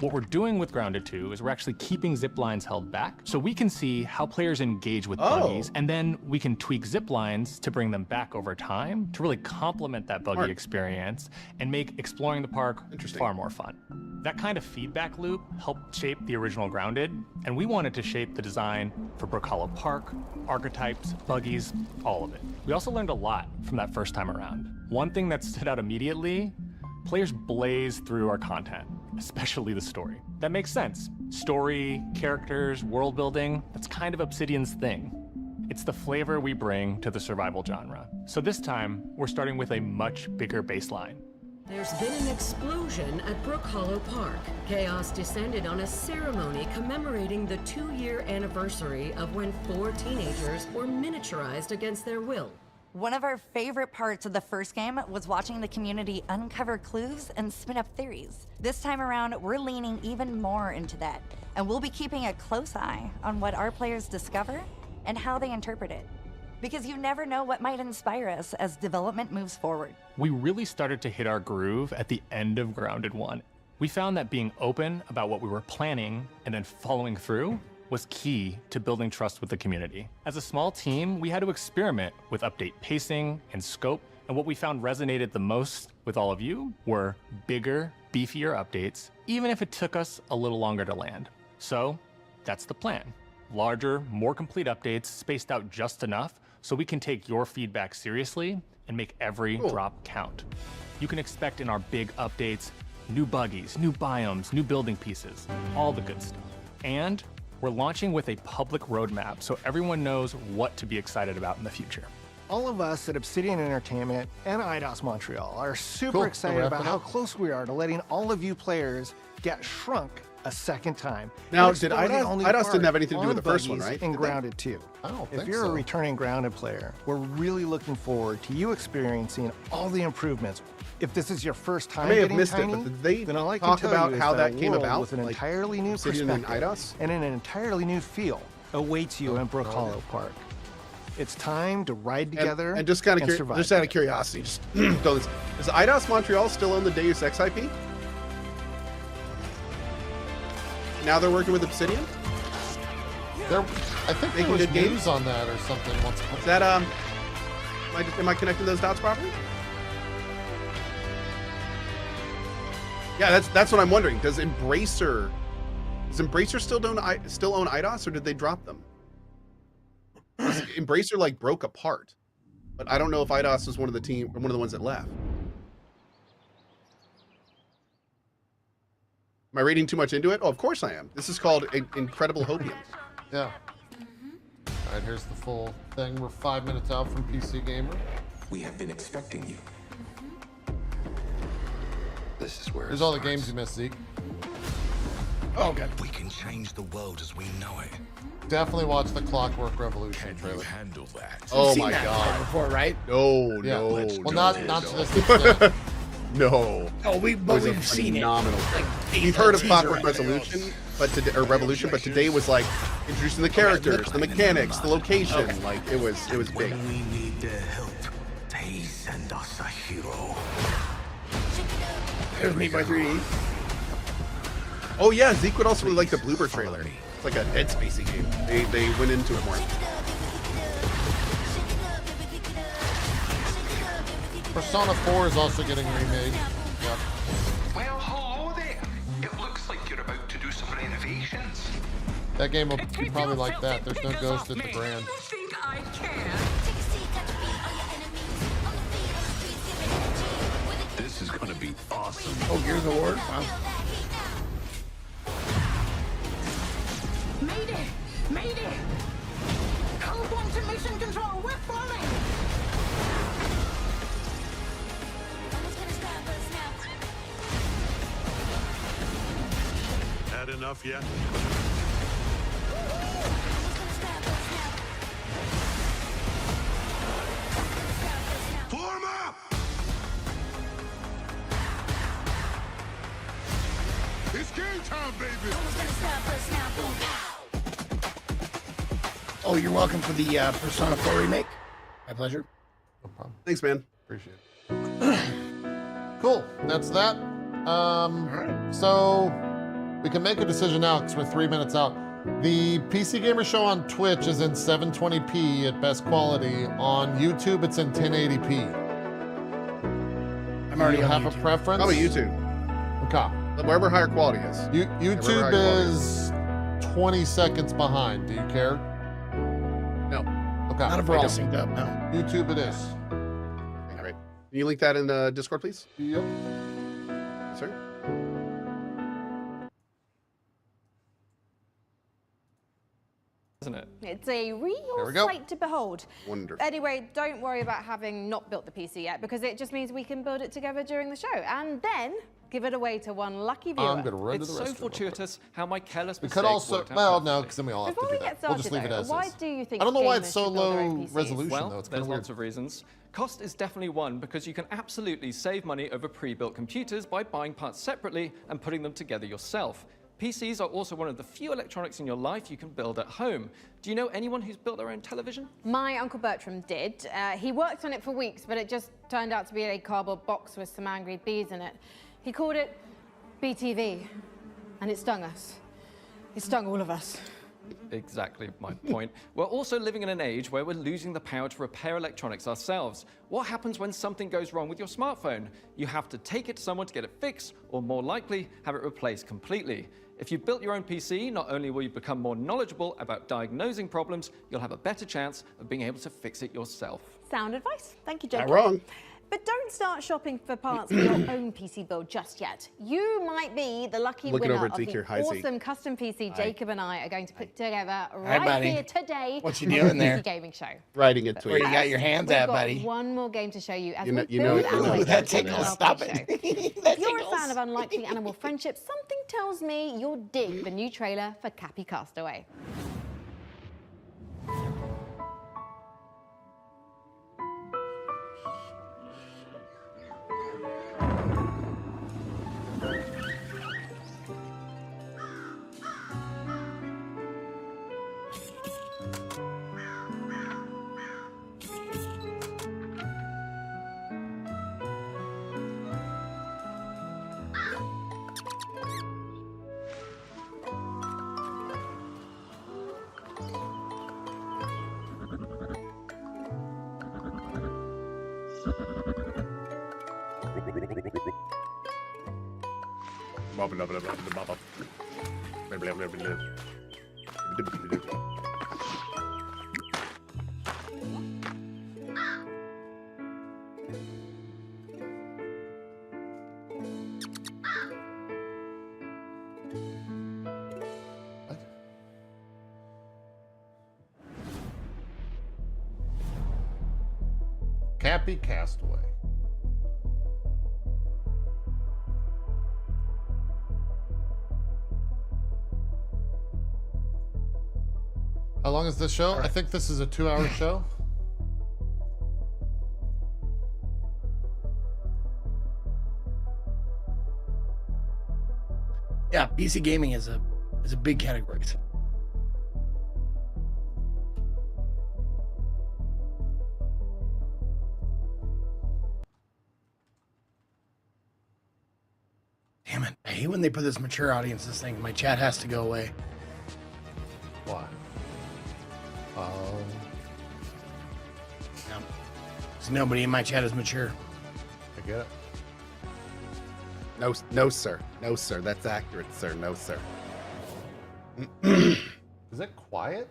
What we're doing with Grounded 2 is we're actually keeping zip lines held back so we can see how players engage with buggies, and then we can tweak zip lines to bring them back over time to really complement that buggy experience and make exploring the park far more fun. That kind of feedback loop helped shape the original Grounded, and we wanted to shape the design for Brook Hollow Park, archetypes, buggies, all of it. We also learned a lot from that first time around. One thing that stood out immediately, players blaze through our content, especially the story. That makes sense. Story, characters, world building, that's kind of Obsidian's thing. It's the flavor we bring to the survival genre. So this time, we're starting with a much bigger baseline. There's been an explosion at Brook Hollow Park. Chaos descended on a ceremony commemorating the 2-year anniversary of when 4 teenagers were miniaturized against their will. One of our favorite parts of the first game was watching the community uncover clues and spin up theories. This time around, we're leaning even more into that, and we'll be keeping a close eye on what our players discover and how they interpret it. Because you never know what might inspire us as development moves forward. We really started to hit our groove at the end of Grounded 1. We found that being open about what we were planning and then following through was key to building trust with the community. As a small team, we had to experiment with update pacing and scope, and what we found resonated the most with all of you were bigger, beefier updates, even if it took us a little longer to land. So that's the plan. Larger, more complete updates spaced out just enough so we can take your feedback seriously and make every drop count. You can expect in our big updates, new buggies, new biomes, new building pieces, all the good stuff. And we're launching with a public roadmap so everyone knows what to be excited about in the future. All of us at Obsidian Entertainment and Eidos Montreal are super excited about how close we are to letting all of you players get shrunk a second time. Now, did Eidos didn't have anything to do with the first one, right? In Grounded 2. I don't If think you're so. a returning Grounded player, we're really looking forward to you experiencing all the improvements. If this is your first time I may have getting missed Tiny, it, but did they then all I can talk tell about you is how that that a came world about, with an like entirely new Obsidian and perspective Eidos? and an entirely new feel awaits you in Brook Hollow Park. It's time to ride together and just kind of survive. just out of curiosity, just throw this. Does Eidos Montreal still own the Deus Ex IP? Now they're working with Obsidian. I think there Making was good games? news on that or something once. Is that am I connecting those dots properly? Yeah, that's what I'm wondering. Does Embracer still own Eidos, or did they drop them? Embracer like broke apart, but I don't know if Eidos was one of the ones that left. Am I reading too much into it? Oh, of course I am. This is called Incredible Hopium. Yeah. All right, here's the full thing. We're 5 minutes out from PC Gamer. We have been expecting you. This is where Here's all the games you missed, Zeke. Oh, okay. We can change the world as we know it. Definitely watch the Clockwork Revolution trailer. Handle that. Oh You've my seen that god. before, right? No, Yeah. no. Well, no, not to no. this extent. No. Oh, It but was a we've seen it. phenomenal. Like, We've heard of teaser Clockwork on it. Resolution, but today was like introducing the characters, the mechanics, the location. Like it was big. When we need their help, they send us a hero. There's Meat by 3D. Oh yeah, Zeke would also really like the Bloober trailer. It's like a Dead Spacey game. They went into it more. Persona 4 is also getting remade. Yep. Well, hello there. It looks like you're about to do some renovations. That game will be probably like that. There's no ghost at the brand. You think I care? This is gonna be awesome. Oh, Gears of War. Wow. Mayday! Mayday! Hold on to mission control, we're falling! enough yet? Form up! It's game time, baby! Oh, you're welcome for the Persona 4 remake. My pleasure. No problem. Thanks, man. Appreciate it. Cool. That's that. So we can make a decision now because we're 3 minutes out. The PC Gamer Show on Twitch is in 720p at best quality. On YouTube, it's in 1080p. I'm already Do you on have YouTube. a preference? Probably YouTube. Okay. Wherever higher quality is. YouTube is 20 seconds behind. Do you care? No. Okay. Not if we're all synced up, no. YouTube it is. All right. Can you link that in the Discord, please? Yep. Yes, sir. Isn't it? It's a real There we go. sight to behold. Wonderful. Anyway, don't worry about having not built the PC yet, because it just means we can build it together during the show and then give it away to one lucky viewer. I'm gonna run It's to the so restroom real fortuitous how my careless We mistake could also, worked out well, no, perfectly. because then we all have Before to we do get that. We'll started, just leave it though, as why is. do you think I don't know why gamers it's so should build their low own PCs? resolution, Well, though. It's kind there's of weird. lots of reasons. Cost is definitely one, because you can absolutely save money over pre-built computers by buying parts separately and putting them together yourself. PCs are also one of the few electronics in your life you can build at home. Do you know anyone who's built their own television? My Uncle Bertram did. He worked on it for weeks, but it just turned out to be a cardboard box with some angry bees in it. He called it BTV, and it stung us. It stung all of us. Exactly my point. We're also living in an age where we're losing the power to repair electronics ourselves. What happens when something goes wrong with your smartphone? You have to take it to someone to get it fixed, or more likely, have it replaced completely. If you've built your own PC, not only will you become more knowledgeable about diagnosing problems, you'll have a better chance of being able to fix it yourself. Sound advice. Thank you, Not Jacob. wrong. But don't start shopping for parts for your own PC build just yet. You might be the lucky Looking winner over at of Zeke the here. Hi, Zeke. awesome custom PC Jacob and I are going to put together Hi, right buddy. here today. What you doing there? PC Gaming Show. Writing it to Where it. you got your hands We've at, got buddy? one more game to show you as You know- we you know- build you our know way what through that the tickles. RP Stop show. it. If you're a fan of unlikely animal friendship, something tells me you'll dig the new trailer for Cappy Castaway. Cappy Castaway. How long is this show? I think this is a 2-hour show. Yeah, PC gaming is a big category. Damn it. I hate when they put this mature audiences thing. My chat has to go away. Why? Yep. So nobody in my chat is mature. I get it. No, sir. No, sir. That's accurate, sir. No, sir. Is it quiet?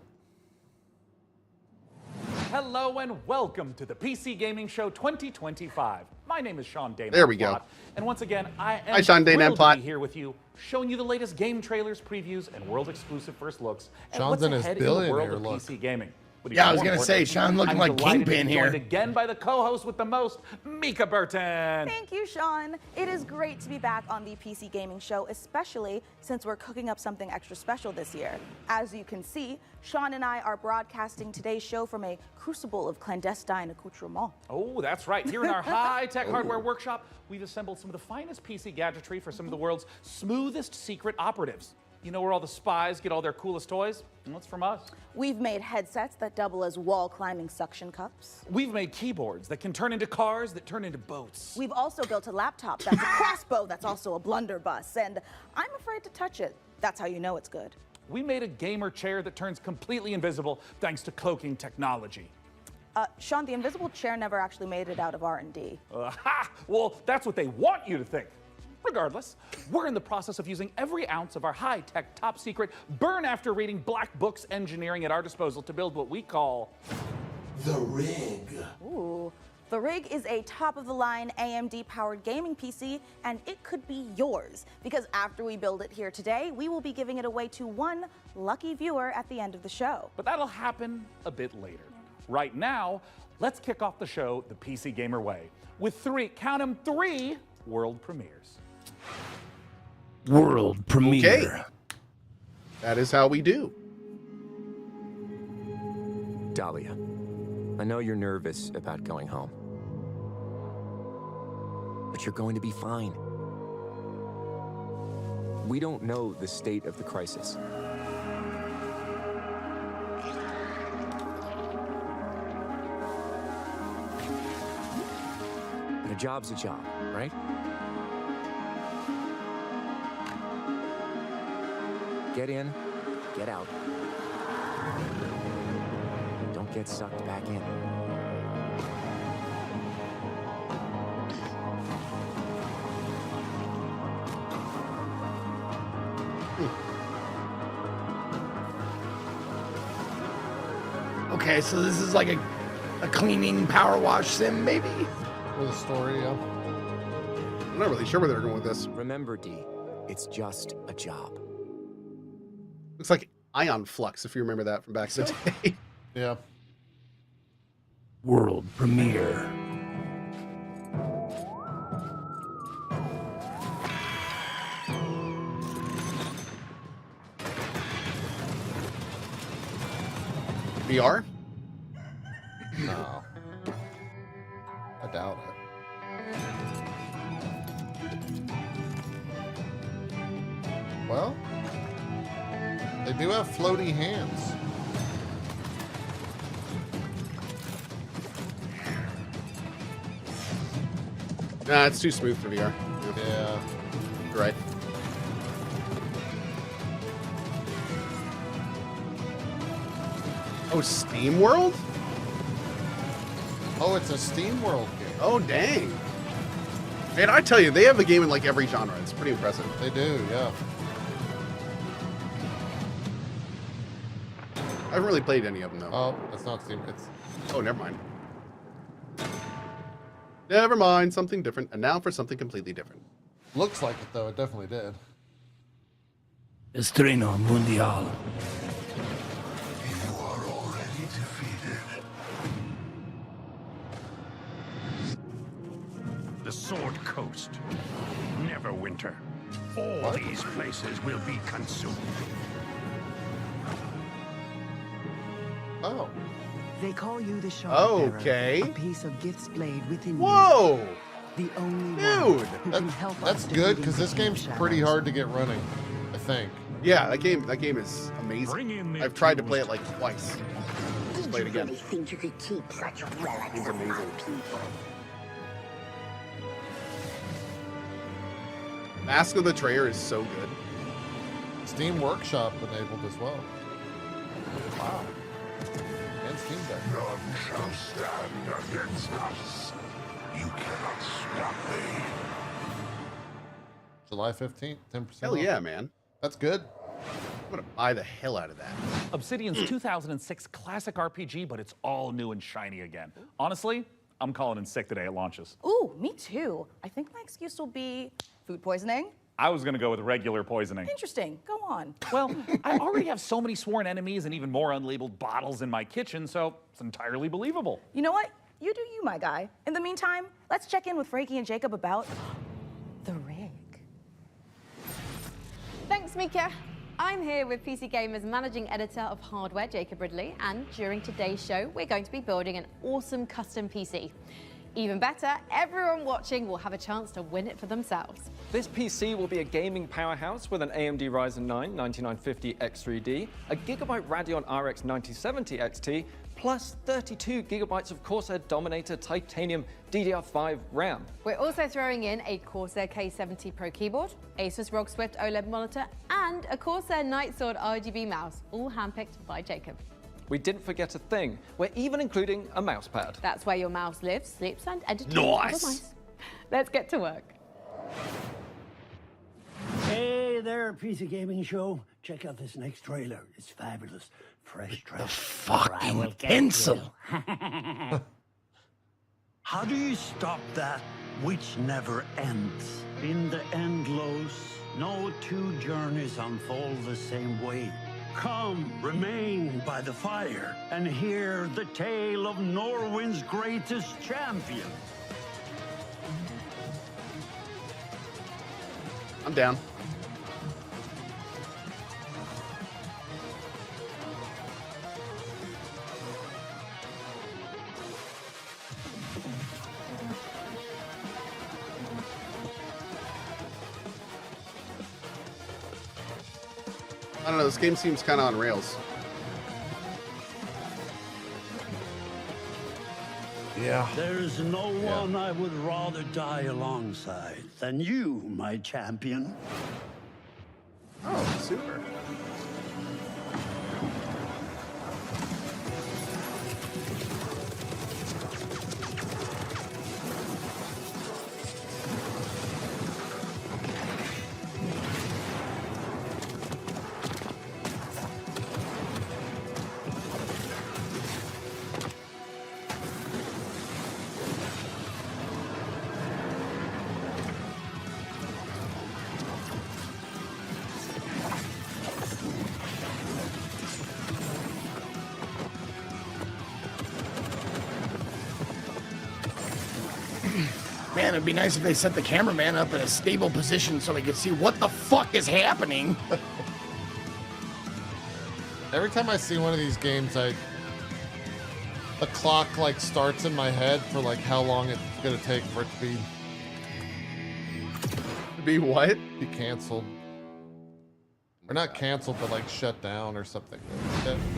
Hello and welcome to the PC Gaming Show 2025. My name is Sean Dana. There we go. And once again, I am Hi, Sean Dana thrilled to Plot. be here with you, showing you the latest game trailers, previews, and world-exclusive first looks at Sean's what's in his ahead in the world billionaire of look. PC gaming. But Yeah, I even was more gonna say, importantly, Sean looking I'm like delighted to Kingpin be here. joined again by the co-host with the most, Mika Burton. Thank you, Sean. It is great to be back on the PC Gaming Show, especially since we're cooking up something extra special this year. As you can see, Sean and I are broadcasting today's show from a crucible of clandestine accoutrement. Oh, that's right. Here in our high-tech hardware workshop, we've assembled some of the finest PC gadgetry for some of the world's smoothest secret operatives. You know where all the spies get all their coolest toys? Well, it's from us. We've made headsets that double as wall-climbing suction cups. We've made keyboards that can turn into cars that turn into boats. We've also built a laptop that's a crossbow that's also a blunderbuss, and I'm afraid to touch it. That's how you know it's good. We made a gamer chair that turns completely invisible thanks to cloaking technology. Sean, the invisible chair never actually made it out of R&D. Well, that's what they want you to think. Regardless, we're in the process of using every ounce of our high-tech, top-secret, burn-after-reading black books engineering at our disposal to build what we call The Rig. Ooh. The Rig is a top-of-the-line AMD-powered gaming PC, and it could be yours. Because after we build it here today, we will be giving it away to one lucky viewer at the end of the show. But that'll happen a bit later. Right now, let's kick off the show the PC Gamer way with three world premieres. World premiere. Okay. That is how we do. Dahlia, I know you're nervous about going home. But you're going to be fine. We don't know the state of the crisis. But a job's a job, right? Get in, get out. Don't get sucked back in. Okay, so this is like a cleaning power wash sim, maybe? With a story, yeah. I'm not really sure where they're going with this. Remember, D, it's just a job. Looks like Ion Flux, if you remember that from back in the day. Yeah. World premiere. VR? No. I doubt it. Well, they do have floaty hands. Nah, it's too smooth for VR. Yeah. You're right. Oh, Steam World? Oh, it's a Steam World game. Oh, dang. Man, I tell you, they have a game in like every genre. It's pretty impressive. They do, yeah. I haven't really played any of them, though. Oh, that's not Steam. It's... Oh, never mind. Never mind, something different. And now for something completely different. Looks like it, though. It definitely did. Estreno Mundial. You are already defeated. The Sword Coast. Neverwinter. All these places will be consumed. Oh. They call you the Shard Okay. A piece of gifts blade within Whoa! you. The only Dude! one who can help That's us good, defeating because this the game's shadows. pretty hard to get running, I think. Yeah, that game is amazing. I've tried to play it like twice. Let's play it again. Think you could keep such relics It's of amazing. my people? Mask of the Betrayer is so good. Steam Workshop enabled as well. Wow. And Steam Deck. None shall stand against us. You cannot stop me. July 15th, 10%. Hell off. yeah, man. That's good. I'm gonna buy the hell out of that. Obsidian's 2006 classic RPG, but it's all new and shiny again. Honestly, I'm calling in sick the day it launches. Ooh, me too. I think my excuse will be food poisoning. I was going to go with regular poisoning. Interesting. Go on. Well, I already have so many sworn enemies and even more unlabeled bottles in my kitchen, so it's entirely believable. You know what? You do you, my guy. In the meantime, let's check in with Frankie and Jacob about the rig. Thanks, Mika. I'm here with PC Gamer's managing editor of hardware, Jacob Ridley, and during today's show, we're going to be building an awesome custom PC. Even better, everyone watching will have a chance to win it for themselves. This PC will be a gaming powerhouse with an AMD Ryzen 9 9950 X3D, a Gigabyte Radeon RX 9070 XT, plus 32 gigabytes of Corsair Dominator Titanium DDR5 RAM. We're also throwing in a Corsair K70 Pro keyboard, Asus ROG Swift OLED monitor, and a Corsair Nightsword RGB mouse, all handpicked by Jacob. We didn't forget a thing. We're even including a mouse pad. That's where your mouse lives, sleeps, and entertains Nice. other mice. Let's get to work. Hey there, PC Gaming Show. Check out this next trailer. It's fabulous. Fresh trailer. The fucking pencil. How do you stop that which never ends? In the endless, no two journeys unfold the same way. Come, remain by the fire, and hear the tale of Norway's greatest champion. I'm down. I don't know, this game seems kind of on rails. Yeah. There's no one I would rather die alongside than you, my champion. Oh, super. Man, it'd be nice if they set the cameraman up in a stable position so we could see what the fuck is happening. Every time I see one of these games, the clock like starts in my head for like how long it's gonna take for it to be what? Be canceled. Or not canceled, but like shut down or something.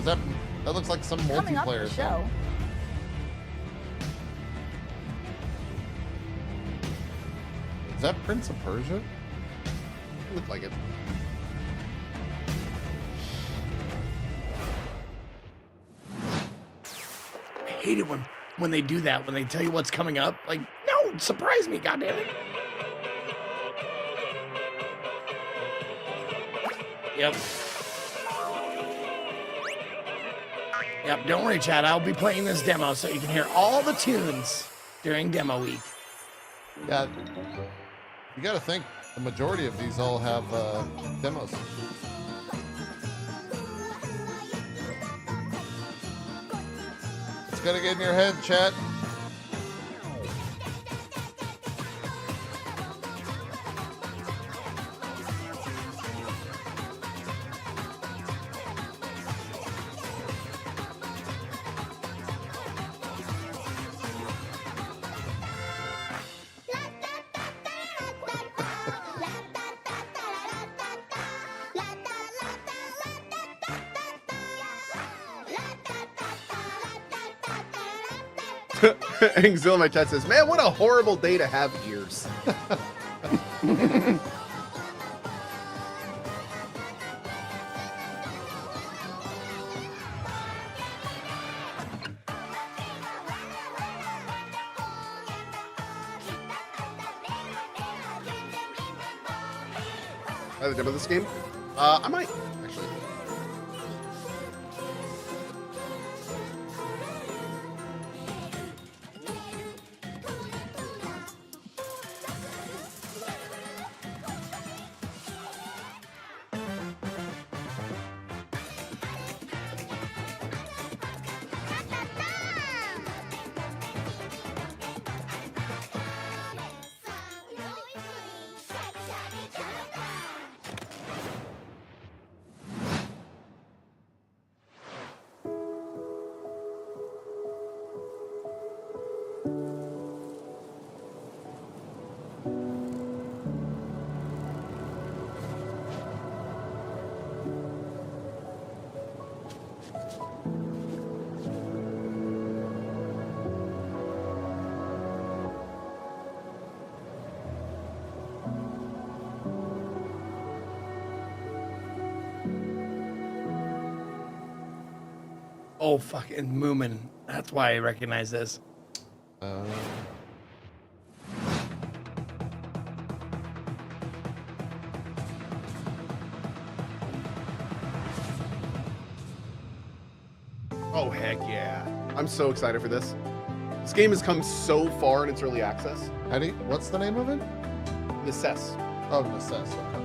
That looks like some Coming up on multiplayer the show. thing. Is that Prince of Persia? Looked like it. I hate it when they do that, when they tell you what's coming up. Like, no, surprise me, goddammit. Yep. Yep, don't worry, Chad. I'll be playing this demo so you can hear all the tunes during demo week. Yeah. You gotta think the majority of these all have demos. It's gonna get in your head, chat. Angzilla in my chat says, man, what a horrible day to have ears. The demo of this game? I might, actually. Oh, fucking Moomin. That's why I recognize this. Oh, heck yeah. I'm so excited for this. This game has come so far in its early access. Eddie, what's the name of it? Necess. Oh, Necess, okay.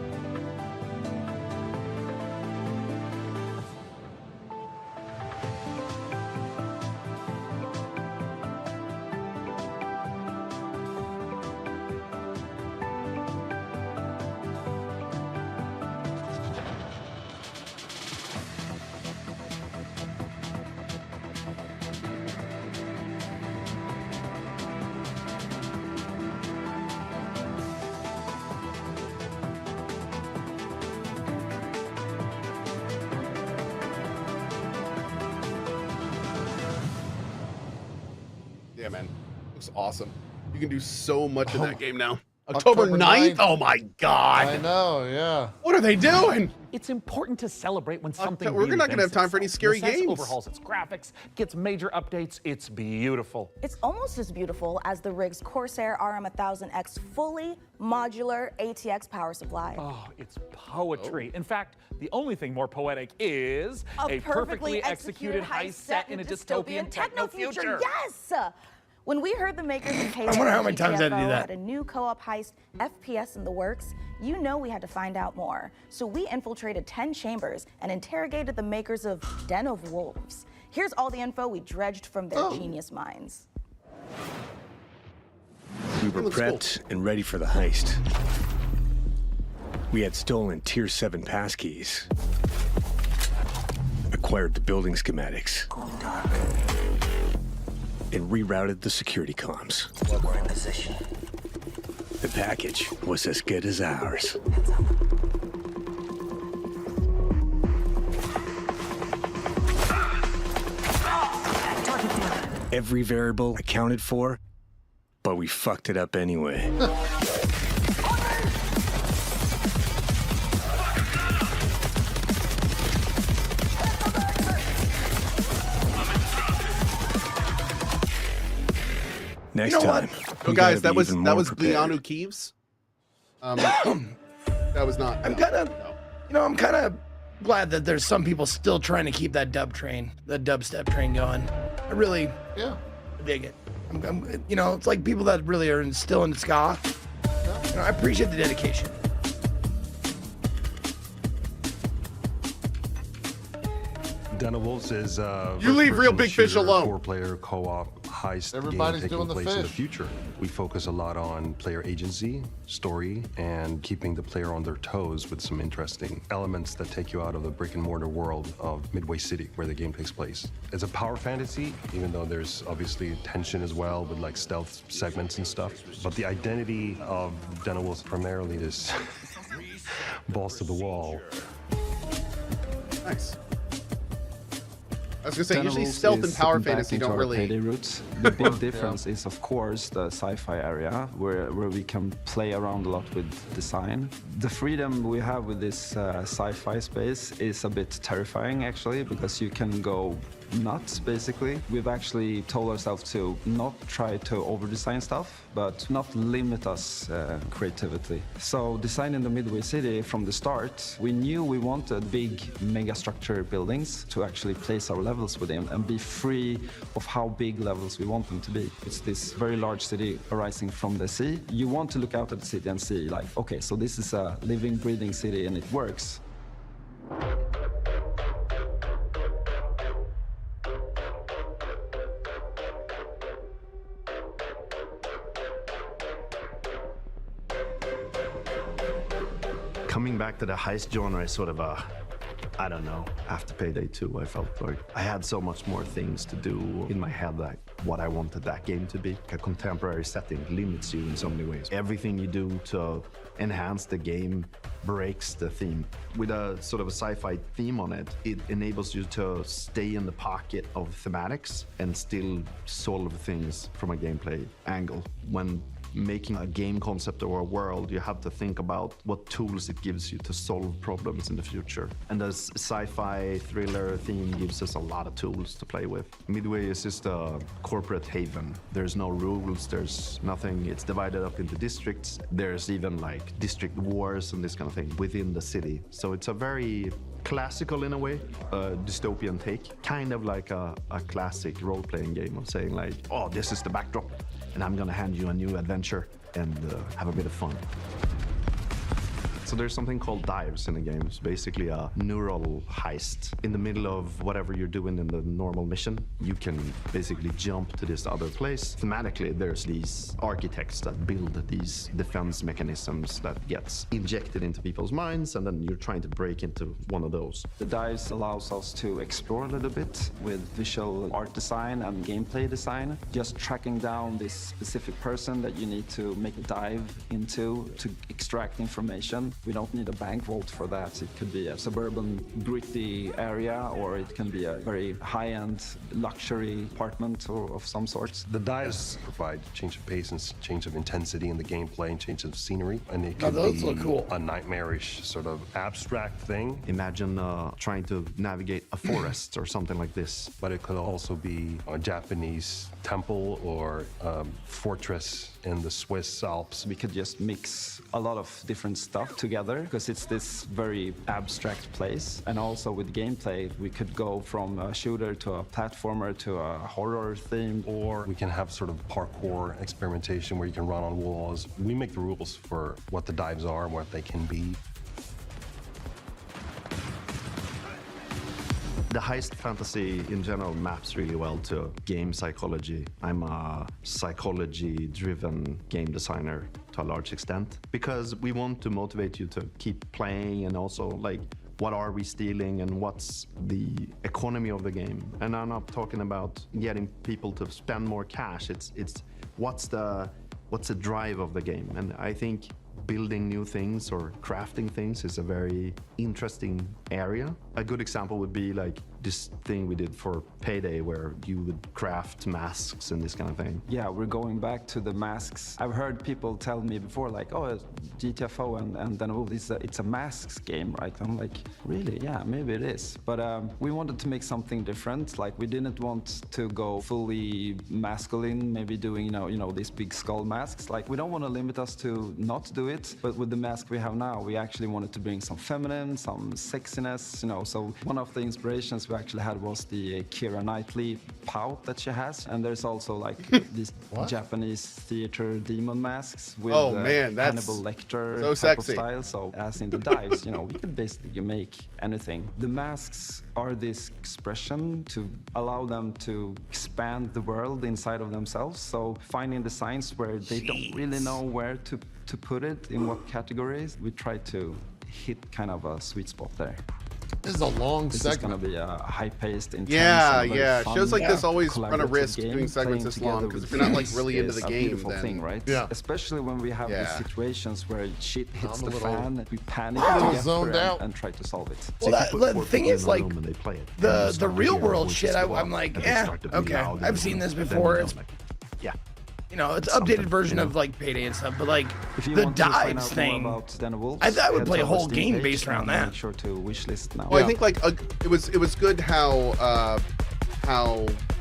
Yeah, man. Looks awesome. You can do so much in that game now. October 9th? Oh my God. I know, yeah. What are they doing? It's important to celebrate when something We're not going to have time for any scary Necess games. overhauls its graphics, gets major updates. It's beautiful. It's almost as beautiful as the rig's Corsair RM1000X fully modular ATX power supply. Oh, it's poetry. In fact, the only thing more poetic is a perfectly executed heist set in a dystopian techno future. Yes! When we heard the makers of Halo I wonder how many times I had to do GTFO that. had a new co-op heist FPS in the works, you know we had to find out more. So we infiltrated 10 chambers and interrogated the makers of Den of Wolves. Here's all the info we dredged from their genius minds. We were prepped and ready for the heist. We had stolen Tier 7 passkeys, acquired the building schematics, and rerouted the security comms. We're in position. The package was as good as ours. Every variable accounted for, but we fucked it up anyway. Next time. Oh, guys, that was Glianu Keeves. That was not. I'm kind of glad that there's some people still trying to keep that dubstep train going. I really dig it. It's like people that really are still in ska. I appreciate the dedication. Den of Wolves is You leave Real Big Fish alone. 4-player co-op heist Everybody's game doing taking the place in the fish. future. We focus a lot on player agency, story, and keeping the player on their toes with some interesting elements that take you out of the brick and mortar world of Midway City, where the game takes place. It's a power fantasy, even though there's obviously tension as well with like stealth segments and stuff. But the identity of Den of Wolves primarily is balls to the wall. Nice. I was gonna say, Den of usually Wolves stealth and is power back fantasy into don't our really. payday roots. The big difference is, of course, the sci-fi area, where we can play around a lot with design. The freedom we have with this sci-fi space is a bit terrifying, actually, because you can go nuts, basically. We've actually told ourselves to not try to over-design stuff, but not limit us creativity. So designing the Midway City from the start, we knew we wanted big mega-structure buildings to actually place our levels within and be free of how big levels we want them to be. It's this very large city arising from the sea. You want to look out at the city and see, like, okay, so this is a living, breathing city and it works. Coming back to the heist genre is sort of a, I don't know, after Payday 2, I felt like I had so much more things to do in my head, like what I wanted that game to be. A contemporary setting limits you in so many ways. Everything you do to enhance the game breaks the theme. With a sort of a sci-fi theme on it, it enables you to stay in the pocket of thematics and still solve things from a gameplay angle. When making a game concept or a world, you have to think about what tools it gives you to solve problems in the future. And the sci-fi thriller theme gives us a lot of tools to play with. Midway is just a corporate haven. There's no rules, there's nothing. It's divided up into districts. There's even like district wars and this kind of thing within the city. So it's a very classical in a way, a dystopian take, kind of like a classic role-playing game of saying like, oh, this is the backdrop, and I'm gonna hand you a new adventure and have a bit of fun. So there's something called dives in the game. It's basically a neural heist. In the middle of whatever you're doing in the normal mission, you can basically jump to this other place. Thematically, there's these architects that build these defense mechanisms that gets injected into people's minds, and then you're trying to break into one of those. The dives allows us to explore a little bit with visual art design and gameplay design. Just tracking down this specific person that you need to make a dive into to extract information. We don't need a bank vault for that. It could be a suburban, gritty area, or it can be a very high-end luxury apartment or of some sort. The dives provide change of pace and change of intensity in the gameplay and change of scenery. And it could those be look cool. a nightmarish sort of abstract thing. Imagine trying to navigate a forest or something like this. But it could also be a Japanese temple or fortress in the Swiss Alps. We could just mix a lot of different stuff together because it's this very abstract place. And also with gameplay, we could go from a shooter to a platformer to a horror theme. Or we can have sort of parkour experimentation where you can run on walls. We make the rules for what the dives are and what they can be. The heist fantasy in general maps really well to game psychology. I'm a psychology-driven game designer to a large extent because we want to motivate you to keep playing and also like what are we stealing and what's the economy of the game. And I'm not talking about getting people to spend more cash. It's what's the drive of the game. And I think building new things or crafting things is a very interesting area. A good example would be like this thing we did for Payday where you would craft masks and this kind of thing. Yeah, we're going back to the masks. I've heard people tell me before like, oh, GTFO and then oh, it's a masks game, right? I'm like, really? Yeah, maybe it is. But we wanted to make something different. Like we didn't want to go fully masculine, maybe doing, you know, these big skull masks. Like we don't want to limit us to not do it, but with the mask we have now, we actually wanted to bring some feminine, some sexiness, you know. So one of the inspirations we actually had was the Keira Knightley pout that she has, and there's also like these Japanese theater demon masks with Hannibal Lecter so type sexy. of style. So as in the dives, you know, we could basically make anything. The masks are this expression to allow them to expand the world inside of themselves. So finding designs where they don't really know where to put it, in what categories, we try to hit kind of a sweet spot there. This is a long this segment. Is going to be a high-paced, intense, Yeah. fun, Shows like this always run a collaborative risk game. doing segments Playing this long together because if with you're not like friends really into is the a game, beautiful then thing, right? Yeah. Especially when we have these situations where shit hits the fan, we panic a little together zoned out. and try to solve it. Well, the thing is, like, the real world shit, I'm like, okay, I've seen this before. It's, you know, it's an updated version of like Payday and stuff, but like the dives thing, I would play a whole game based around that. Make sure to wishlist now. Well, I think like it was good how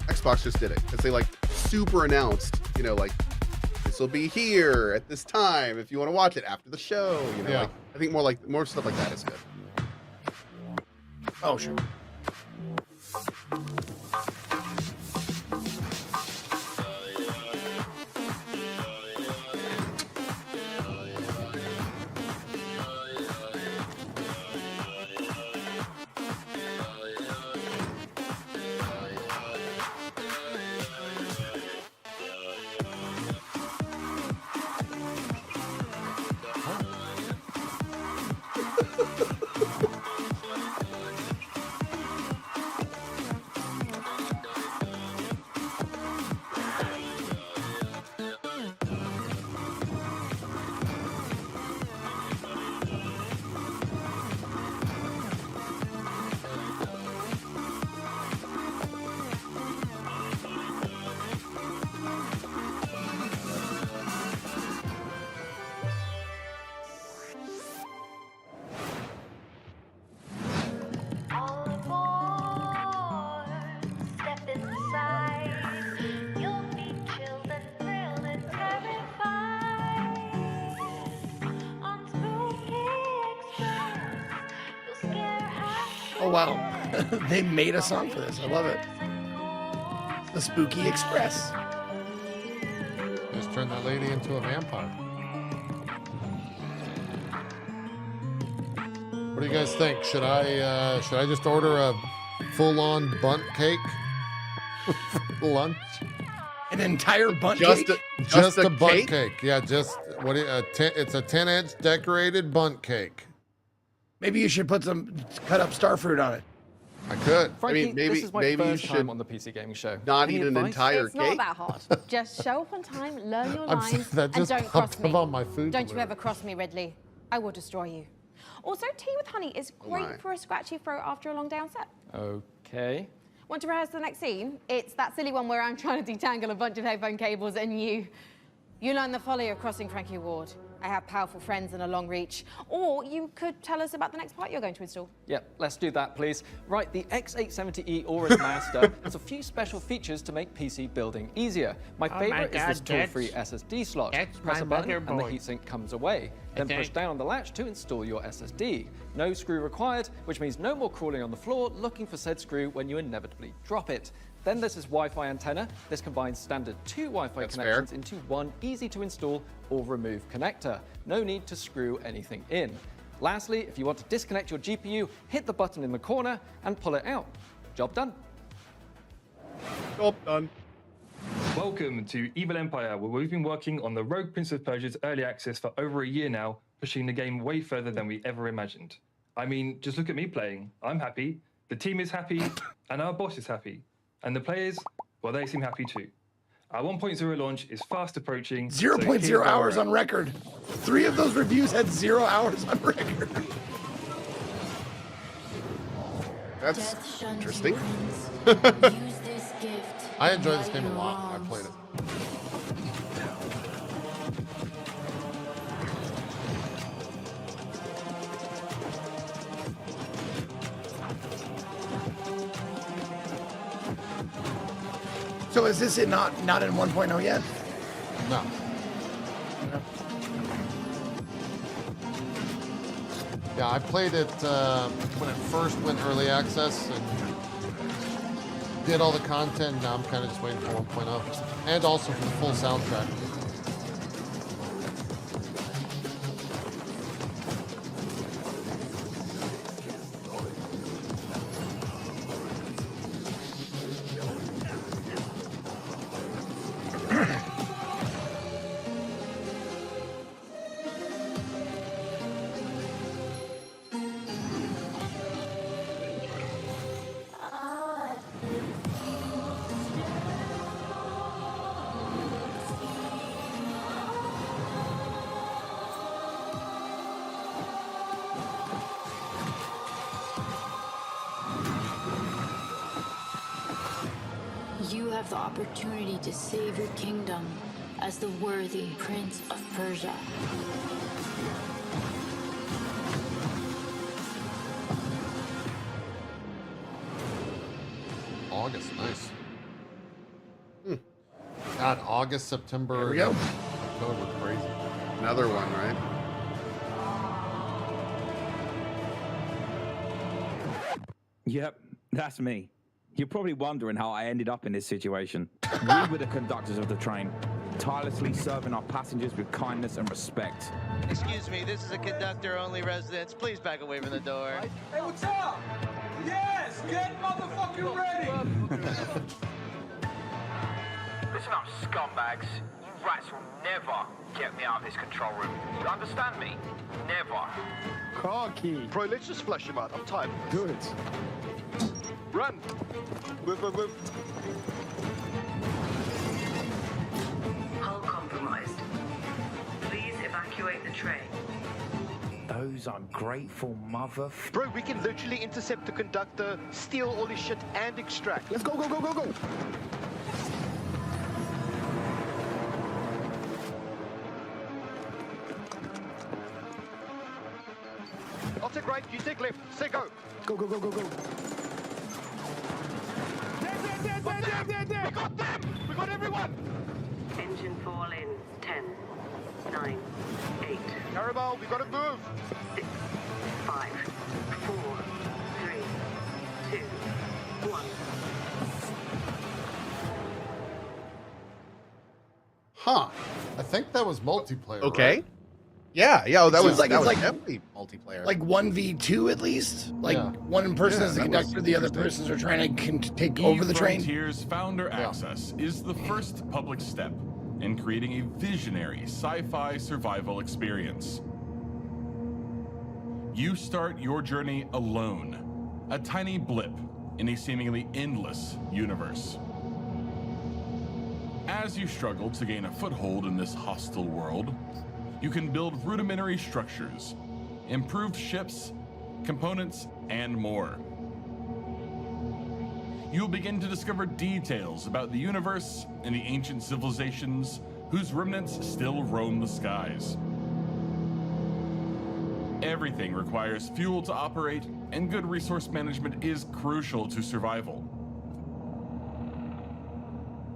Xbox just did it because they like super announced, you know, like this will be here at this time if you want to watch it after the show. You know, like, I think more stuff like that is good. Oh sure. Oh, wow. They made a song for this. I love it. The Spooky Express. Just turned that lady into a vampire. What do you guys think? Should I just order a full-on bunt cake for lunch? An entire bunt cake? Just a bunt cake. Yeah, just it's a 10-inch decorated bunt cake. Maybe you should put some cut up star fruit on it. I could. Frankie, I mean, maybe this is my you first should time on the PC Gaming Show. not Any eat an advice? entire It's cake. not that hard. Just show up on time, learn your I'm lines, sorry, that and just don't cross popped me. up on my food Don't you delivery. ever cross me, Ridley. I will destroy you. Also, tea with honey is my. great for a scratchy throat after a long day on set. Okay. Want to rehearse the next scene? It's that silly one where I'm trying to detangle a bunch of headphone cables and you learn the folly of crossing Frankie Ward. I have powerful friends and a long reach. Or you could tell us about the next part you're going to install. Yep, let's do that, please. Right, the X870E Aorus Master has a few special features to make PC building easier. My favorite is this tool-free SSD slot. Press a button and the heatsink comes away. Then push down on the latch to install your SSD. No screw required, which means no more crawling on the floor looking for said screw when you inevitably drop it. Then there's this Wi-Fi antenna. This combines standard 2 Wi-Fi connections into one easy-to-install or remove connector. No need to screw anything in. Lastly, if you want to disconnect your GPU, hit the button in the corner and pull it out. Job done. Job done. Welcome to Evil Empire, where we've been working on the Rogue Prince of Persia's early access for over a year now, pushing the game way further than we ever imagined. I mean, just look at me playing. I'm happy, the team is happy, and our boss is happy. And the players, well, they seem happy too. Our 1.0 launch is fast approaching. 0.0 hours on record. 3 of those reviews had 0 hours on record. That's interesting. I enjoy this game a lot. I played it. So is this not in 1.0 yet? No. Yeah, I played it when it first went early access and did all the content. Now I'm kind of just waiting for 1.0 and also for the full soundtrack. You have the opportunity to save your kingdom as the worthy Prince of Persia. August, nice. God, August, September. Here we go. October, crazy. Another one, right? Yep, that's me. You're probably wondering how I ended up in this situation. We were the conductors of the train, tirelessly serving our passengers with kindness and respect. Excuse me, this is a conductor-only residence. Please back away from the door. Hey, what's up? Yes, get motherfucking ready! Listen up, scumbags. You rats will never get me out of this control room. You understand me? Never. Car key. Bro, let's just flush him out. I'm tired. Good. Run. Move, move, move. Hull compromised. Please evacuate the train. Those ungrateful mother... Bro, we can literally intercept the conductor, steal all his shit, and extract. Let's go, go, go, go, go. I'll take right, you take left. Say go. Go, go, go, go, go. We got them! We got everyone! Engine fall in 10, 9, 8. Carabao, we gotta move. 6, 5, 4, 3, Huh. I think that was multiplayer. Okay. Right? Yeah. Oh, that Seems was like that it's was like- definitely multiplayer. Like 1v2 at least? Like one person Yeah, is the that was conductor, the other persons are trying to take over the train? Frontiers Founder Access is the first public step in creating a visionary sci-fi survival experience. You start your journey alone, a tiny blip in a seemingly endless universe. As you struggle to gain a foothold in this hostile world, you can build rudimentary structures, improved ships, components, and more. You'll begin to discover details about the universe and the ancient civilizations whose remnants still roam the skies. Everything requires fuel to operate, and good resource management is crucial to survival.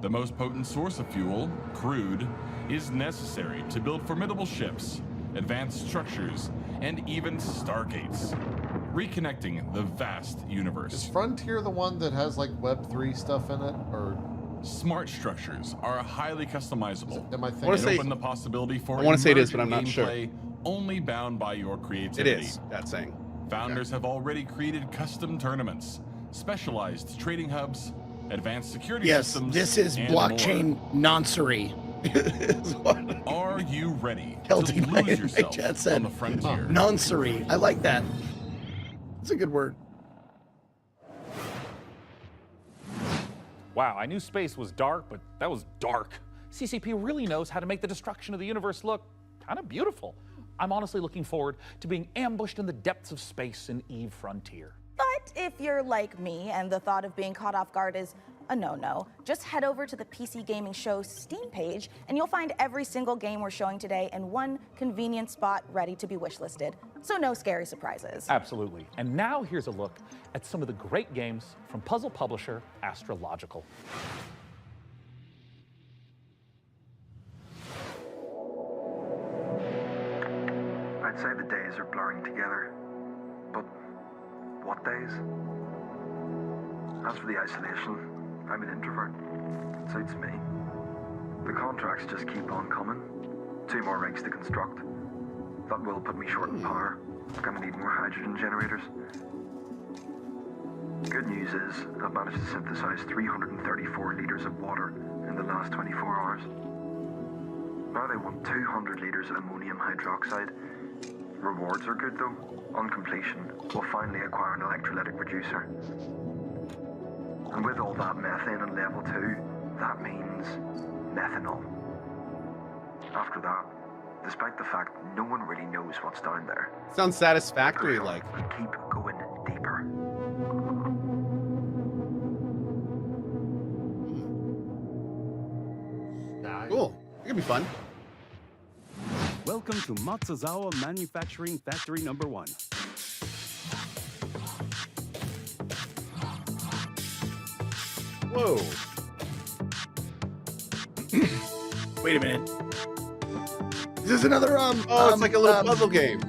The most potent source of fuel, crude, is necessary to build formidable ships, advanced structures, and even stargates, reconnecting the vast universe. Is Frontier the one that has like Web3 stuff in it, or? Smart structures are highly customizable. Am I and thinking? open the possibility for I wanna say it is, but I'm emerging not sure. gameplay only bound by your It creativity. is. That's saying. Founders have already created custom tournaments, specialized trading hubs, advanced security Yes, systems. this is and blockchain noncery. more. Are you ready to Celtic lose Jet yourself said. on the frontier? Noncery. I like that. It's a good word. Wow, I knew space was dark, but that was dark. CCP really knows how to make the destruction of the universe look kind of beautiful. I'm honestly looking forward to being ambushed in the depths of space in Eve Frontier. But if you're like me and the thought of being caught off guard is a no-no, just head over to the PC Gaming Show Steam page and you'll find every single game we're showing today in one convenient spot ready to be wishlisted. So no scary surprises. Absolutely. And now here's a look at some of the great games from puzzle publisher Astrological. I'd say the days are blurring together. But what days? As for the isolation, I'm an introvert. It suits me. The contracts just keep on coming. 2 more rigs to construct. That will put me short in power. Gonna need more hydrogen generators. Good news is, I've managed to synthesize 334 liters of water in the last 24 hours. Now they want 200 liters of ammonium hydroxide. Rewards are good though. On completion, we'll finally acquire an electrolytic reducer. And with all that methane in level 2, that means methanol. After that, despite the fact no one really knows what's down there, Sounds satisfactory, like. keep going deeper. Cool. It could be fun. Welcome to Matsuzawa Manufacturing Factory Number 1. Whoa. Wait a minute. Is this another Oh, it's like a little puzzle game.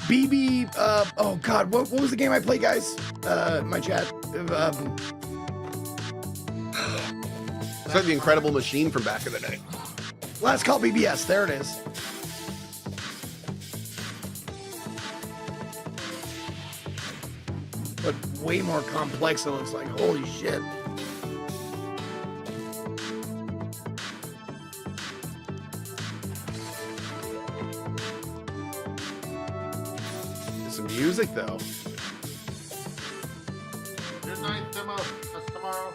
BB oh god, what was the game I played, guys? My chat. It's like the Incredible Machine from back in the day. Last Call BBS, there it is. But way more complex, it looks like. Holy shit. There's some music though. Good night, Demo. That's tomorrow.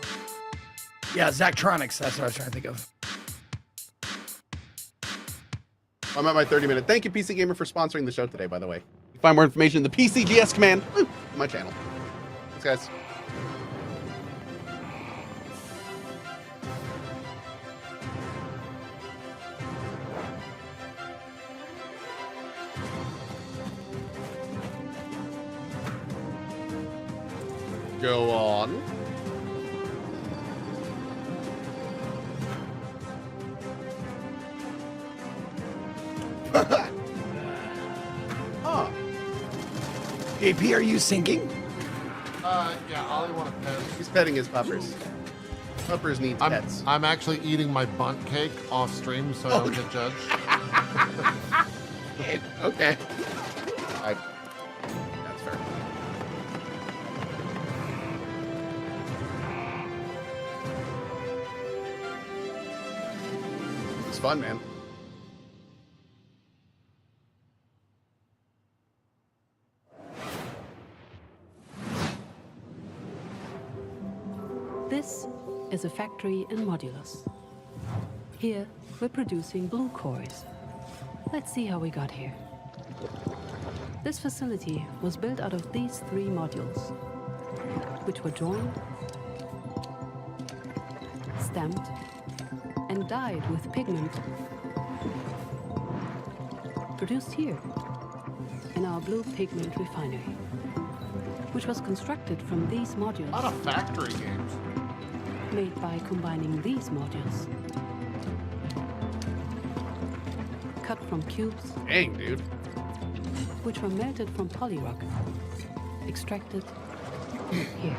Yeah, Zachtronics, that's what I was trying to think of. I'm at my 30-minute. Thank you, PC Gamer, for sponsoring the show today, by the way. You can find more information in the PCGS command on my channel. Thanks, guys. Go on. JP, are you sinking? Yeah, Ollie want to pet. He's petting his puppers. Puppers need pets. I'm actually eating my bunt cake off stream so I don't get judged. Okay. That's fair. It's fun, man. This is a factory in Modulus. Here, we're producing blue cores. Let's see how we got here. This facility was built out of these 3 modules, which were drawn, stamped, and dyed with pigment. Produced here, in our blue pigment refinery, which was constructed from these modules. A lot of factory games. Made by combining these modules. Cut from cubes. Dang, dude. Which were melted from polyrock. Extracted here.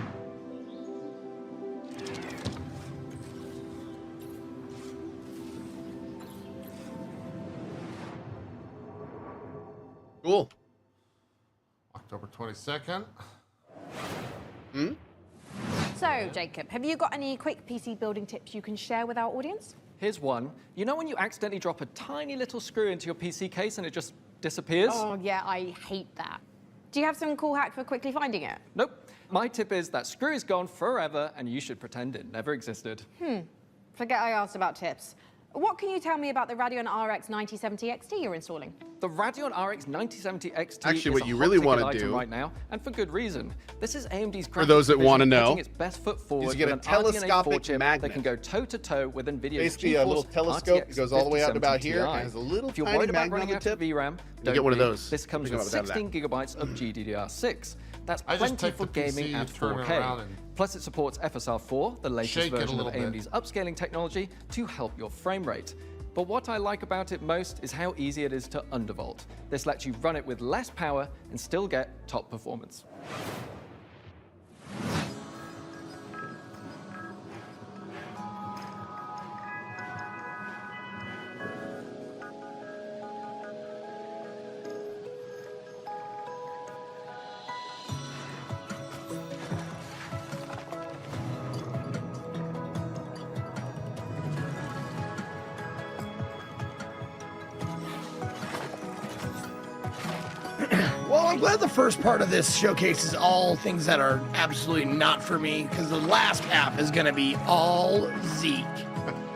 Cool. October 22nd. Hmm? So, Jacob, have you got any quick PC building tips you can share with our audience? Here's one. You know when you accidentally drop a tiny little screw into your PC case and it just disappears? Oh, yeah, I hate that. Do you have some cool hack for quickly finding it? Nope. My tip is that screw is gone forever and you should pretend it never existed. Forget I asked about tips. What can you tell me about the Radeon RX 9070 XT you're installing? The Radeon RX 9070 XT Actually, is what a you hot really ticket want to item do, right now, and for good reason. This is AMD's for those that want to know, putting its best foot forward is you get a with an RDNA 4 telescopic chip magnet. that can go toe-to-toe with NVIDIA's Basically, a little GeForce telescope that RTX goes all the way out to about 5070 here Ti. and has a little If you're tiny worried about magnet on running the out tip, of VRAM, you don't get one of worry. those. This comes Think with about that. 16 gigabytes of GDDR6. That's I just plenty take for the PC, gaming at turn it 4K. around and Plus, it supports FSR4, the latest shake it a version of little bit. AMD's upscaling technology, to help your frame rate. But what I like about it most is how easy it is to undervolt. This lets you run it with less power and still get top performance. Well, I'm glad the first part of this showcase is all things that are absolutely not for me, because the last half is going to be all Zeke.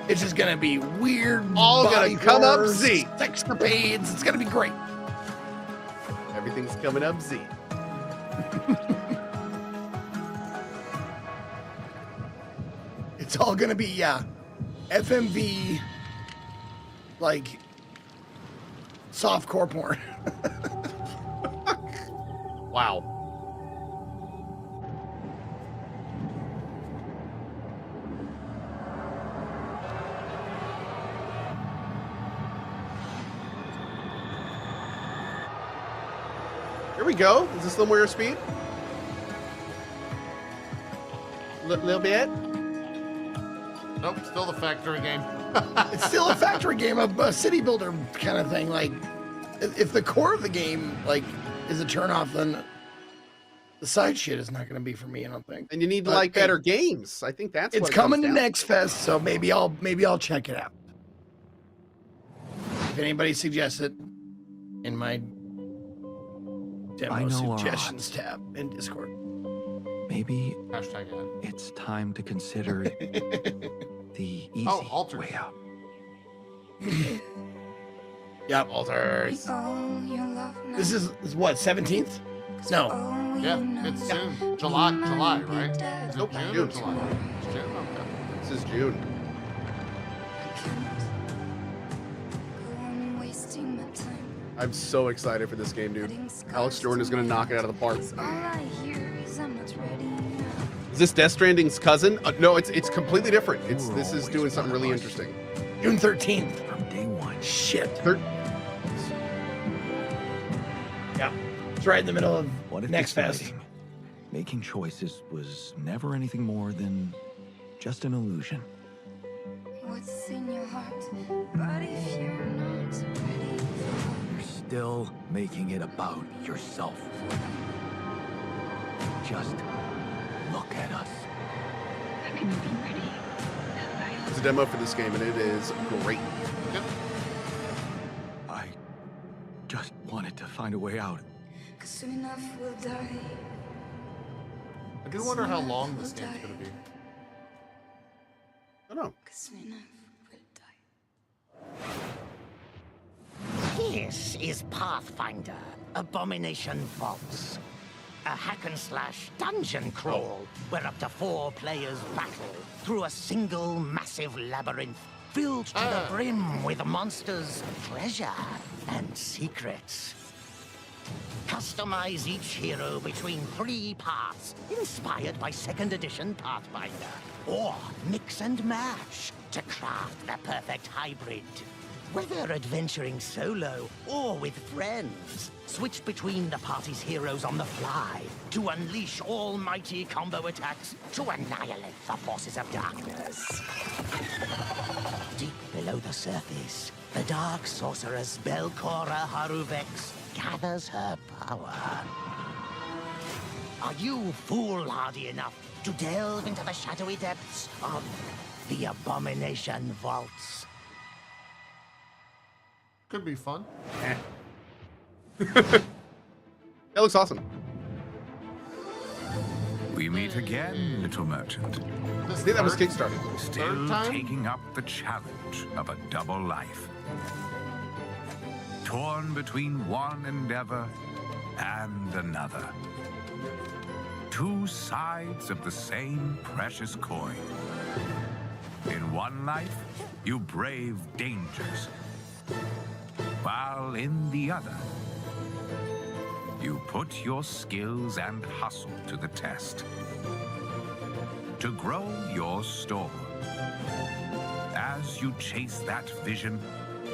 It's just going to be weird, all body gonna come up horror, Zeke. sexcapades. It's going to be great. Everything's coming up Zeke. It's all going to be, FMV, like, softcore porn. Wow. Here we go. Is this Linear Speed? Little bit? Nope, still the factory game. It's still a factory game, a city builder kind of thing. Like, if the core of the game, like, is a turnoff, then the side shit is not going to be for me, I don't think. And you need to But, like hey, better games. I think that's It's what it coming to comes down Next Fest, so maybe I'll check it out. If anybody suggests it in my demo suggestions tab in Discord. Maybe Hashtag ad. it's time to consider the easy way out. Yep. Alters. This is what, 17th? No. Yeah, it's soon. July, right? Is it Nope, June or June. July? It's June, okay. This is June. I'm so excited for this game, dude. Alex Jordan is going to knock it out of the park. Is this Death Stranding's cousin? No, it's completely different. This is doing something really interesting. June 13th. From day one. Shit. Yeah. It's right in the middle of Next Fest. Making choices was never anything more than just an illusion. What's in your heart? But if you're not ready, You're still making it about yourself. Just look at us. Can you be ready? It's a demo for this game, and it is great. I just wanted to find a way out. 'Cause soon enough we'll die. I do wonder how long this game's gonna be. I don't know. 'Cause soon enough This is Pathfinder, Abomination Vaults. A hack-and-slash dungeon crawl where up to 4 players battle through a single massive labyrinth filled to the brim with monsters, treasure, and secrets. Customize each hero between 3 paths, inspired by 2nd edition Pathfinder. Or mix and match to craft the perfect hybrid. Whether adventuring solo or with friends, switch between the party's heroes on the fly to unleash almighty combo attacks to annihilate the forces of darkness. Deep below the surface, the dark sorceress Belcora Haruvex gathers her power. Are you foolhardy enough to delve into the shadowy depths of the Abomination Vaults? Could be fun. That looks awesome. We meet again, little merchant. I think that was Kickstarter. Still taking up the challenge of a double life. Torn between one endeavor and another. 2 sides of the same precious coin. In one life, you brave dangers. While in the other, you put your skills and hustle to the test. To grow your store. As you chase that vision,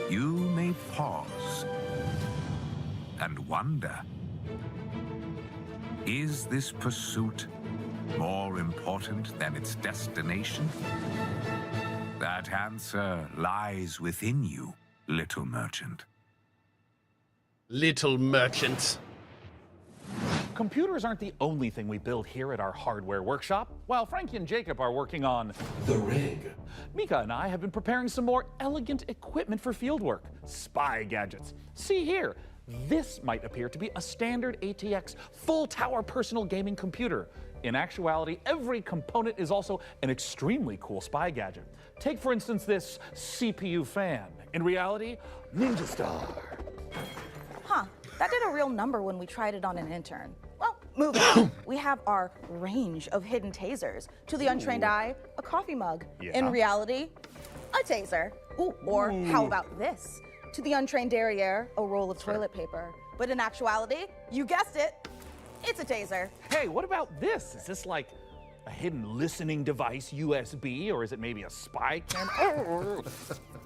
you may pause and wonder, is this pursuit more important than its destination? That answer lies within you, little merchant. Little merchant. Computers aren't the only thing we build here at our hardware workshop. While Frankie and Jacob are working on the rig, Mika and I have been preparing some more elegant equipment for fieldwork, spy gadgets. See here, this might appear to be a standard ATX full-tower personal gaming computer. In actuality, every component is also an extremely cool spy gadget. Take, for instance, this CPU fan. In reality, Ninja Star. Huh, that did a real number when we tried it on an intern. Well, moving on. We have our range of hidden tasers. To the untrained eye, a coffee mug. Yeah. In reality, a taser. Ooh, or how about this? To the untrained derriere, a roll of toilet paper. But in actuality, you guessed it, it's a taser. Hey, what about this? Is this like a hidden listening device, USB, or is it maybe a spy camera?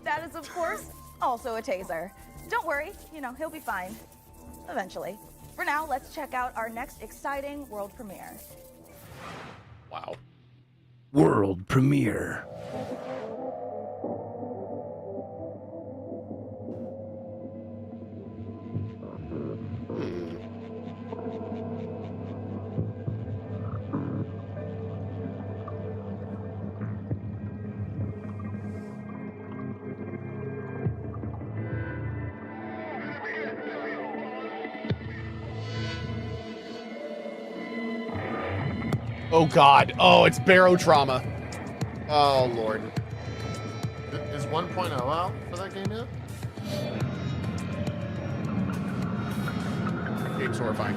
That is, of course, also a taser. Don't worry, he'll be fine. Eventually. For now, let's check out our next exciting world premiere. Wow. World premiere. Oh God. Oh, it's barotrauma. Oh Lord. Is 1.0 out for that game yet? Game's horrifying.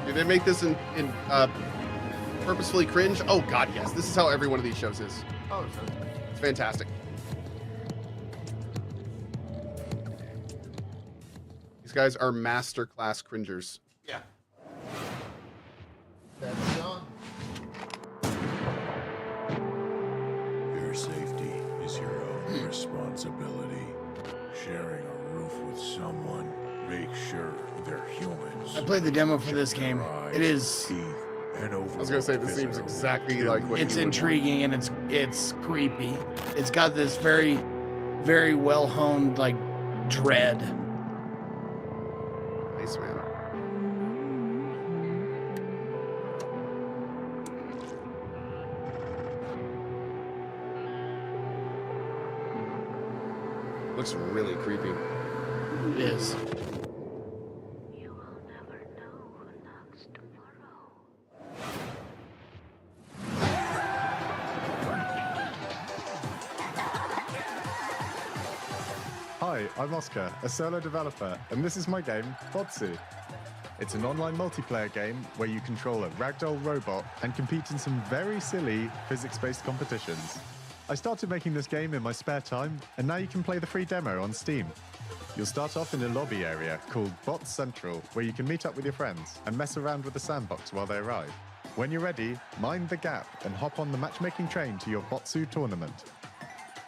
Did they make this in purposefully cringe? Oh God, yes. This is how every one of these shows is. Oh, it's fantastic. These guys are masterclass cringers. Yeah. That's John. Responsibility. Sharing a roof with someone. Make sure they're humans. I played the demo for this game. It is. I was gonna say this seems exactly like what It's you would intriguing and it's creepy. It's got this very, very well honed like dread. Nice, man. Looks really creepy. It is. Hi, I'm Oscar, a solo developer, and this is my game, Botsu. It's an online multiplayer game where you control a ragdoll robot and compete in some very silly physics-based competitions. I started making this game in my spare time, and now you can play the free demo on Steam. You'll start off in a lobby area called Bot Central, where you can meet up with your friends and mess around with the sandbox while they arrive. When you're ready, mind the gap and hop on the matchmaking train to your Botsu tournament.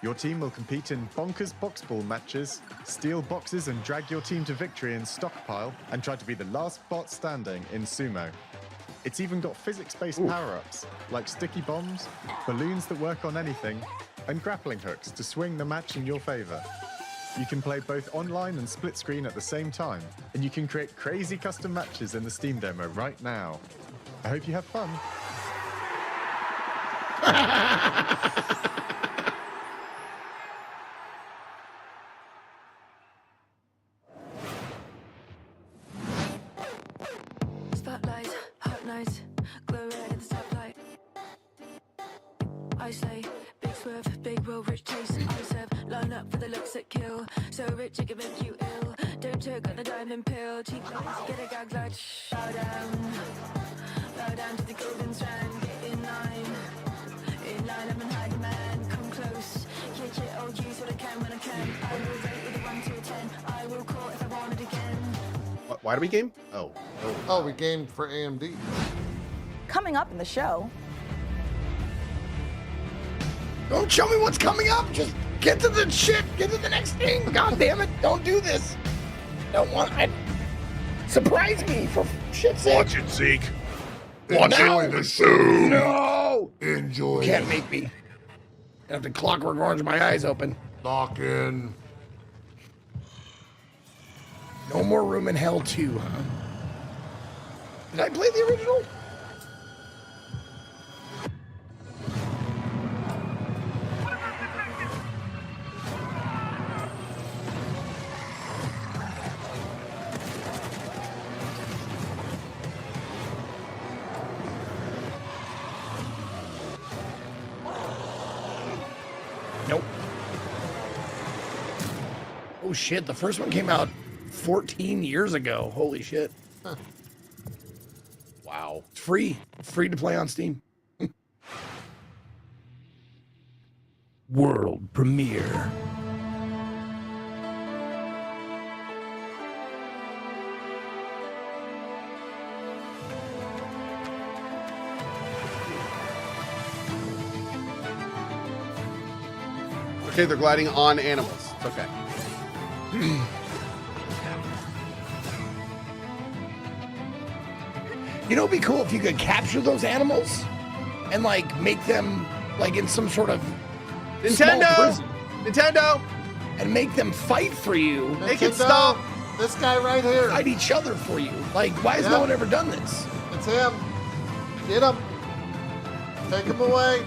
Your team will compete in bonkers boxball matches, steal boxes and drag your team to victory in stockpile, and try to be the last bot standing in sumo. It's even got physics-based power-ups, like sticky bombs, balloons that work on anything, and grappling hooks to swing the match in your favor. You can play both online and split screen at the same time, and you can create crazy custom matches in the Steam demo right now. I hope you have fun. Spotlight, hot night, glow red in the stoplight. I say, big swerve, big roll, rich taste. I serve, line up for the looks that kill. So rich it can make you ill. Don't choke on the diamond pill. Cheap lies, get a gag like bow down to the golden strand. Get in line, I'm an hiding man. Come close, kick it, I'll use what I can when I can. I will rate with a 1 to a 10. I will call if I want it again. Why do we game? Oh, we gamed for AMD. Coming up in the show. Don't show me what's coming up. Just get to the shit. Get to the next thing. God damn it. Don't do this. Don't want it. Surprise me for shit's sake. Watch it, Zeke. Enjoy the show. No. Enjoy Can't it. make me. I have to clockwork orange my eyes open. Lock in. No more room in hell 2, huh? Did I play the original? Nope. Oh shit, the first one came out 14 years ago. Holy shit. Huh. Wow. It's free. Free to play on Steam. World premiere. Okay, they're gliding on animals. It's okay. You know, it'd be cool if you could capture those animals and like make them like in some sort of Nintendo! small prison Nintendo! And make them fight for you. Make it stop! This guy right here. Fight each other for you. Like, why has no one ever done this? It's him. Get him. Take him away.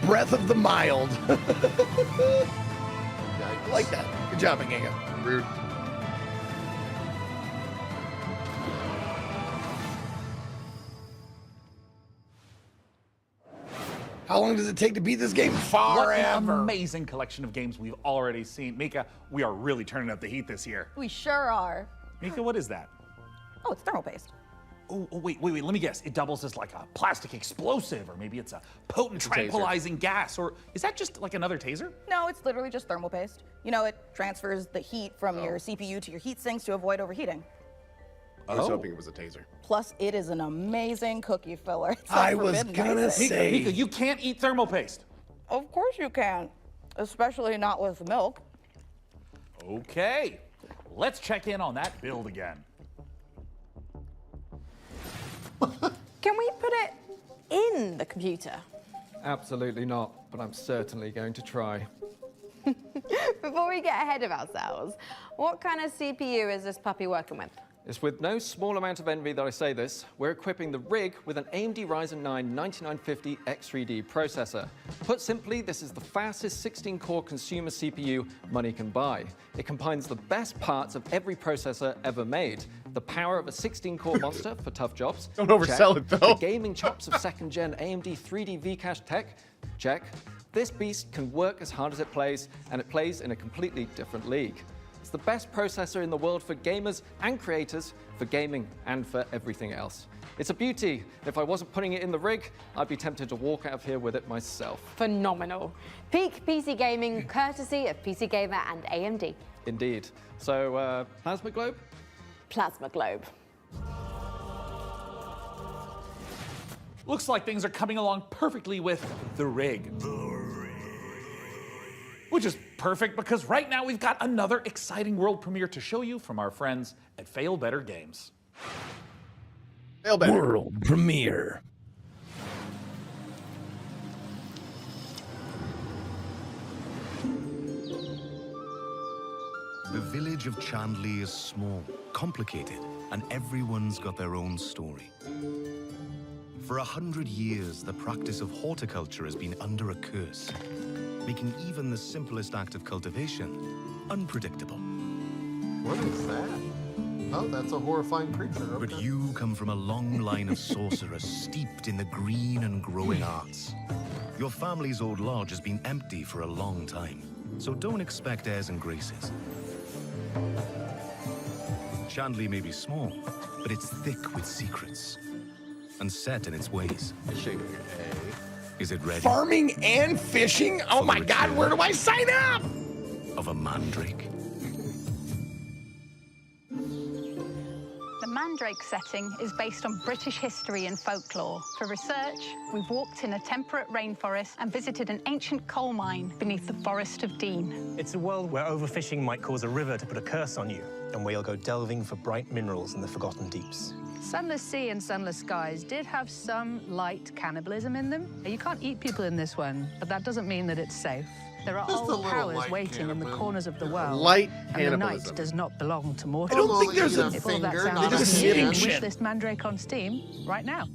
Breath of the Mild. I like that. Good job, Inga. Rude. How long does it take to beat this game? Forever. What an amazing collection of games we've already seen. Mika, we are really turning up the heat this year. We sure are. Mika, what is that? Oh, it's thermal paste. Oh, wait, let me guess. It doubles as like a plastic explosive, or maybe it's a potent tranquilizing gas, or is that just like another taser? No, it's literally just thermal paste. You know, it transfers the heat from your CPU to your heat sinks to avoid overheating. I was hoping it was a taser. Plus, it is an amazing cookie filler. It's I like was forbidden gonna icing. say- Mika, you can't eat thermal paste. Of course you can, especially not with milk. Okay, let's check in on that build again. Can we put it in the computer? Absolutely not, but I'm certainly going to try. Before we get ahead of ourselves, what kind of CPU is this puppy working with? It's with no small amount of envy that I say this. We're equipping the rig with an AMD Ryzen 9 9950 X3D processor. Put simply, this is the fastest 16-core consumer CPU money can buy. It combines the best parts of every processor ever made. The power of a 16-core monster for tough jobs. Don't oversell it, though. The gaming chops of second-gen AMD 3D V-Cache tech. Check. This beast can work as hard as it plays, and it plays in a completely different league. It's the best processor in the world for gamers and creators, for gaming and for everything else. It's a beauty. If I wasn't putting it in the rig, I'd be tempted to walk out of here with it myself. Phenomenal. Peak PC gaming, courtesy of PC Gamer and AMD. Indeed. So, Plasma Globe? Plasma Globe. Looks like things are coming along perfectly with the rig. Which is perfect because right now we've got another exciting world premiere to show you from our friends at Fail Better Games. Fail Better. World premiere. The village of Chandley is small, complicated, and everyone's got their own story. For 100 years, the practice of horticulture has been under a curse, making even the simplest act of cultivation unpredictable. What is that? Oh, that's a horrifying creature. Okay. But you come from a long line of sorcerers steeped in the green and growing arts. Your family's old lodge has been empty for a long time, so don't expect airs and graces. Chandley may be small, but it's thick with secrets and set in its ways. Is it ready? Farming and fishing? Oh my God, where do I sign up? Of a mandrake? The Mandrake setting is based on British history and folklore. For research, we've walked in a temperate rainforest and visited an ancient coal mine beneath the Forest of Dean. It's a world where overfishing might cause a river to put a curse on you, and where you'll go delving for bright minerals in the forgotten deeps. Sunless Sea and Sunless Skies did have some light cannibalism in them. You can't eat people in this one, but that doesn't mean that it's safe. There are Just a old little powers light waiting in the cannibalism. corners of the world. Light and the cannibalism. night does not belong to mortals. I don't think there's a If all that finger, sounds not a good, hand. wish this Mandrake on Steam right now.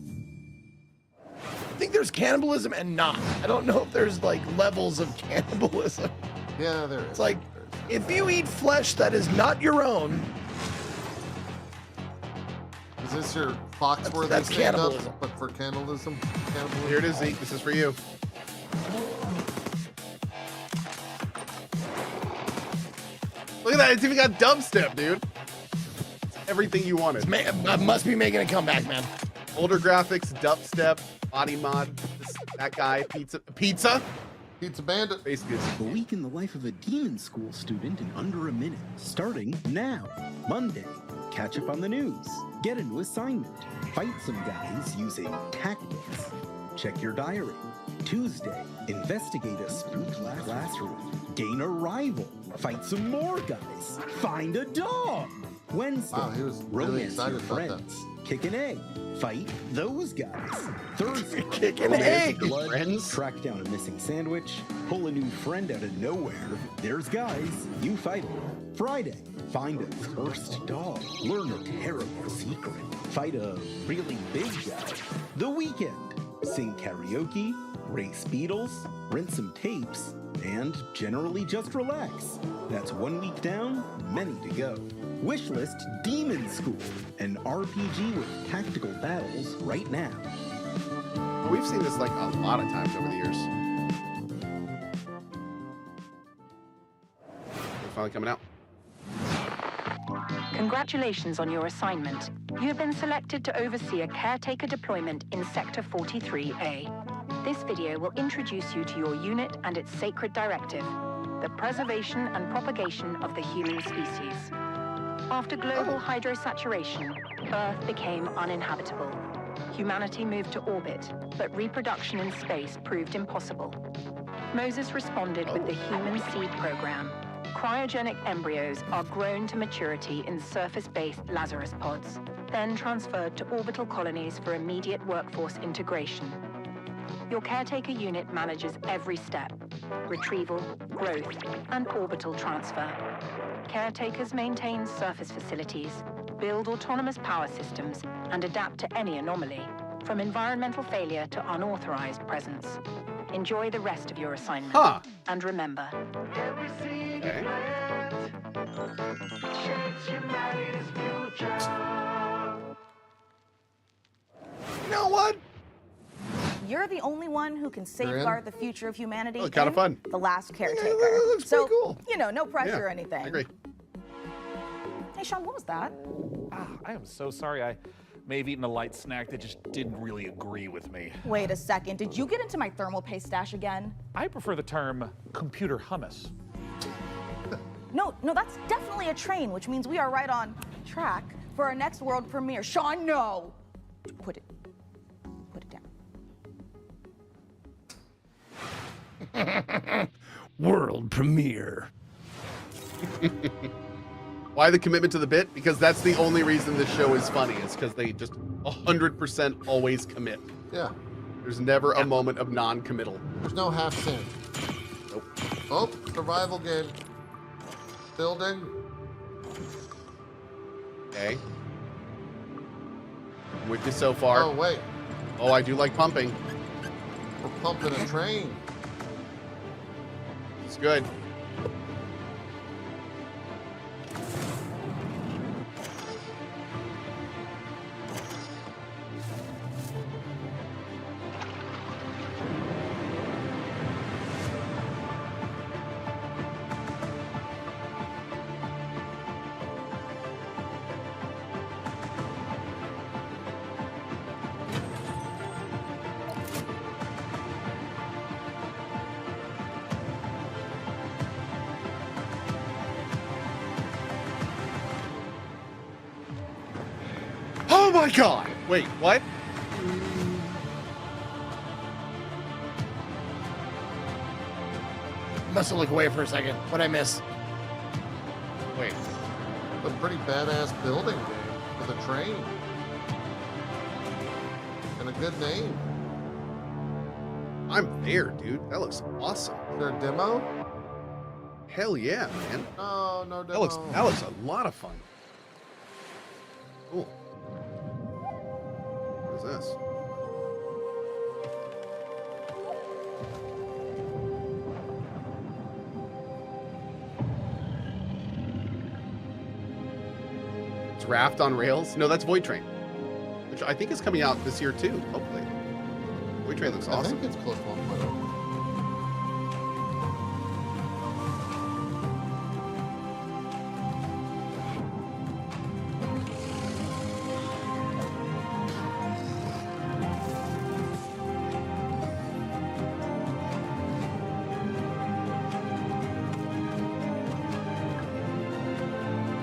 I think there's cannibalism and not. I don't know if there's like levels of cannibalism. Yeah, there is. It's like, if you eat flesh that is not your own, Is this your box where that's they stand cannibalism. up, but for cannibalism? Cannibalism? Here it is, Zeke. This is for you. Look at that. It's even got dubstep, dude. It's everything you wanted. Must be making a comeback, man. Older graphics, dubstep, body mod, that guy, pizza. Pizza Bandit. Basically, A week in the life of a demon school student in under a minute. Starting now. Monday, catch up on the news. Get a new assignment. Fight some guys using tactics. Check your diary. Tuesday, investigate a spook classroom. Gain a rival. Fight some more guys. Find a dog. Wednesday, Wow, he was really romance excited your about friends. Kick an egg. Fight those guys. Thursday, Kick an romance egg. your blood. Friends? Track down a missing sandwich. Pull a new friend out of nowhere. There's guys. You fight them. Friday, find a cursed dog. Learn a terrible secret. Fight a really big guy. The weekend, sing karaoke, race beetles, rent some tapes, and generally just relax. That's 1 week down, many to go. Wishlist Demon School, an RPG with tactical battles right now. We've seen this like a lot of times over the years. They're finally coming out. Congratulations on your assignment. You have been selected to oversee a caretaker deployment in Sector 43A. This video will introduce you to your unit and its sacred directive, the preservation and propagation of the human species. After global hydrosaturation, Earth became uninhabitable. Humanity moved to orbit, but reproduction in space proved impossible. Moses responded with the Human Seed Program. Cryogenic embryos are grown to maturity in surface-based Lazarus pods, then transferred to orbital colonies for immediate workforce integration. Your caretaker unit manages every step: retrieval, growth, and orbital transfer. Caretakers maintain surface facilities, build autonomous power systems, and adapt to any anomaly, from environmental failure to unauthorized presence. Enjoy the rest of your assignment. Huh. And remember, Okay. You know what? You're the only one who can safeguard the future of humanity. Oh, kind of fun. The last caretaker. that looks so, pretty cool. you know, no pressure or I anything. agree. Hey, Sean, what was that? I am so sorry. I may have eaten a light snack that just didn't really agree with me. Wait a second. Did you get into my thermal paste stash again? I prefer the term computer hummus. No, that's definitely a train, which means we are right on track for our next world premiere. Sean, no! Put it down. World premiere. Why the commitment to the bit? Because that's the only reason this show is funny. It's because they just 100% always commit. Yeah. There's never a moment of non-committal. There's no half sin. Nope. Oh, survival game. Building. Okay. With you so far. Oh, wait. Oh, I do like pumping. We're pumping a train. It's good. Oh my god! Wait, what? Must have looked away for a second. What'd I miss? Wait. A pretty badass building game with a train. And a good name. I'm there, dude. That looks awesome. Is there a demo? Hell yeah, man. Oh, no demo. That looks a lot of fun. Cool. What is this? It's Raft on Rails? No, that's Void Train. Which I think is coming out this year too, hopefully. Void Train looks awesome. I think it's close to 1.0.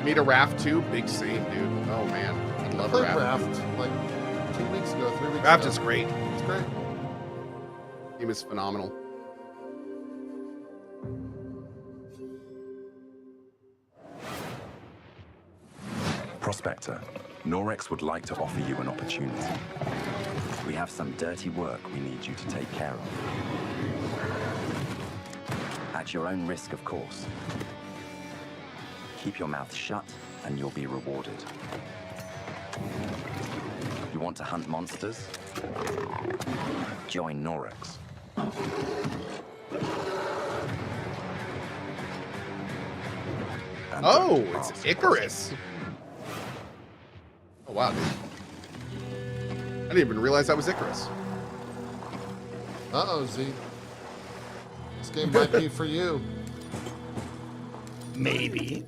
Need a Raft too? Big same, dude. Oh man, I'd love a I played Raft. Raft like 2 weeks ago, 3 weeks Raft ago. is great. It's great. Game is phenomenal. Prospector, Norex would like to offer you an opportunity. We have some dirty work we need you to take care of. At your own risk, of course. Keep your mouth shut and you'll be rewarded. You want to hunt monsters? Join Norex. Oh, it's Icarus. Oh wow, dude. I didn't even realize that was Icarus. Uh-oh, Z. This game might be for you. Maybe.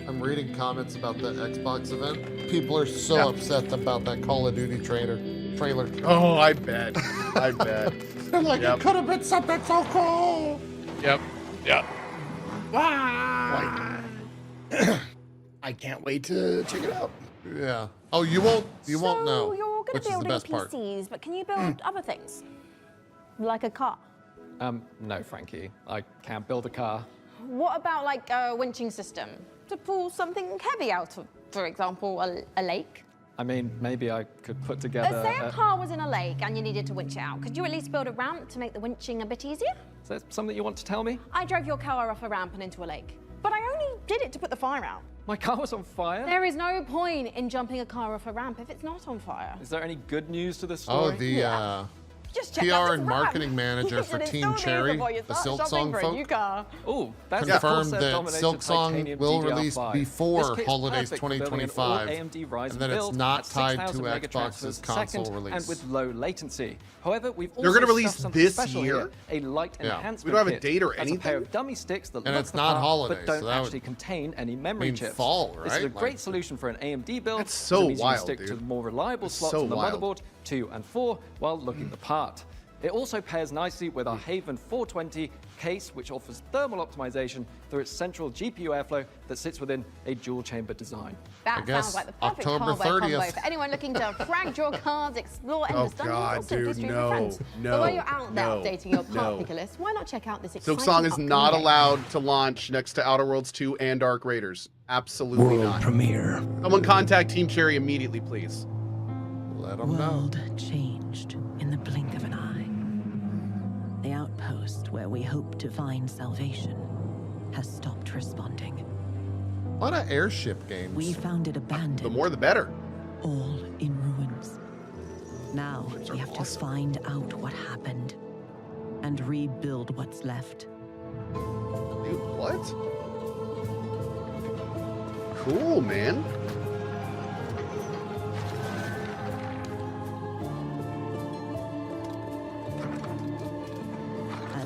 I'm I'm reading comments about the Xbox event. People are so upset about that Call of Duty trailer. Oh, I bet. I bet. They're like, it could have been something so cool. Yep. Yep. I can't wait to check it out. Yeah. Oh, you won't know. You're going which to is the build best part. PCs, but can you build other things? Like a car? No, Frankie. I can't build a car. What about like a winching system to pull something heavy out of, for example, a lake? I mean, maybe I could put together. Say a car was in a lake and you needed to winch it out. Could you at least build a ramp to make the winching a bit easier? Is that something you want to tell me? I drove your car off a ramp and into a lake, but I only did it to put the fire out. My car was on fire? There is no point in jumping a car off a ramp if it's not on fire. Is there any good news to this Oh, story? the Just check PR out this and ramp. marketing manager for Should Team install these Cherry, before you the start Silk shopping Song for a folk, new car. Oh, that's confirmed that dominated Silk Song titanium will DDR5. release This before kit's holidays perfect for building an 2025, all-AMD Ryzen and that it's build not at tied to 6,000 Xbox's megatransfers console second release. and with low latency. However, we've also They're gonna stuffed release something this special year? here, a light Yeah. enhancement We don't have a kit. date or That's a pair anything? of dummy sticks that And look it's the not part, holidays, but don't so that would actually contain any memory mean chips. fall, This is a right? great Like- solution for an AMD build. That's so It means you can wild, stick dude. to the more reliable That's slots so on the wild. motherboard 2 and 4 while looking the part. It also pairs nicely with our Haven 420 case, which offers thermal optimization through its central GPU airflow that sits within a dual-chamber design. That sounds like the perfect October hardware combo 30th. for anyone looking to frag draw cards, explore Oh, endless dungeons, God, also do dude, stream with no, friends. no, But while you're out there no, updating your part no. picker list, why not check out this Silk exciting Song is upcoming not game? allowed to launch next to Outer Worlds 2 and Dark Raiders. Absolutely World not. premiere. Someone contact Team Cherry immediately, please. Let them know. World changed in the blink of an eye. The outpost where we hoped to find salvation has stopped responding. A lot of airship games. We found it abandoned. The more the better. All in ruins. Now we have to find out what happened and rebuild what's left. Dude, what? Cool, man.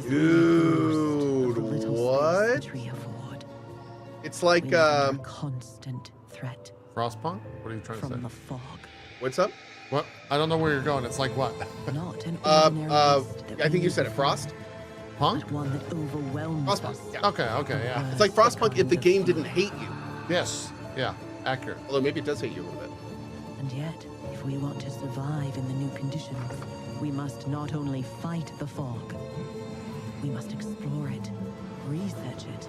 Dude, what? It's like constant threat Frostpunk? What are you trying to say? from the fog. What's up? What? I don't know where you're going. It's like what? Not an ordinary beast that I think we you said it. knew, Frost. but one that overwhelmed Frostpunk. us. Yeah. Okay, yeah. It's like Frostpunk if the game didn't hate you. Yes, yeah, accurate. Although maybe it does hate you a little bit. And yet, if we want to survive in the new conditions, we must not only fight the fog, we must explore it, research it,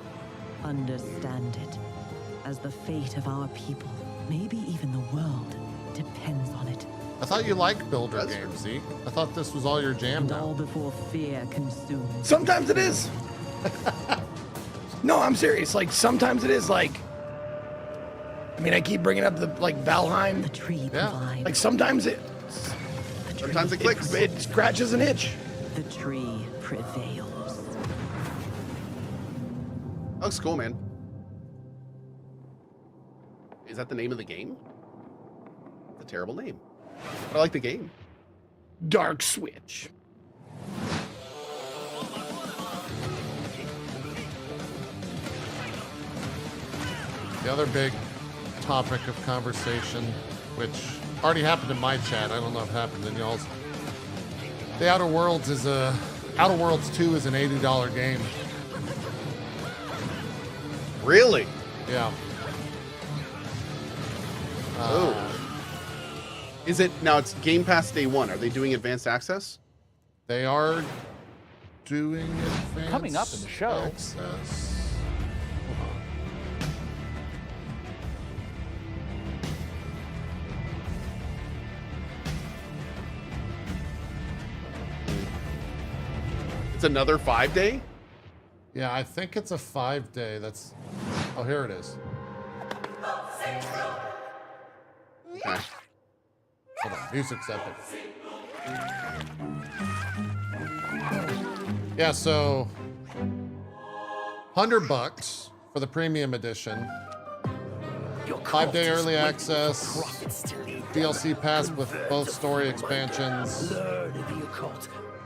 understand it, as the fate of our people, maybe even the world, depends on it. I thought you liked builder games, Zeke. I thought this was all your jam And now. all before fear consumes. Sometimes it is. No, I'm serious. Like sometimes it is like. I mean, I keep bringing up the like Valheim. The tree Yeah. provides. Like sometimes it. Sometimes it clicks. It scratches an itch. The tree prevails. Looks cool, man. Is that the name of the game? It's a terrible name. But I like the game. Dark Switch. The other big topic of conversation, which already happened in my chat, I don't know if it happened in y'all's. The Outer Worlds 2 is an $80 game. Really? Yeah. Oh. Is it now? It's Game Pass Day 1. Are they doing advanced access? They are doing advanced Coming up in the show. access. It's another 5-day? Yeah, I think it's a 5-day. That's. Oh, here it is. Okay. Hold on, music's epic. Yeah, so $100 for the premium edition. 5-day early access, DLC pass with both story expansions,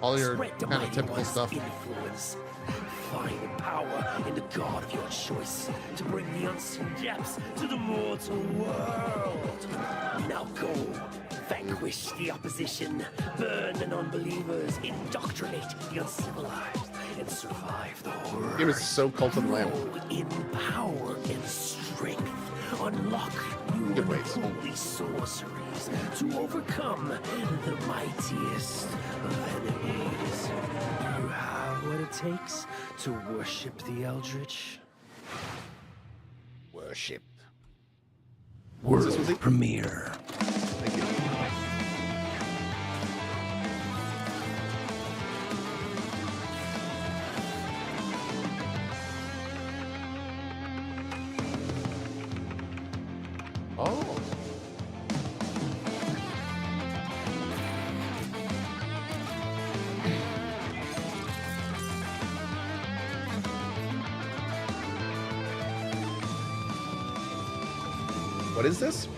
all your kind of typical stuff. find power in the god of your choice to bring the unseen depths to the mortal world. Now go, vanquish the opposition, burn the non-believers, indoctrinate the uncivilized, and survive the horror. This game is so Cult of the Lamb. Grow in power and strength. Unlock new Good ways. holy sorceries to overcome the mightiest of enemies. You have what it takes to worship the Eldritch. Worship. World premiere. Thank you. Oh. What is this?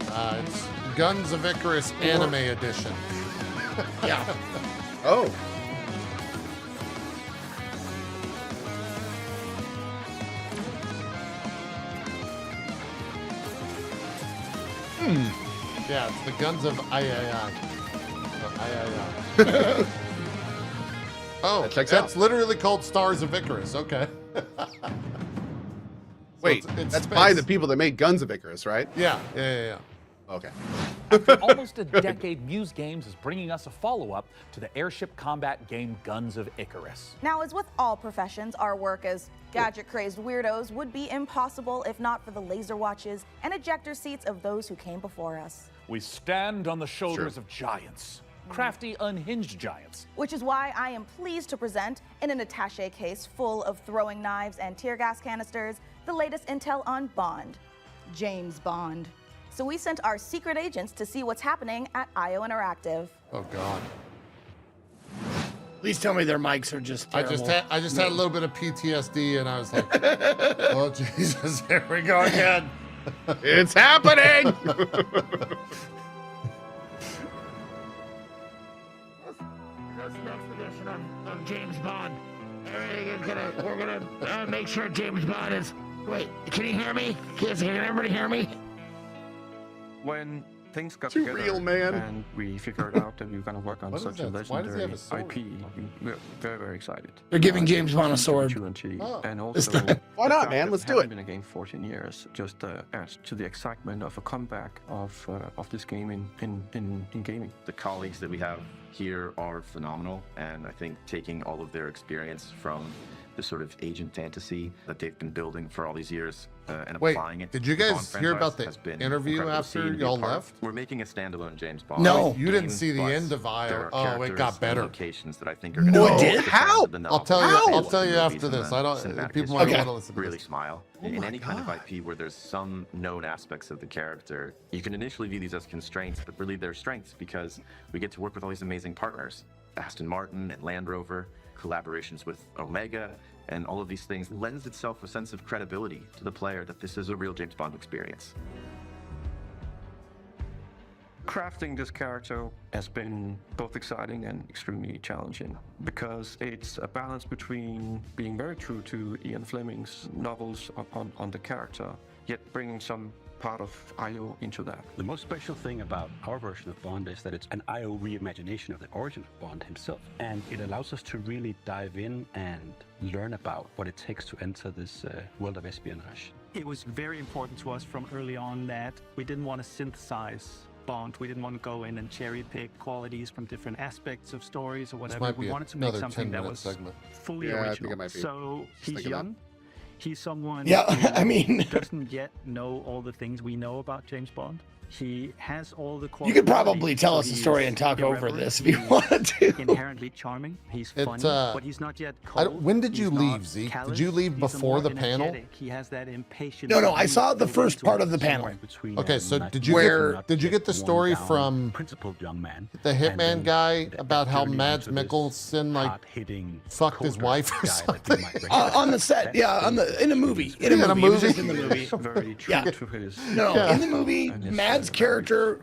It's Guns of Icarus Anime Edition. Yeah. Oh. Yeah, it's the Guns of II. Oh, That checks that's out. literally called Stars of Icarus. Okay. Wait, it's that's space. by the people that made Guns of Icarus, right? Yeah. Okay. After almost a decade, Muse Games is bringing us a follow-up to the airship combat game Guns of Icarus. Now, as with all professions, our work as gadget-crazed weirdos would be impossible if not for the laser watches and ejector seats of those who came before us. We stand on the shoulders of giants, crafty, unhinged giants. Which is why I am pleased to present, in an attaché case full of throwing knives and tear gas canisters, the latest intel on Bond, James Bond. So we sent our secret agents to see what's happening at IO Interactive. Oh God. Please tell me their mics are just terrible. I just had a little bit of PTSD, and I was like, "Oh Jesus, here we go again." It's happening. That's the next edition of James Bond. We're gonna make sure James Bond is. Wait, can you hear me? Can everybody hear me? When things got Too together real, man. and we figured out that we were going to work on What is such a that? Why does he legendary have a sword? IP, we're very, very excited. They're giving James Bond a sword. Opportunity. Oh. And It's also, not- Why the not, fact man? that Let's we do haven't it. been in a game 14 years just adds to the excitement of a comeback of this game in gaming. The colleagues that we have here are phenomenal, and I think taking all of their experience from the sort of agent fantasy that they've been building for all these years and Wait, applying it. did you to the guys Bond hear franchise about the has been interview incredible to after see and be a y'all part of. left? We're making a standalone James Bond. No. You didn't game, see the but end of there IO. are Oh, it characters got and better. locations that I think are going to No, it did? How? I'll tell you after this. I don't. People might Okay. want to listen to Really this. smile. Oh In my any kind of God. IP where there's some known aspects of the character, you can initially view these as constraints, but really they're strengths because we get to work with all these amazing partners. Aston Martin and Land Rover, collaborations with Omega, and all of these things lends itself a sense of credibility to the player that this is a real James Bond experience. Crafting this character has been both exciting and extremely challenging because it's a balance between being very true to Ian Fleming's novels on the character, yet bringing some part of IO into that. The most special thing about our version of Bond is that it's an IO reimagination of the origin of Bond himself. And it allows us to really dive in and learn about what it takes to enter this world of espionage. It was very important to us from early on that we didn't want to synthesize Bond. We didn't want to go in and cherry pick qualities from different aspects of stories or whatever. might We be wanted to make another something that 10-minute was segment. fully Yeah, I think original. it might be. So Just he's thinking that. young. He's someone Yeah, who I mean- doesn't yet know all the things we know about James Bond. He has all the You qualities. could probably tell us a He's story and talk over irreverent, this if you he's wanted to. Inherently charming. He's funny, but he's not yet cold. When did you He's leave, not Zeke? callous. Did you leave He's before more the panel? energetic. He has that impatience. No, I that saw you the go first into part it of the panel. somewhere between, Okay, so did you Where- did you get the story from principled young man, the and hitman then guy about how turning Mads into this Mikkelsen like hard-hitting, fucked his wife or guy that you something? might recognize. On the set, yeah, in a movie. In a It was just movie. in the movie. Very true Yeah. to his. No, Yeah. in the movie, And his, Mads' character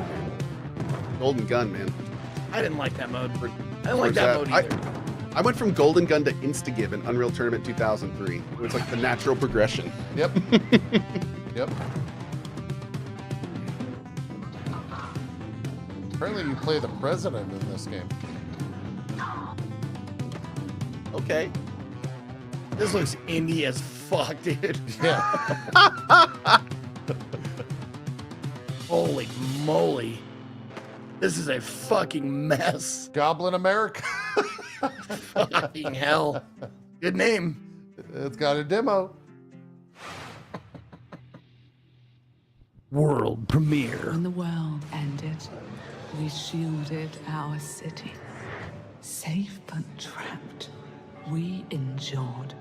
good. Golden Gun, man. I didn't like that mode. I didn't like Where's that mode either. I went from Golden Gun to Instagive in Unreal Tournament 2003. It was like the natural progression. Yep. Yep. Apparently you play the president in this game. Okay. This looks indie as fuck, dude. Yeah. Holy moly. This is a fucking mess. Goblin America. Fucking hell. Good name. It's got a demo. World premiere. When the world ended, we shielded our city. Safe but trapped, we endured.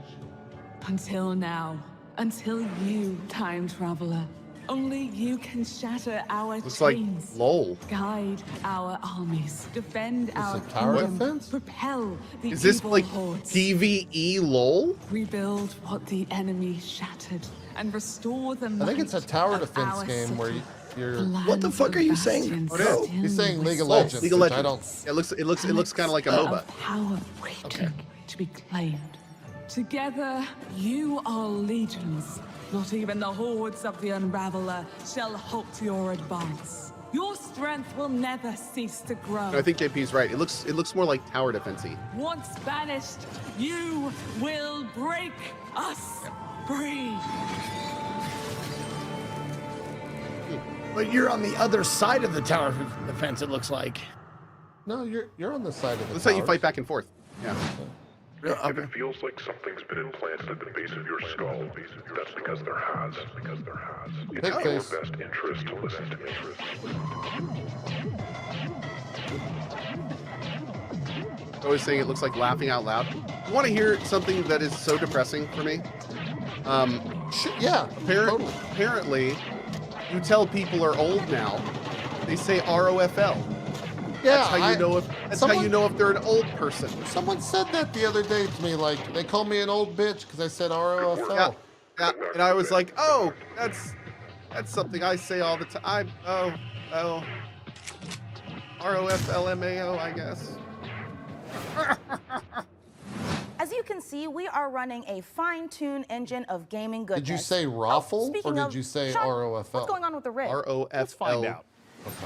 Until now, until you, time traveler. Only you can shatter our Looks like chains. LOL. Guide our armies, defend our a tower kingdom, defense? propel the Is this evil like hordes. PvE LOL? Rebuild what the enemy shattered and restore the I think it's a might tower of defense our game where city. you're. What the fuck are you saying? Oh, no. He's saying League of Oh, Legends. League of which Legends. I don't. It looks kind of like a MOBA. Power waiting to be claimed. Together, you are legions. Not even the hordes of the Unraveler shall halt your advance. Your strength will never cease to grow. No, I think JP's right. It looks more like tower defensey. Once banished, you will break us free. But you're on the other side of the tower defense, it looks like. No, you're on the side of the. Looks like you fight back and forth. Yeah. If it feels like something's been implanted at the base of your skull, that's because there has. It's in your best interest to listen to me. I was saying it looks like laughing out loud. You want to hear something that is so depressing for me? Yeah. Apparently, you tell people are old now, they say ROFL. Yeah, that's how you know if they're an old person. Someone said that the other day to me, like they called me an old bitch because I said ROFL. Yeah, and I was like, oh, that's something I say all the time. Oh, ROFLMAO, I guess. As you can see, we are running a fine-tuned engine of gaming goodness. Did you say raffle speaking or did of- you say Sean, ROFL? What's going on with the rig? Let's find out.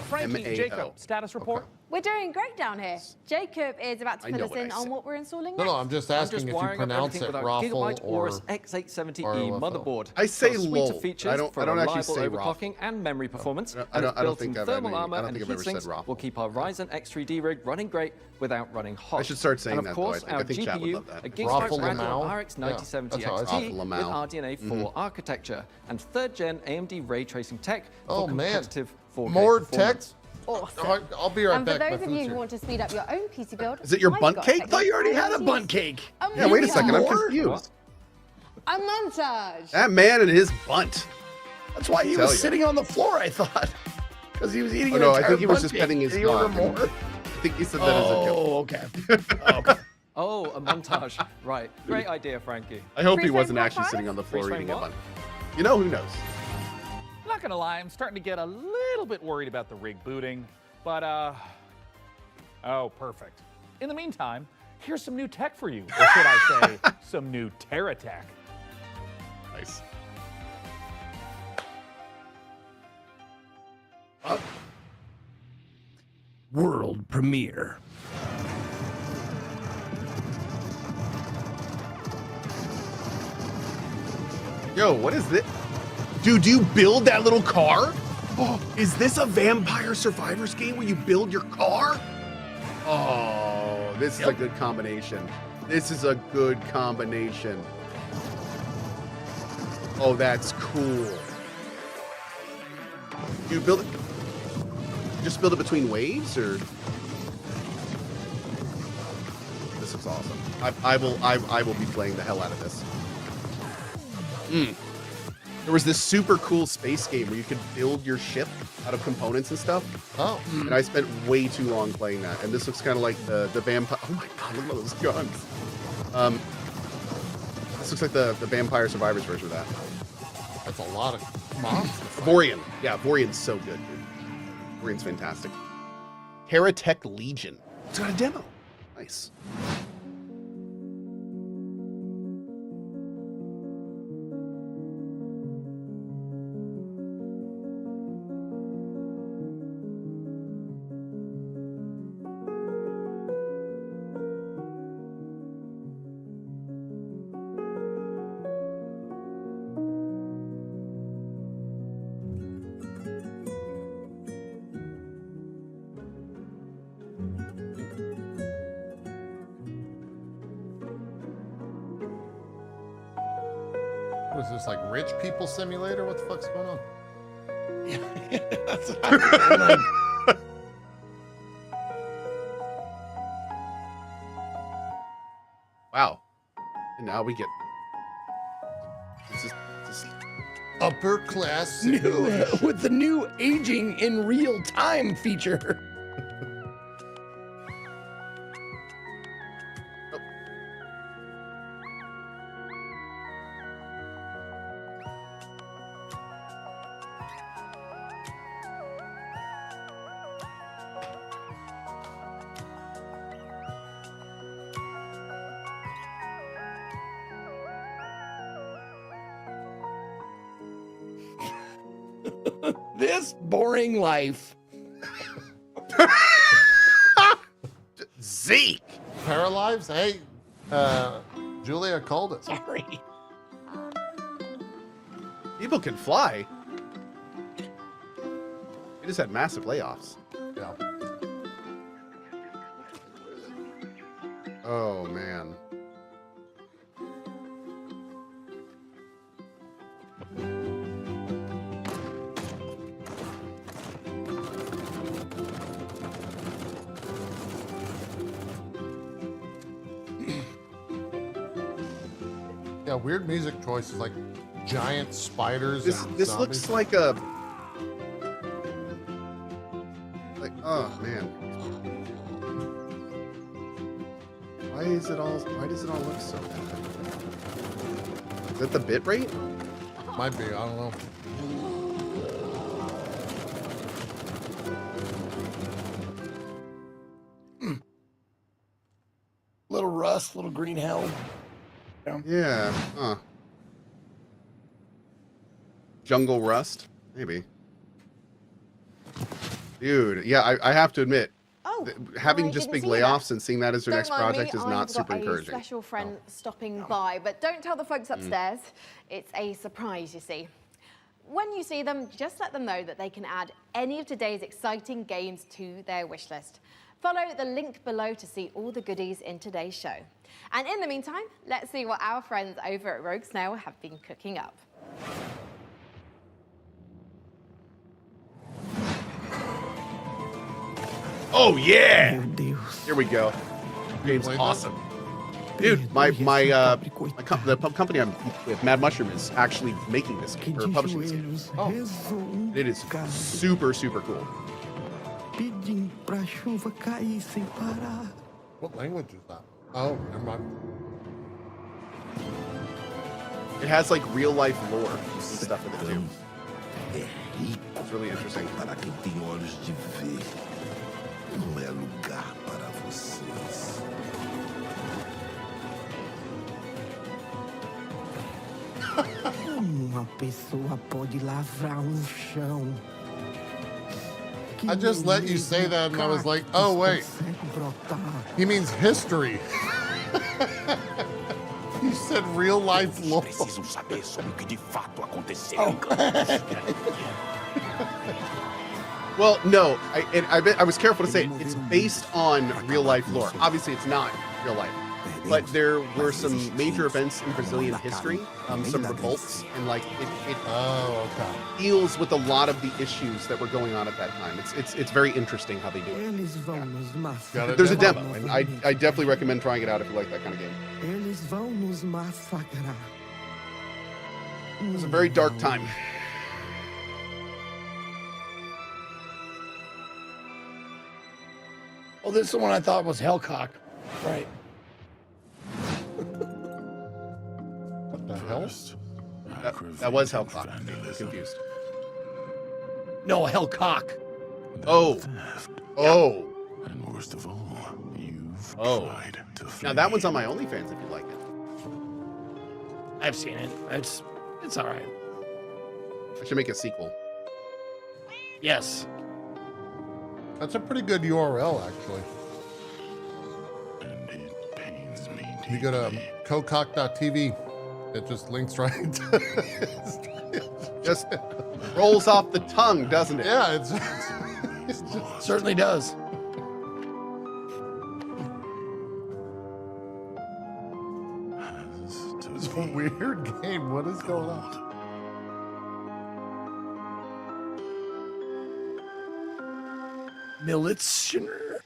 Frankie, MAO. Jacob, status report. We're doing great down here. Jacob is about to I fill know us what in I on said. what we're installing No, next. no, I'm just asking if you wiring up pronounce everything it with our raffle Gigabyte or Aorus X870E ROFL. motherboard. I say Got a suite lol. of features I don't for actually reliable say overclocking and memory performance. I don't and its think built-in I've thermal any- armor I don't and think I've ever said heat sinks raffle. will keep our Ryzen X3D rig running great without running hot. I should start saying and that, of though. I course, think- I our think chat would GPU, love that. a Gigabyte Raffle Radeon Lamau? RX Yeah, 9070 that's how I XT say it. with Lamau. RDNA 4 Mhm. architecture and 3rd gen AMD ray tracing tech Oh, for man. competitive 4K More tech? performance. Awesome. I'll be right And for back. those of you who want to speed up your own PC build, Is it your I've bunt got cake? a I thought you already had a technology- Bunt cake. Yeah, wait a second. I'm More? confused. A montage. That man and his bunt. That's why he Tell was ya. sitting on the floor, I thought. Because he was eating Oh, an no, I entire think he was bunt just cake. petting his Did he order dog. more? I think he said that as a joke. Oh, okay. Oh, a montage. Right. Great idea, Frankie. I hope he Freeze wasn't frame actually Popeyes? sitting on the floor Freeze eating frame a what? bun. You know, who knows? I'm not gonna lie, I'm starting to get a little bit worried about the rig booting, but oh, perfect. In the meantime, here's some new tech for you, or should I say, some new Terra tech. Nice. World premiere. Yo, what is this? Dude, do you build that little car? Oh, is this a Vampire Survivors game where you build your car? Oh, this is a good combination. This is a good combination. Oh, that's cool. You build it, just build it between waves, or? This looks awesome. I will be playing the hell out of this. There was this super cool space game where you could build your ship out of components and stuff. Oh. And I spent way too long playing that. And this looks kind of like the vampire. Oh my god, look at those guns. This looks like the Vampire Survivors version of that. That's a lot of monsters. Vorian. Yeah, Vorian's so good, dude. Vorian's fantastic. Heretic Legion. It's got a demo. Nice. Was this like rich people simulator? What the fuck's going on? That's what I'm Wow. And now we get this upper class new, with the new aging in real time feature. This boring life. Zeke. Paralives? Hey, Julia called it. Sorry. People can fly. They just had massive layoffs. Yeah. Oh man. Yeah, weird music choices like giant spiders. This and this zombies. looks like a oh man. Why does it all look so bad? Is that the bit rate? Might be, I don't know. Little rust, little green hell. Yeah. Huh. Jungle Rust? Maybe. Dude, yeah, I have to admit, having just big layoffs and seeing that as their Don't next mind project me, is not I've super got encouraging. A special friend stopping by, but don't tell the folks upstairs. It's a surprise, you see. When you see them, just let them know that they can add any of today's exciting games to their wish list. Follow the link below to see all the goodies in today's show. And in the meantime, let's see what our friends over at Rogue Snail have been cooking up. Oh yeah! Here we go. Game's awesome. Dude, the company I'm with, Mad Mushroom, is actually making this game, or publishing this game. Oh, it is super, super cool. What language is that? Oh, never mind. It has like real life lore and stuff in it too. It's really interesting. Para quem tem olhos de ver, não é lugar para vocês. Uma pessoa pode lavrar chão. I just let you say that and I was like, oh wait, he means history. You said real life lore. Precisam saber sobre o que de fato aconteceu. Well, no, I was careful to say it's based on real life lore. Obviously, it's not real life, but there were some major events in Brazilian history, some revolts, and like it deals with a lot of the issues that were going on at that time. It's very interesting how they do it. There's a demo, and I definitely recommend trying it out if you like that kind of game. Eles vão nos massacrar. It was a very dark time. Oh, this is the one I thought was Hellcock. Right. What the hell? That was Hellcock. I'm confused. No, Hellcock. Oh. Oh. And worst of all, you've tried to flee. Now that one's on my OnlyFans if you like it. I've seen it. It's all right. I should make a sequel. Yes. That's a pretty good URL, actually. And it pains me You go to cocock.tv. It just links right to just rolls off the tongue, doesn't it? Yeah, it's certainly does. Weird game. What is going on? Militsioner.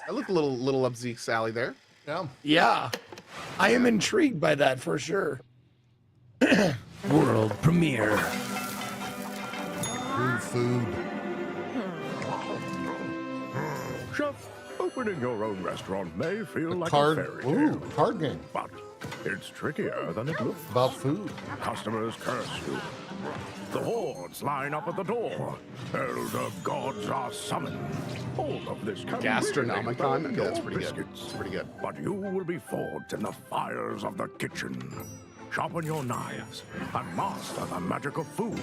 I look a little up Zeke's alley there. Yeah. Yeah. I am intrigued by that for sure. World premiere. Food. Chef, opening your own restaurant may feel like Card. a fairy Ooh, tale, card game. but it's trickier than it looks. About food. Customers curse you. The hordes line up at the door. Elder gods are summoned. All of this can Gastronomicon? really burn Okay, your that's pretty good. biscuits. That's pretty good. But you will be forged in the fires of the kitchen. Sharpen your knives and master the magic of food.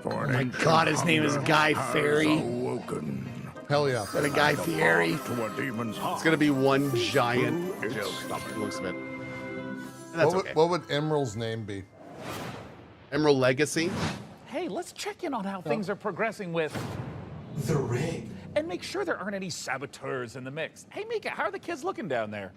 For Oh my God, his name is Guy Fieri. Awoken. Hell yeah. Is that a Guy Fieri? To a demon's heart. It's gonna be one giant Through its joke. stomach. Looks of it. And that's okay. What would Emerald's name be? Emerald Legacy. Hey, let's check in on how things are progressing with the rig, and make sure there aren't any saboteurs in the mix. Hey, Mika, how are the kids looking down there?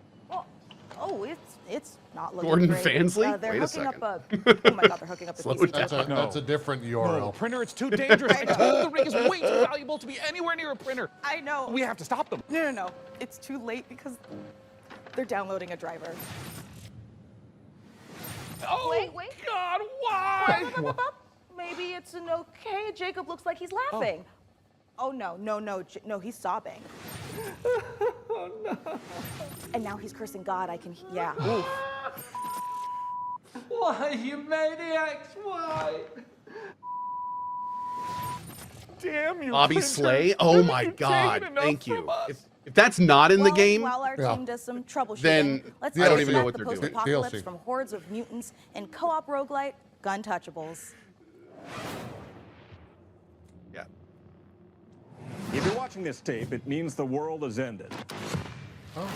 Oh, it's not looking Gordon great. Fansley? They're Wait a hooking up second. oh my God, they're hooking up the Slow PC. it down. That's a different URL. No, printer, it's too dangerous. I told you the rig is way too valuable to be anywhere near a printer. I know. We have to stop them. No. It's too late because they're downloading a driver. Oh, Wait. God, why? Maybe it's an okay. Jacob looks like he's laughing. Oh, no, he's sobbing. Oh, no. And now he's cursing God. Yeah. Oof. Why, you maniacs? Why? Damn you, Bobby printer. Slay. Oh Haven't my you God. taken enough Thank you. from us? If that's not in the game, While our team does some troubleshooting, then let's I don't take even know back what the they're doing. post-apocalypse DLC. from hordes of mutants in co-op roguelite Guntouchables. yeah. If you're watching this tape, it means the world has ended. Oh.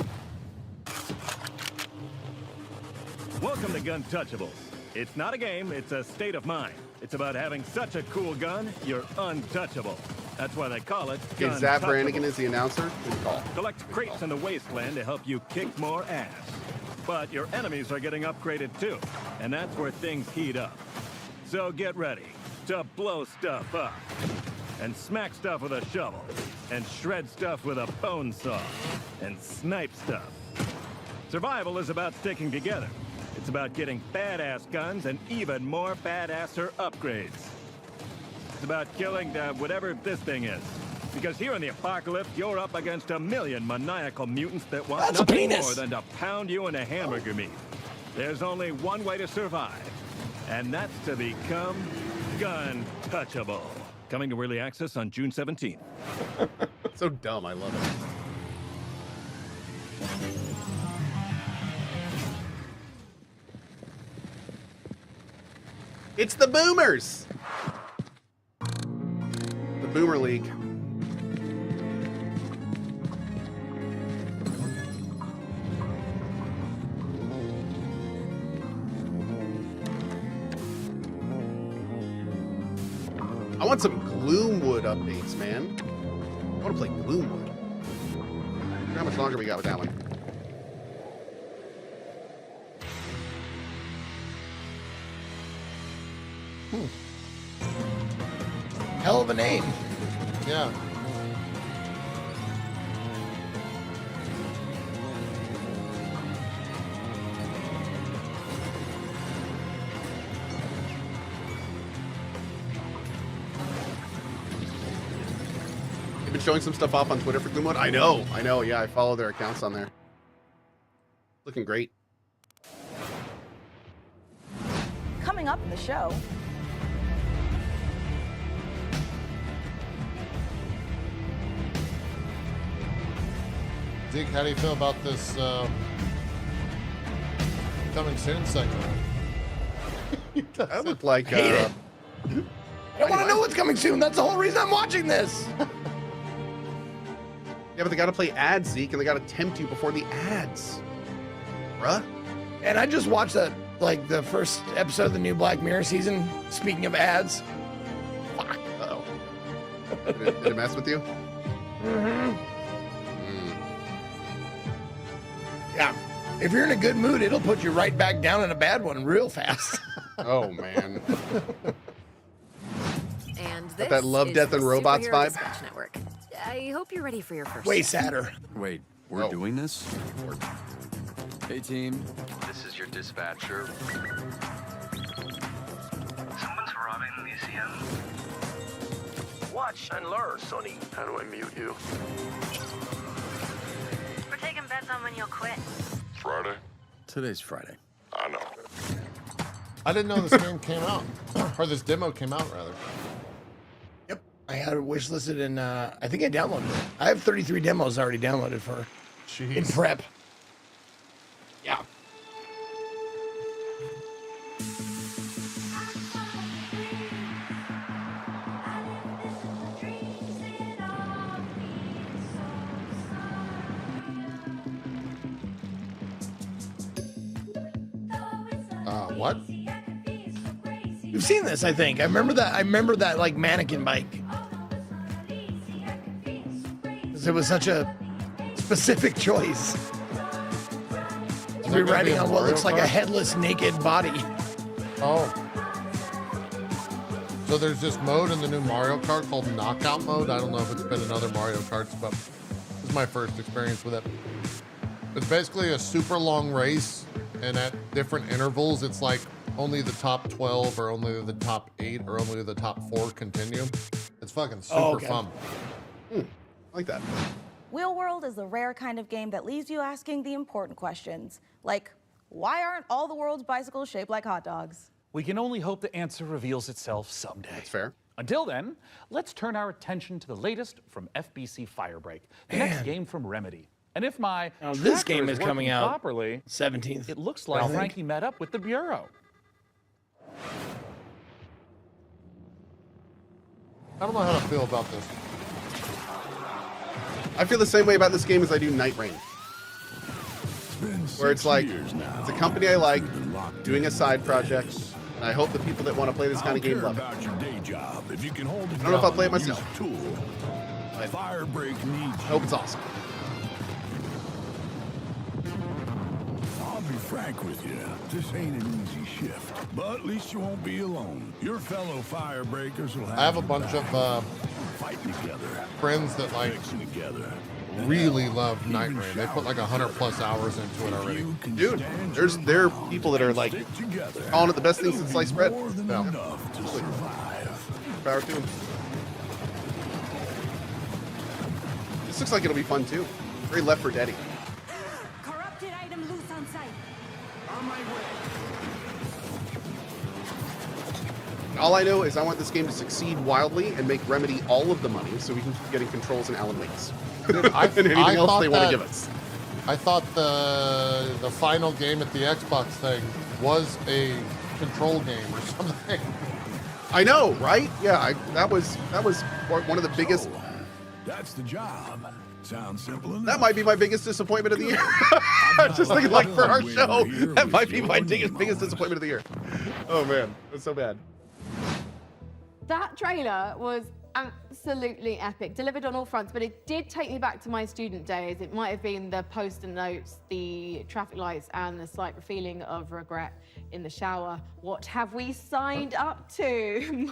Welcome to Guntouchables. It's not a game, it's a state of mind. It's about having such a cool gun, you're untouchable. That's why they call it Okay, Zap Guntouchable. Brannigan is the announcer. Good call. Collect crates in the wasteland to help you kick more ass. But your enemies are getting upgraded too, and that's where things heat up. So get ready to blow stuff up, and smack stuff with a shovel, and shred stuff with a bone saw, and snipe stuff. Survival is about sticking together. It's about getting badass guns and even more badasser upgrades. It's about killing whatever this thing is. Because here in the apocalypse, you're up against a million maniacal mutants that want nothing more than to pound you into hamburger meat. There's only one way to survive, and that's to become Guntouchable. Coming to early access on June 17th. So dumb. I love it. It's the Boomers. The Boomer League. I want some Gloomwood updates, man. I want to play Gloomwood. How much longer we got with that one? Hell of a name. Yeah. They've been showing some stuff off on Twitter for Gloomwood. I know. Yeah, I follow their accounts on there. Looking great. Coming up in the show, Zeke, how do you feel about this coming soon segment? That looked like Hate it. I want to know what's coming soon. That's the whole reason I'm watching this. Yeah, but they got to play ads, Zeke, and they got to tempt you before the ads. Bruh. And I just watched that, like, the first episode of the new Black Mirror season. Speaking of ads. Fuck. Uh-oh. Did it mess with you? Mm-hmm. Yeah. If you're in a good mood, it'll put you right back down in a bad one real fast. Oh, man. And Got that Love, is Death, the and Robots Superhero vibe? Dispatch Network. I hope you're ready for your first. Way sadder. Wait, we're doing this? Hey, team. This is your dispatcher. Someone's robbing the museum. Watch and learn, Sonny. How do I mute you? We're taking bets on when you'll quit. Friday? Today's Friday. I know. I didn't know this game came out, or this demo came out, rather. Yep. I had it wish listed and I think I downloaded it. I have 33 demos already downloaded for in prep. Yeah. What? You've seen this, I think. I remember that like mannequin bike. 'Cause it was such a specific choice. To be riding on what looks like a headless, naked body. Oh. So there's this mode in the new Mario Kart called Knockout Mode. I don't know if it's been in other Mario Karts, but this is my first experience with it. It's basically a super long race, and at different intervals, it's like only the top 12 or only the top 8 or only the top 4 continue. It's fucking super fun. I like that. Wheel World is the rare kind of game that leaves you asking the important questions, like, why aren't all the world's bicycles shaped like hot dogs? We can only hope the answer reveals itself someday. That's fair. Until then, let's turn our attention to the latest from FBC Firebreak, the next game from Remedy. And if my this game tracker is coming working out properly, 17th. it looks like Frankie met up with the Bureau. I don't know how to feel about this. I feel the same way about this game as I do Night Rain. Where it's like, it's a company I like, doing a side project, and I hope the people that want to play this kind of game love it. About your day job. If you can hold it I don't know if I'll play it down, use myself. a tool. Firebreak needs I hope it's awesome. I'll be frank with you. This ain't an easy shift, but at least you won't be alone. Your fellow firebreakers will have I have a your bunch back. of Fighting together, friends that like fixing together. really love Night Rain. They put like 100+ hours into it already. Dude, there are people that are like calling it the best thing since sliced bread. Enough to survive. Power to them. This looks like it'll be fun too. Very Left 4 Dead-y. Corrupted item loose on site. On my way. All I know is I want this game to succeed wildly and make Remedy all of the money so we can keep getting controls and Alan Wakes. Dude, and anything else they want to give us. I thought the final game at the Xbox thing was a control game or something. I know, right? Yeah, that was one of the biggest. That's the job. Sounds simple enough. That might be my biggest disappointment of the year. Just thinking, like, for our show, that might be my biggest disappointment of the year. Oh man, that's so bad. That trailer was absolutely epic, delivered on all fronts, but it did take me back to my student days. It might have been the post-it notes, the traffic lights, and the slight feeling of regret in the shower. What have we signed up to?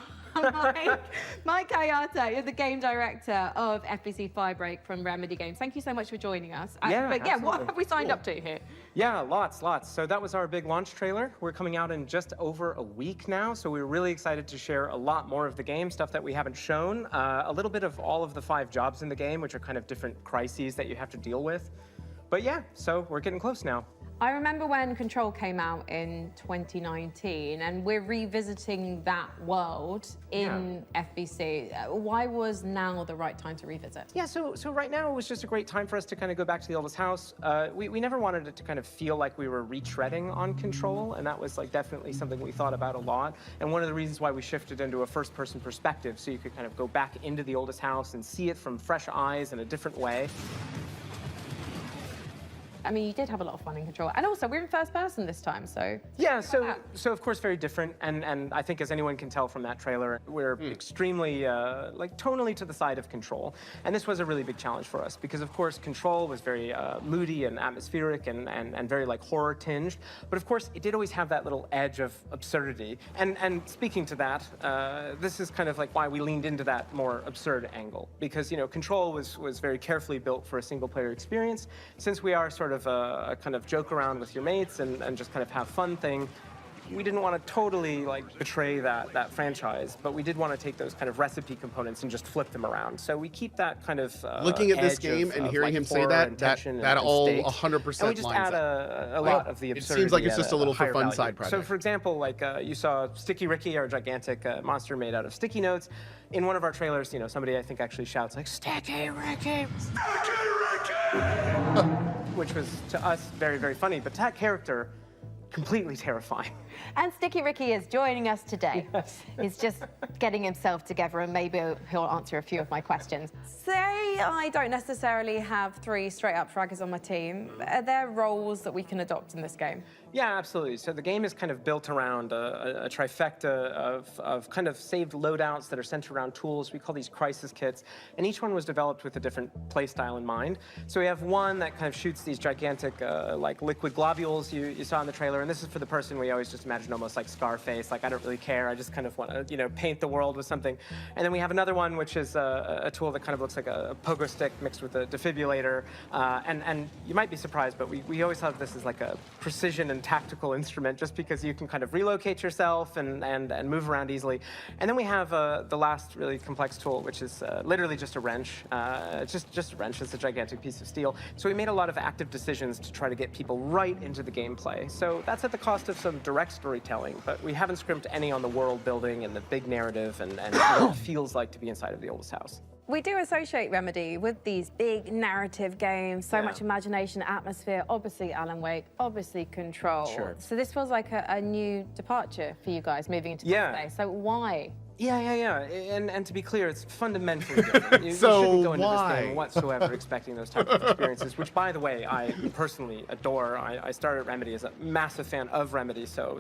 Mike Kayata, you're the game director of FBC Firebreak from Remedy Games. Thank you so much for joining us. What have we signed up to here? Yeah, lots. So that was our big launch trailer. We're coming out in just over a week now, so we're really excited to share a lot more of the game, stuff that we haven't shown, a little bit of all of the 5 jobs in the game, which are kind of different crises that you have to deal with. But yeah, so we're getting close now. I remember when Control came out in 2019, and we're revisiting that world in FBC. Why was now the right time to revisit? Yeah, so right now it was just a great time for us to kind of go back to the oldest house. We never wanted it to kind of feel like we were retreading on Control, and that was like definitely something we thought about a lot. And one of the reasons why we shifted into a first-person perspective, so you could kind of go back into the oldest house and see it from fresh eyes in a different way. I mean, you did have a lot of fun in Control. And also, we're in first person this time, so... Yeah, so of course very different, and I think as anyone can tell from that trailer, we're extremely, like, tonally to the side of Control. And this was a really big challenge for us, because of course Control was very moody and atmospheric and very, like, horror tinged. But of course, it did always have that little edge of absurdity. And speaking to that, this is kind of like why we leaned into that more absurd angle. Because, you know, Control was very carefully built for a single-player experience. Since we are sort of a kind of joke around with your mates and just kind of have fun thing, we didn't want to totally like betray that franchise, but we did want to take those kind of recipe components and just flip them around. So we keep that kind of looking at this game and hearing him say that all 100% and we just add a lot of the absurdity. It seems like it's just a little for fun side project. So for example, like you saw Sticky Ricky, our gigantic monster made out of sticky notes. In one of our trailers, you know, somebody I think actually shouts like, "Sticky Ricky! Sticky Ricky!" Which was to us very, very funny, but to that character, completely terrifying. And Sticky Ricky is joining us today. Yes. He's just getting himself together, and maybe he'll answer a few of my questions. Say I don't necessarily have 3 straight-up fraggers on my team. Are there roles that we can adopt in this game? Yeah, absolutely. So the game is kind of built around a trifecta of kind of saved loadouts that are centered around tools. We call these crisis kits, and each one was developed with a different play style in mind. So we have one that kind of shoots these gigantic, like liquid globules you saw in the trailer, and this is for the person we always just imagine almost like Scarface, like I don't really care, I just kind of want to, you know, paint the world with something. And then we have another one which is a tool that kind of looks like a pogo stick mixed with a defibrillator, and you might be surprised, but we always thought this as like a precision and tactical instrument just because you can kind of relocate yourself and move around easily. And then we have the last really complex tool, which is literally just a wrench. Just a wrench, it's a gigantic piece of steel. So we made a lot of active decisions to try to get people right into the gameplay. So that's at the cost of some direct storytelling, but we haven't scrimped any on the world building and the big narrative and what it feels like to be inside of the oldest house. We do associate Remedy with these big narrative games, so much imagination, atmosphere, obviously Alan Wake, obviously Control. Sure. So this feels like a new departure for you guys moving into this space. So why? Yeah. And to be clear, it's fundamentally different. You So shouldn't go into why? this game whatsoever expecting those types of experiences, which, by the way, I personally adore. I started Remedy as a massive fan of Remedy, so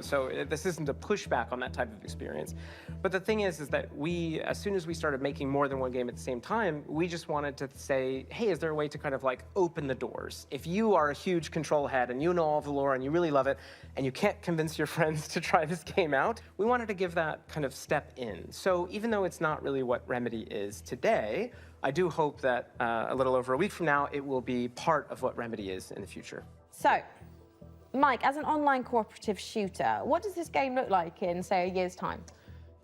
this isn't a pushback on that type of experience. But the thing is that we, as soon as we started making more than one game at the same time, we just wanted to say, hey, is there a way to kind of like open the doors? If you are a huge Control head and you know all the lore and you really love it, and you can't convince your friends to try this game out, we wanted to give that kind of step in. So even though it's not really what Remedy is today, I do hope that a little over a week from now, it will be part of what Remedy is in the future. So, Mike, as an online cooperative shooter, what does this game look like in, say, a year's time?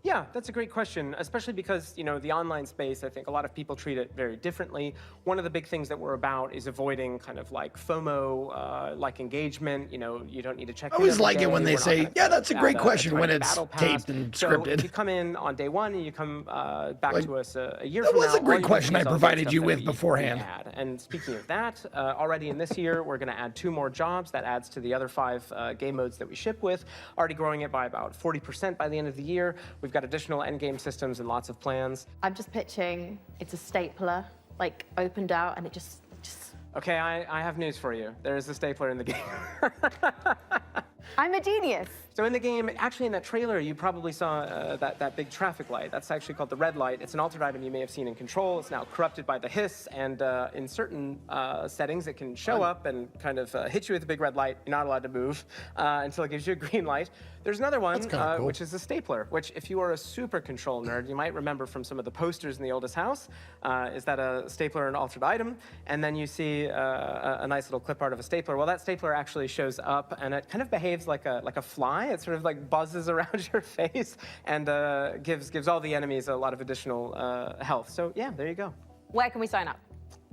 Yeah, that's a great question, especially because, you know, the online space, I think a lot of people treat it very differently. One of the big things that we're about is avoiding kind of like FOMO, like engagement. You know, you don't need to check I always like it when they say, yeah, that's a great question when it's taped and scripted. So if you come in on day one and you come back to us a year from now. That was a great question I provided you with beforehand. And speaking of that, already in this year, we're going to add 2 more jobs. That adds to the other 5 game modes that we ship with, already growing it by about 40% by the end of the year. We've got additional endgame systems and lots of plans. I'm just pitching it's a stapler, like opened out, and it just... Okay, I have news for you. There is a stapler in the game. I'm a genius. So in the game, actually in that trailer, you probably saw that big traffic light. That's actually called the red light. It's an altered item you may have seen in Control. It's now corrupted by the hiss, and in certain settings, it can show up and kind of hit you with a big red light. You're not allowed to move until it gives you a green light. There's another one, cool. Which is a stapler, which if you are a super Control nerd, you might remember from some of the posters in the oldest house. Is that a stapler an altered item? And then you see a nice little clip art of a stapler. Well, that stapler actually shows up, and it kind of behaves like a fly. It sort of like buzzes around your face and gives all the enemies a lot of additional health. So yeah, there you go. Where can we sign up?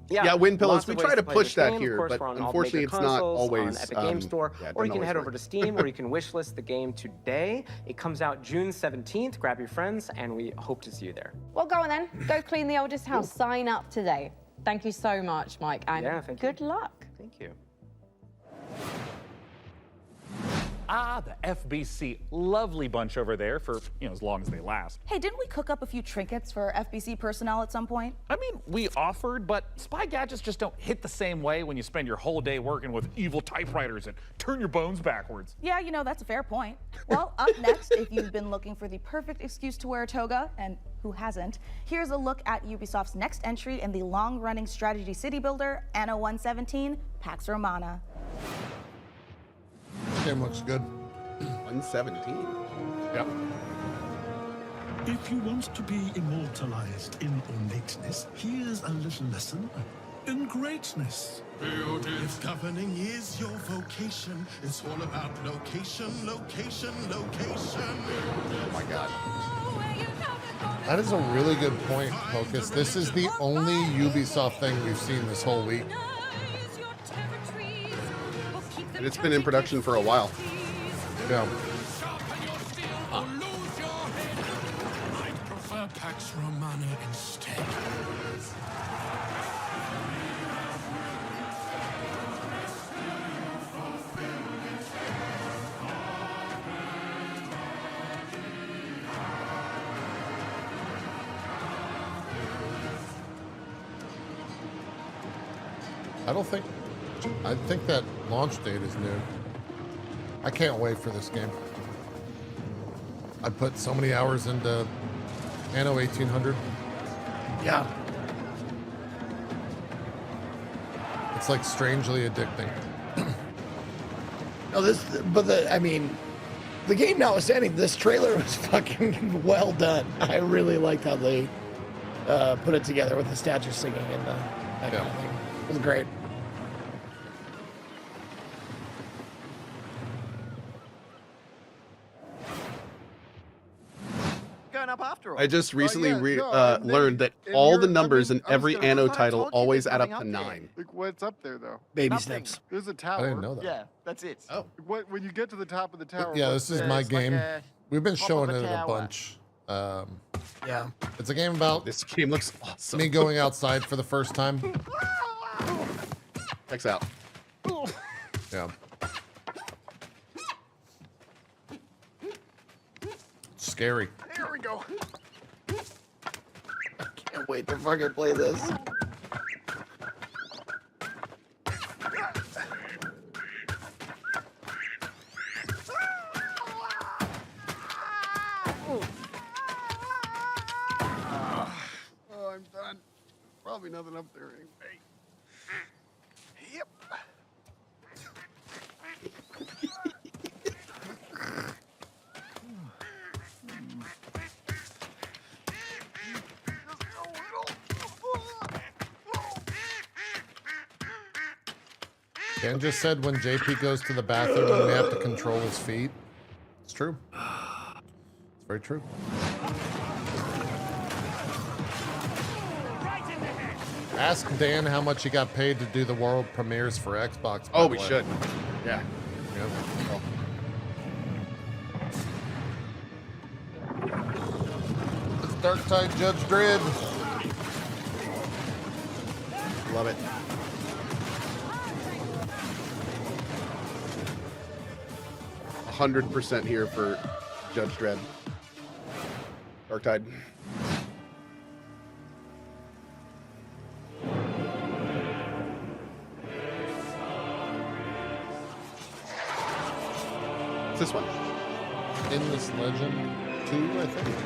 Yeah, Wind Pillows. We try to push that here, but unfortunately it's not always. On Epic Game Store, or you can head over to Steam, or you can wishlist the game today. It comes out June 17th. Grab your friends, and we hope to see you there. Well, go on then. Go clean the oldest house. Sign up today. Thank you so much, Mike, and good luck. Thank you. The FBC. Lovely bunch over there for, as long as they last. Hey, didn't we cook up a few trinkets for FBC personnel at some point? I mean, we offered, but spy gadgets just don't hit the same way when you spend your whole day working with evil typewriters and turn your bones backwards. Yeah, that's a fair point. Well, up next, if you've been looking for the perfect excuse to wear a toga, and who hasn't, here's a look at Ubisoft's next entry in the long-running strategy city builder, Anno 117, Pax Romana. Game looks good. 117. Yep. If you want to be immortalized in ornateness, here's a little lesson in greatness. If governing is your vocation, it's all about location, location, location. Oh my god. That is a really good point, Pocus. This is the only Ubisoft thing we've seen this whole week. And it's been in production for a while. Yeah. I'd prefer Pax Romana instead. I think that launch date is new. I can't wait for this game. I put so many hours into Anno 1800. Yeah. It's like strangely addicting. No, the game notwithstanding, this trailer was fucking well done. I really liked how they put it together with the statue singing and that kind of thing. It was great. I just recently learned that all the numbers in every Anno title always add up to 9. Like, what's up there, though? Baby steps. There's a tower. I didn't know that. Yeah, that's it. Oh. When you get to the top of the tower. Yeah, what's this is there? my It's like game. a We've been top showing of it a a tower. bunch. Yeah. It's a game about This game looks awesome. me going outside for the first time. Checks out. Yeah. It's scary. There we go. Can't wait to fucking play this. Oh, I'm done. Probably nothing up there anyway. Yep. Dan just said when JP goes to the bathroom, we have to control his feet. It's true. It's very true. Ask Dan how much he got paid to do the world premieres for Xbox. by Oh, the we way. should. Yeah. Yep. It's Dark Tide Judge Dredd. Love it. – 100% here for Judge Dredd. Dark Tide. What's this one? Endless Legend 2, I think.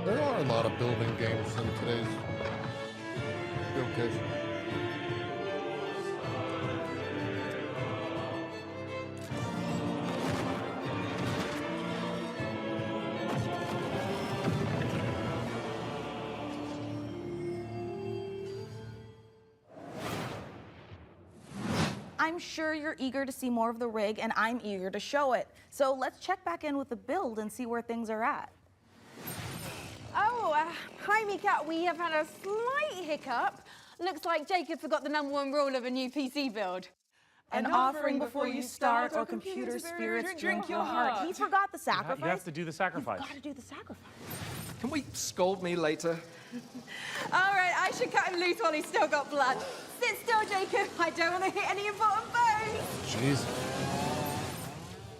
There are a lot of building games in today's showcase. I'm sure you're eager to see more of the rig, and I'm eager to show it. So let's check back in with the build and see where things are at. hi Mika. We have had a slight hiccup. Looks like Jacob forgot the #1 rule of a new PC build. An offering before you start, or computer spirits drink your heart. He forgot the sacrifice. You have to do the sacrifice. You've got to do the sacrifice. Can we scold me later? All right, I should cut him loose while he's still got blood. Sit still, Jacob. I don't want to hit any important bones. Jeez.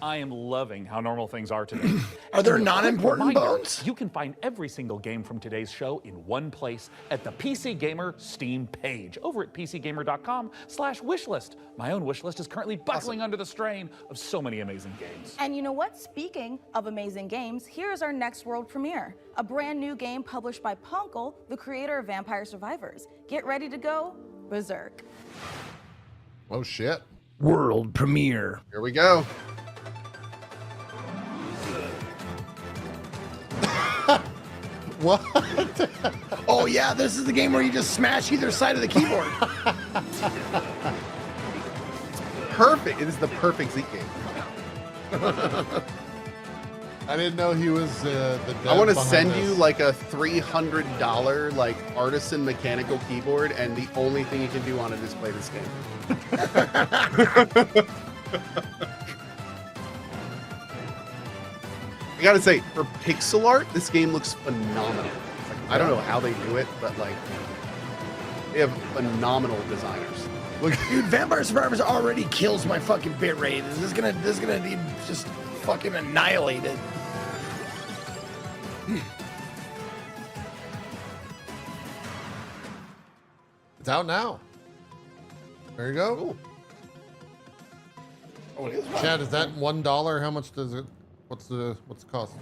I am loving how normal things are today. Are there non-important bones? You can find every single game from today's show in one place at the PC Gamer Steam page over at pcgamer.com/wishlist. My own wishlist is currently buckling under the strain of so many amazing games. And you know what? Speaking of amazing games, here's our next world premiere. A brand new game published by Punkle, the creator of Vampire Survivors. Get ready to go berserk. Oh shit. World premiere. Here we go. What? Oh yeah, this is the game where you just smash either side of the keyboard. Perfect. It is the perfect Zeke game. I didn't know he was the dev I want to behind send this. you like a $300 like artisan mechanical keyboard, and the only thing you can do on it is play this game. I gotta say, for pixel art, this game looks phenomenal. I don't know how they do it, but like, they have phenomenal designers. Look, dude, Vampire Survivors already kills my fucking bit rate. This is gonna need just fucking annihilated. It's out now. There you go. Cool. Oh, it is. Chad, is that $1? How much does it? What's the cost?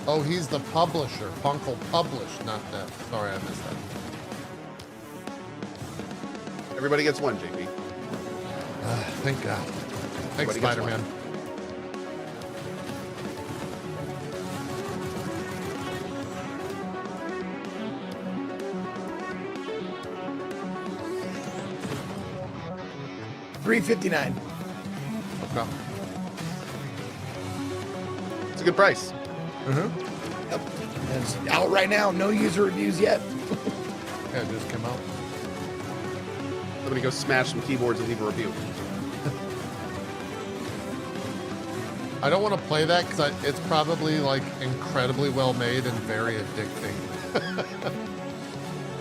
Oh, he's the publisher. Punkle published, not that. Sorry, I missed that. Everybody gets one, JP. Thank God. Thanks, Everybody gets Spider-Man. one. $3.59. Okay. It's a good price. Mm-hmm. Yep. It's out right now. No user reviews yet. Yeah, it just came out. Somebody go smash some keyboards and leave a review. I don't want to play that because it's probably like incredibly well made and very addicting.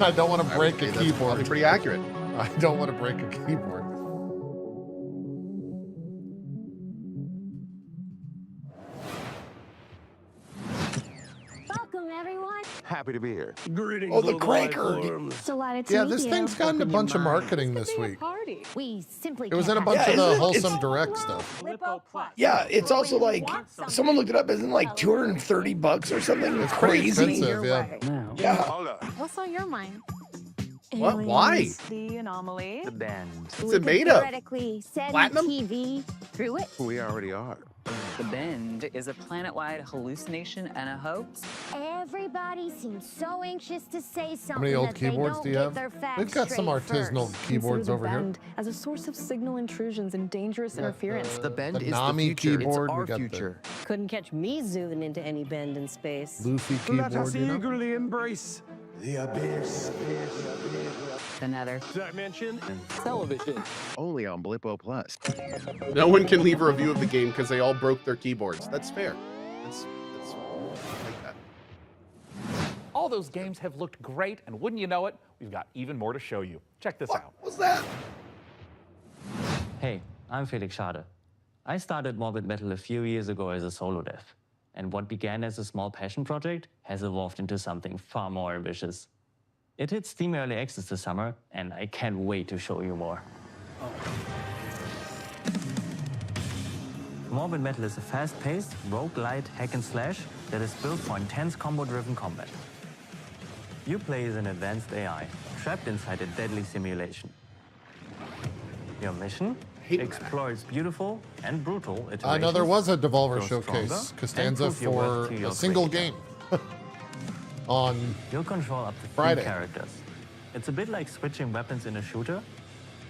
I don't want to break a That's keyboard. probably pretty accurate. I don't want to break a keyboard. Welcome, everyone. Happy to be here. Greetings, Oh, the little cranker. limeworms. Delighted to Yeah, meet this you. thing's gotten a bunch of marketing this week. Party. We simply It was in can't a bunch have of it. the isn't it? Wholesome It's- Direct stuff. Yeah, it's also like someone looked it up. Isn't it like $230 or something? It's pretty crazy. expensive, yeah. Now, Yeah. Hold up. What's on your mind? What? Why? The anomaly. The band. What's it made of? Theoretically send Platinum? TV through it. We already are. The Bend is a planet-wide hallucination and a hoax. Everybody seems so anxious to say something. How many old that they keyboards don't do you get have? their facts We've got some straight artisanal first. keyboards over here. As a source of signal intrusions and dangerous interference. The Bend The is the Nami future. keyboard, It's we our got the- future. Couldn't catch me zooming into any bend in space. Luffy Let us keyboard, you know? eagerly embrace the abyss. The Nether. Dimension. Television. Only on Blippo Plus. No one can leave a review of the game because they all broke their keyboards. That's fair. That's I like that. All those games have looked great, and wouldn't you know it, we've got even more to show you. Check this out. What's that? Hey, I'm Felix Schade. I started Morbid Metal a few years ago as a solo dev, and what began as a small passion project has evolved into something far more ambitious. It hit Steam Early Access this summer, and I can't wait to show you more. Morbid Metal is a fast-paced, roguelite hack and slash that is built for intense combo-driven combat. You play as an advanced AI, trapped inside a deadly simulation. Your mission? Explore its beautiful and brutal iterations. I know there was a Devolver grow showcase, stronger, Costanza, and prove your worth for to your a single creator. game on You'll control up to 3 Friday. characters. It's a bit like switching weapons in a shooter,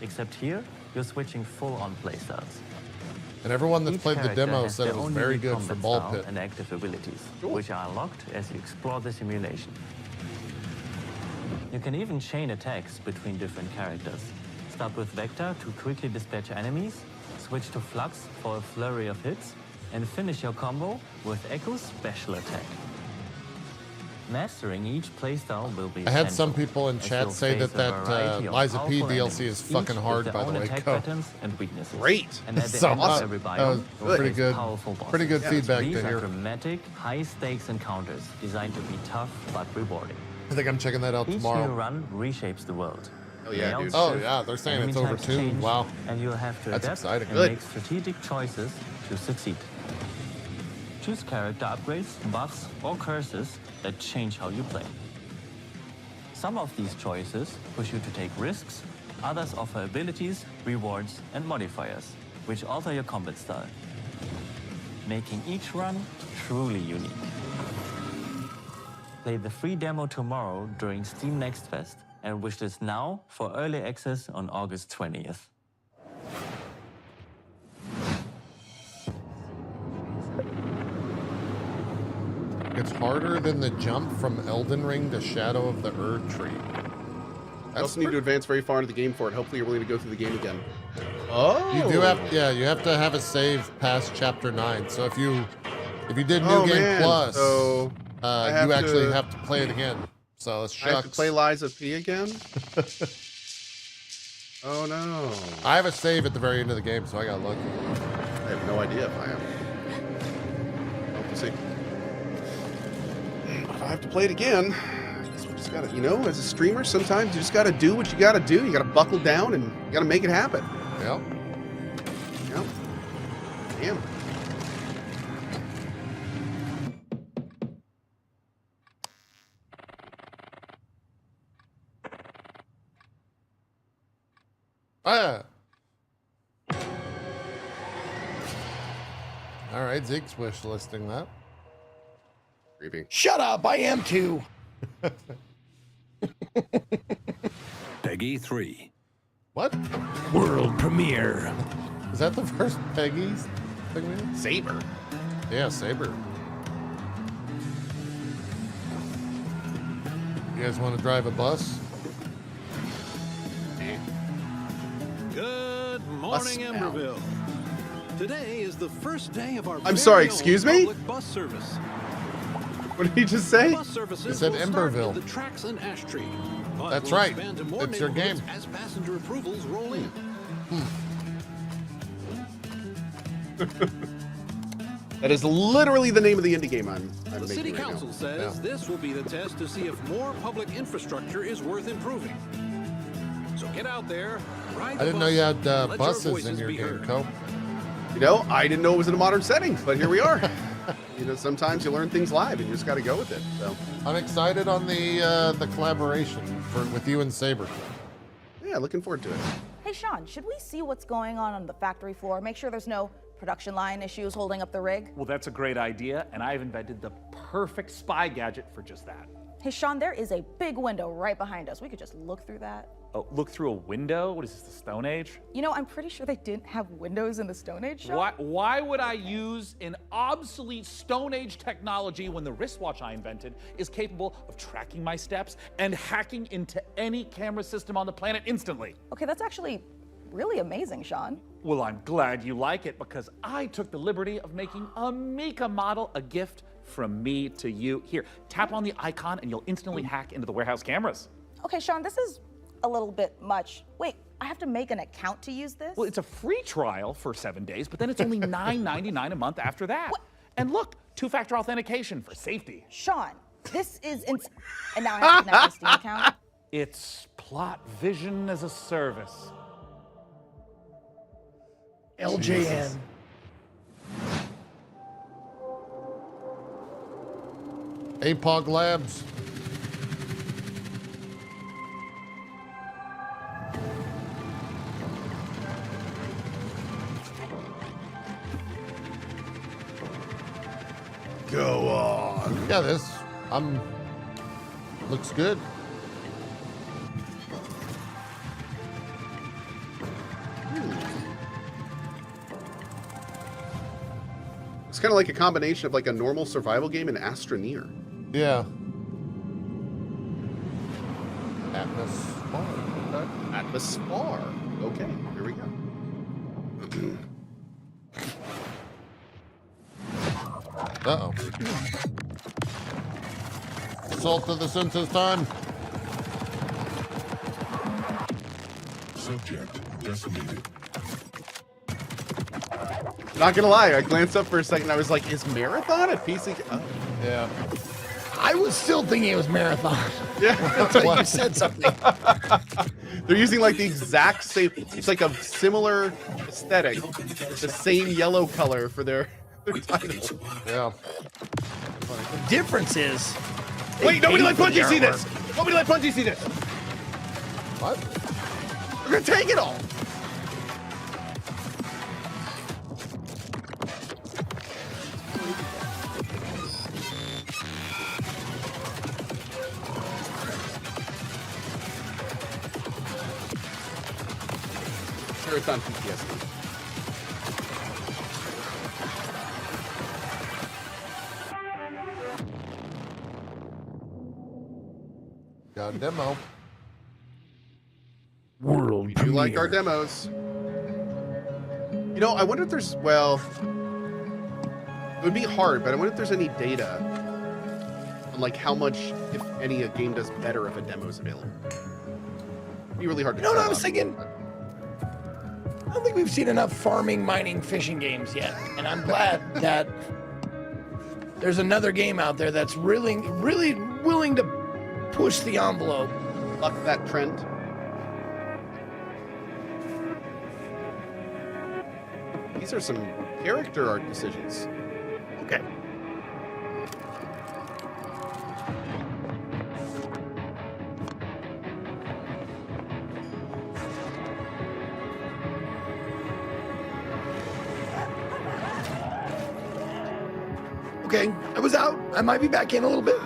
except here, you're switching full-on playstyles. And everyone that Each played the character demo has said their it was own very unique good for combat ball style pit. and active abilities, which are unlocked as you explore the simulation. You can even chain attacks between different characters. Start with Vector to quickly dispatch enemies, switch to Flux for a flurry of hits, and finish your combo with Echo's special attack. Mastering each playstyle will be I had some essential, people in as chat you'll say face that a variety of Liza P powerful DLC enemies, is each fucking with hard, their by the own way. attack Go. patterns and weaknesses. Great. And at the So end of awesome. every That biome, was you'll pretty face good. powerful bosses. Pretty good feedback These to are hear. dramatic, high-stakes encounters designed to be tough but rewarding. I think I'm checking that out Each tomorrow. new run reshapes the world. Oh, yeah, Layouts dude. Oh, shift, yeah, they're saying it's enemy over types 2. change, Wow. And you'll have to That's adapt exciting. and Good. make strategic choices to succeed. Choose character upgrades, buffs, or curses that change how you play. Some of these choices push you to take risks, others offer abilities, rewards, and modifiers, which alter your combat style, making each run truly unique. Play the free demo tomorrow during Steam Next Fest and wishlist now for early access on August 20th. It's harder than the jump from Elden Ring to Shadow of the Erd Tree. You also need to advance very far into the game for it. Hopefully you're willing to go through the game again. Oh! You do have, yeah, you have to have a save past chapter 9. So if you did New Oh, Game man. Plus, So you actually have to play it again. So it's I have to shucks. play Liza P again? Oh no. I have a save at the very end of the game, so I got lucky. I have no idea if I am. We'll see. If I have to play it again, I guess we just gotta, you know, as a streamer, sometimes you just gotta do what you gotta do. You gotta buckle down and you gotta make it happen. Yep. Yep. Damn. Ah. All right, Zeke's wish listing that. Creepy. Shut up! I am too. Peggy 3. What? World premiere. Is that the first Peggy's thing we did? Saber. Yeah, Saber. You guys want to drive a bus? Good morning, Emberville. Today is the first day of our I'm sorry, very own excuse me? public bus service. What did he just say? Bus services He said will start Emberville. at the tracks in Ash Tree, but That's will right. expand to more It's your neighborhoods game. as passenger approvals roll in. That is literally the name of the indie game I'm The making city right council now. says this will be the test to see if more public infrastructure is worth improving. So get out there, ride the I didn't know bus, you had and let buses in voices your be game, heard. Co. You know, I didn't know it was in a modern setting, but here we are. You know, sometimes you learn things live and you just got to go with it. So I'm excited on the collaboration with you and Saber. yeah, looking forward to it. Hey, Sean, should we see what's going on the factory floor? Make sure there's no production line issues holding up the rig? Well, that's a great idea, and I've invented the perfect spy gadget for just that. Hey, Sean, there is a big window right behind us. We could just look through that. Oh, look through a window? What is this, the Stone Age? You know, I'm pretty sure they didn't have windows in the Stone Age, Sean. Why would I use an obsolete Stone Age technology when the wristwatch I invented is capable of tracking my steps and hacking into any camera system on the planet instantly? Okay, that's actually really amazing, Sean. Well, I'm glad you like it because I took the liberty of making a Mika model a gift from me to you. Here, tap on the icon and you'll instantly hack into the warehouse cameras. Okay, Sean, this is a little bit much. Wait, I have to make an account to use this? Well, it's a free trial for 7 days, but then it's only $9.99 a month after that. What? And look, two-factor authentication for safety. Sean, this is and now I have to connect my Steam account? It's plot vision as a service. LJN. APOG Labs. Go on. Yeah, this looks good. kind of like a combination of like a normal survival game and Astroneer. Yeah. Atmosphere. Okay. Atmosphere. Okay, here we go. Uh-oh. Assault of the senses time. Subject decimated. Not gonna lie, I glanced up for a second. I was like, "Is Marathon a PC?" Oh. Yeah. I was still thinking it was Marathon. Yeah. Until you said something. They're using like the exact same. It's like a similar aesthetic, the same yellow color for their title. Yeah. The difference is. Wait, nobody let Punchy see this. Nobody let Punchy see this. What? We're gonna take it all. Sure, it's on PTSD. Got a demo. World We do like our demos. You know, I wonder if there's, well, it would be hard, but I wonder if there's any data on like how much, if any, a game does better if a demo is available. It'd be really hard to You know what tell, I was thinking? I don't think we've seen enough farming, mining, fishing games yet. And I'm glad that there's another game out there that's really, really willing to push the envelope. Buck that trend. These are some character art decisions. Okay. Okay, I was out. I might be back in a little bit.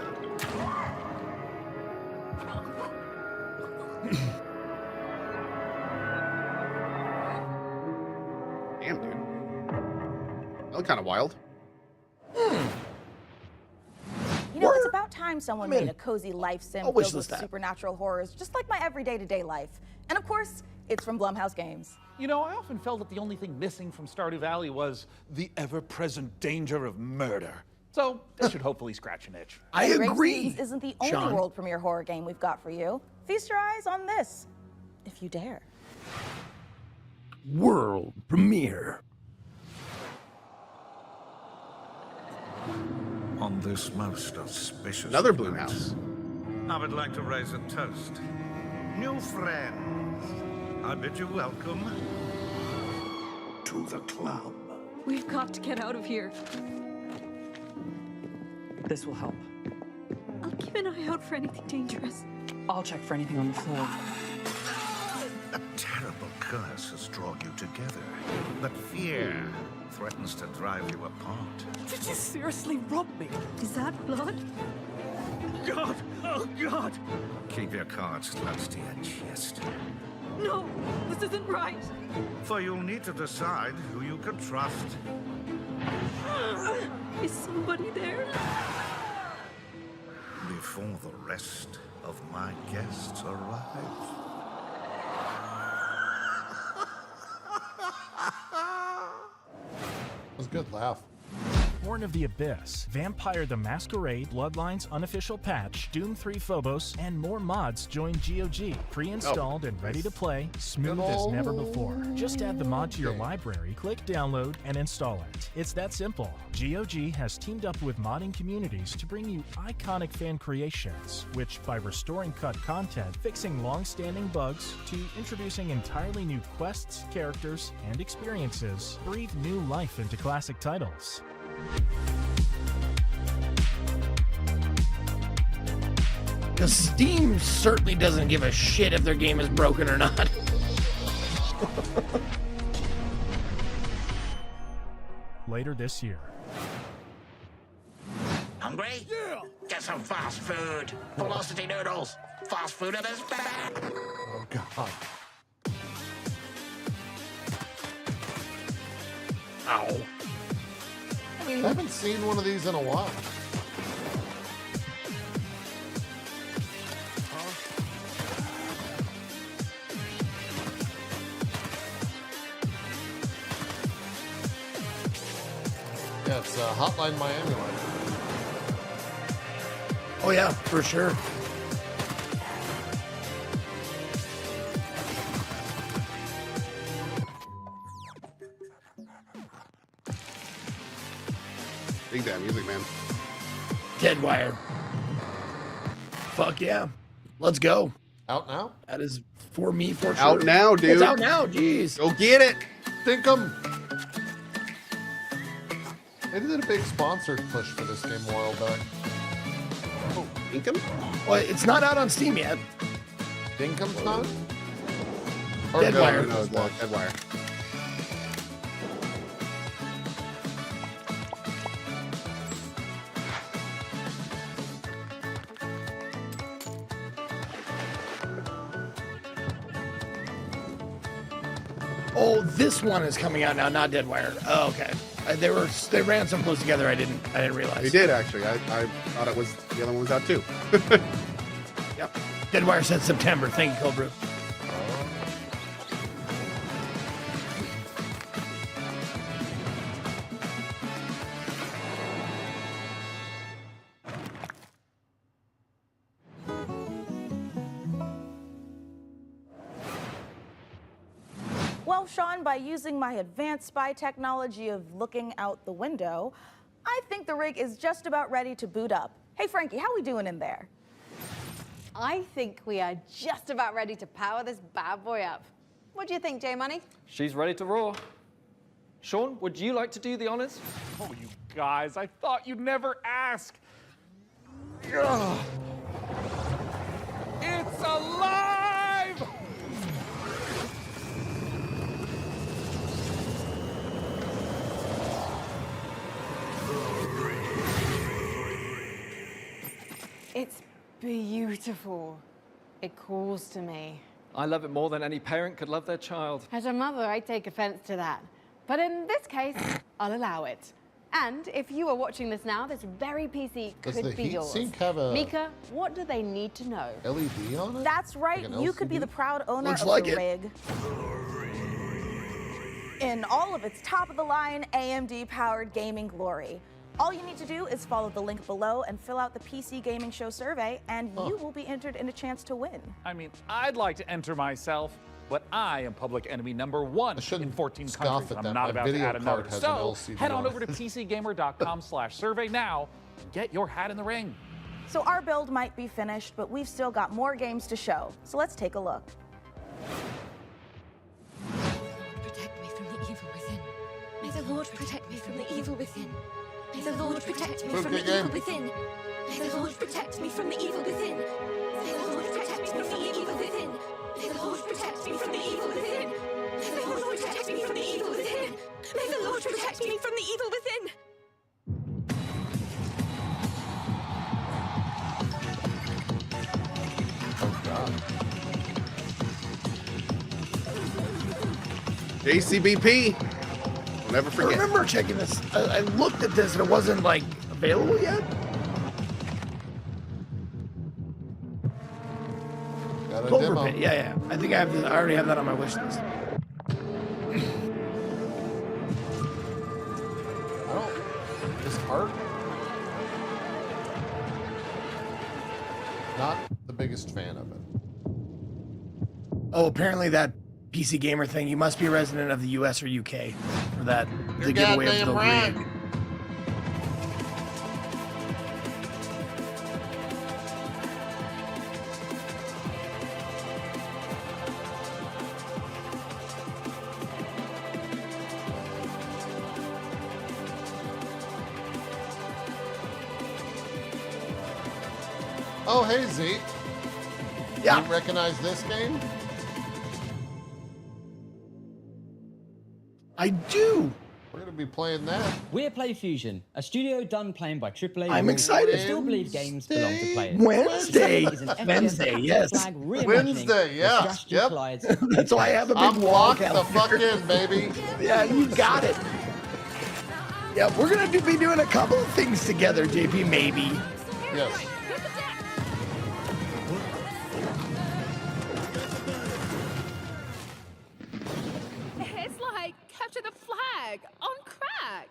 Damn, dude. That looked kind of wild. You know, it's about time someone made a cozy life sim I'll wish filled with list that. supernatural horrors, just like my everyday to day life. And of course, it's from Blumhouse Games. You know, I often felt that the only thing missing from Stardew Valley was the ever-present danger of murder. So this should hopefully scratch an itch. I And Grave agree, Seeds isn't the only Sean. world premiere horror game we've got for you. Feast your eyes on this, if you dare. World premiere. On this most auspicious Another night, Bloomhouse. I would like to raise a toast. New friends, I bid you welcome To the club. We've got to get out of here. This will help. I'll keep an eye out for anything dangerous. I'll check for anything on the floor. A terrible curse has drawn you together, but fear threatens to drive you apart. Did you seriously rob me? Is that blood? God! Oh, God! Keep your cards close to your chest, No! This isn't right! for you'll need to decide who you can trust. Is somebody there? Before the rest of my guests arrive. That was a good laugh. Born of the Abyss, Vampire the Masquerade, Bloodlines Unofficial Patch, Doom 3 Phobos, and more mods join GOG. Pre-installed and ready to play, smooth as never before. Just add the mod to your library, click download, and install it. It's that simple. GOG has teamed up with modding communities to bring you iconic fan creations, which, by restoring cut content, fixing long-standing bugs, to introducing entirely new quests, characters, and experiences, breathe new life into classic titles. Because Steam certainly doesn't give a shit if their game is broken or not. Later this year. Hungry? Yeah! Get some fast food. Velocity noodles. Fast food at its back. Oh, God. Ow. I haven't seen one of these in a while. Yeah, it's Hotline Miami. Oh yeah, for sure. Dig that music, man. Deadwire. Fuck yeah. Let's go. Out now? That is for me for sure. Out now, dude. It's out now, jeez. Go get it. Think 'em. They did a big sponsored push for this game a while back. Oh, Dinkum? Well, it's not out on Steam yet. Dinkum's not? Or Deadwire. No, Deadwire. Oh, this one is coming out now, not Deadwire. Oh, okay. They ran some close together. I didn't realize. They did actually. I thought it was the other one was out too. Yep. Deadwire said September. Thank you, Cobra. Well, Sean, by using my advanced spy technology of looking out the window, I think the rig is just about ready to boot up. Hey, Frankie, how we doing in there? I think we are just about ready to power this bad boy up. What do you think, J-Money? She's ready to roar. Sean, would you like to do the honors? Oh, you guys, I thought you'd never ask. Ugh. It's alive! It's beautiful. It calls to me. I love it more than any parent could love their child. As a mother, I take offense to that. But in this case, I'll allow it. And if you are watching this now, this very PC Does could the be heat yours. sink have a Mika, what do they need to know? LED on it? That's right. Like an You could be LCD? the proud owner Looks of like the it. rig. In all of its top-of-the-line AMD-powered gaming glory. All you need to do is follow the link below and fill out the PC Gaming Show survey, and you will be entered in a chance to win. I mean, I'd like to enter myself, but I am public enemy #1 in 14 scoff countries. at I'm that. not My about to video add card another. has an So LCD head on on over to it. pcgamer.com/survey now and get your hat in the ring. So our build might be finished, but we've still got more games to show. So let's take a look. Protect me from the evil within. May the Lord protect me from the evil within. May the Lord protect me from the evil within. May the Lord protect me from the evil within. May the Lord protect me from the evil within. May the Lord protect me from the evil within. May the Lord protect me from the evil within. May the Lord protect me from the evil within. Oh, God. JCBP. We'll never I forget. remember checking this. I looked at this and it wasn't like available yet. Got a Cobra demo. Pit. Yeah. I think I already have that on my wish list. This art? Not the biggest fan of it. Oh, apparently that PC Gamer thing, you must be a resident of the US or UK for that. You're The giveaway of the goddamn right. rig. Oh, hey, Zeke. Yeah. You recognize this game? I do. We're going to be playing that. We're PlayFusion, a studio done playing by AAA. I'm rules excited. that still believe games belong to players. Wednesday. Is an FPS Wednesday, yes. flag reimagining Wednesday, the yeah. strategy Yep. collides. That's why I have a big I'm wall locked the calendar. fuck in, baby. Yeah, you got it. Yeah, we're gonna be doing a couple of things together, JP. Maybe. Yes. It's like capture the flag on crack.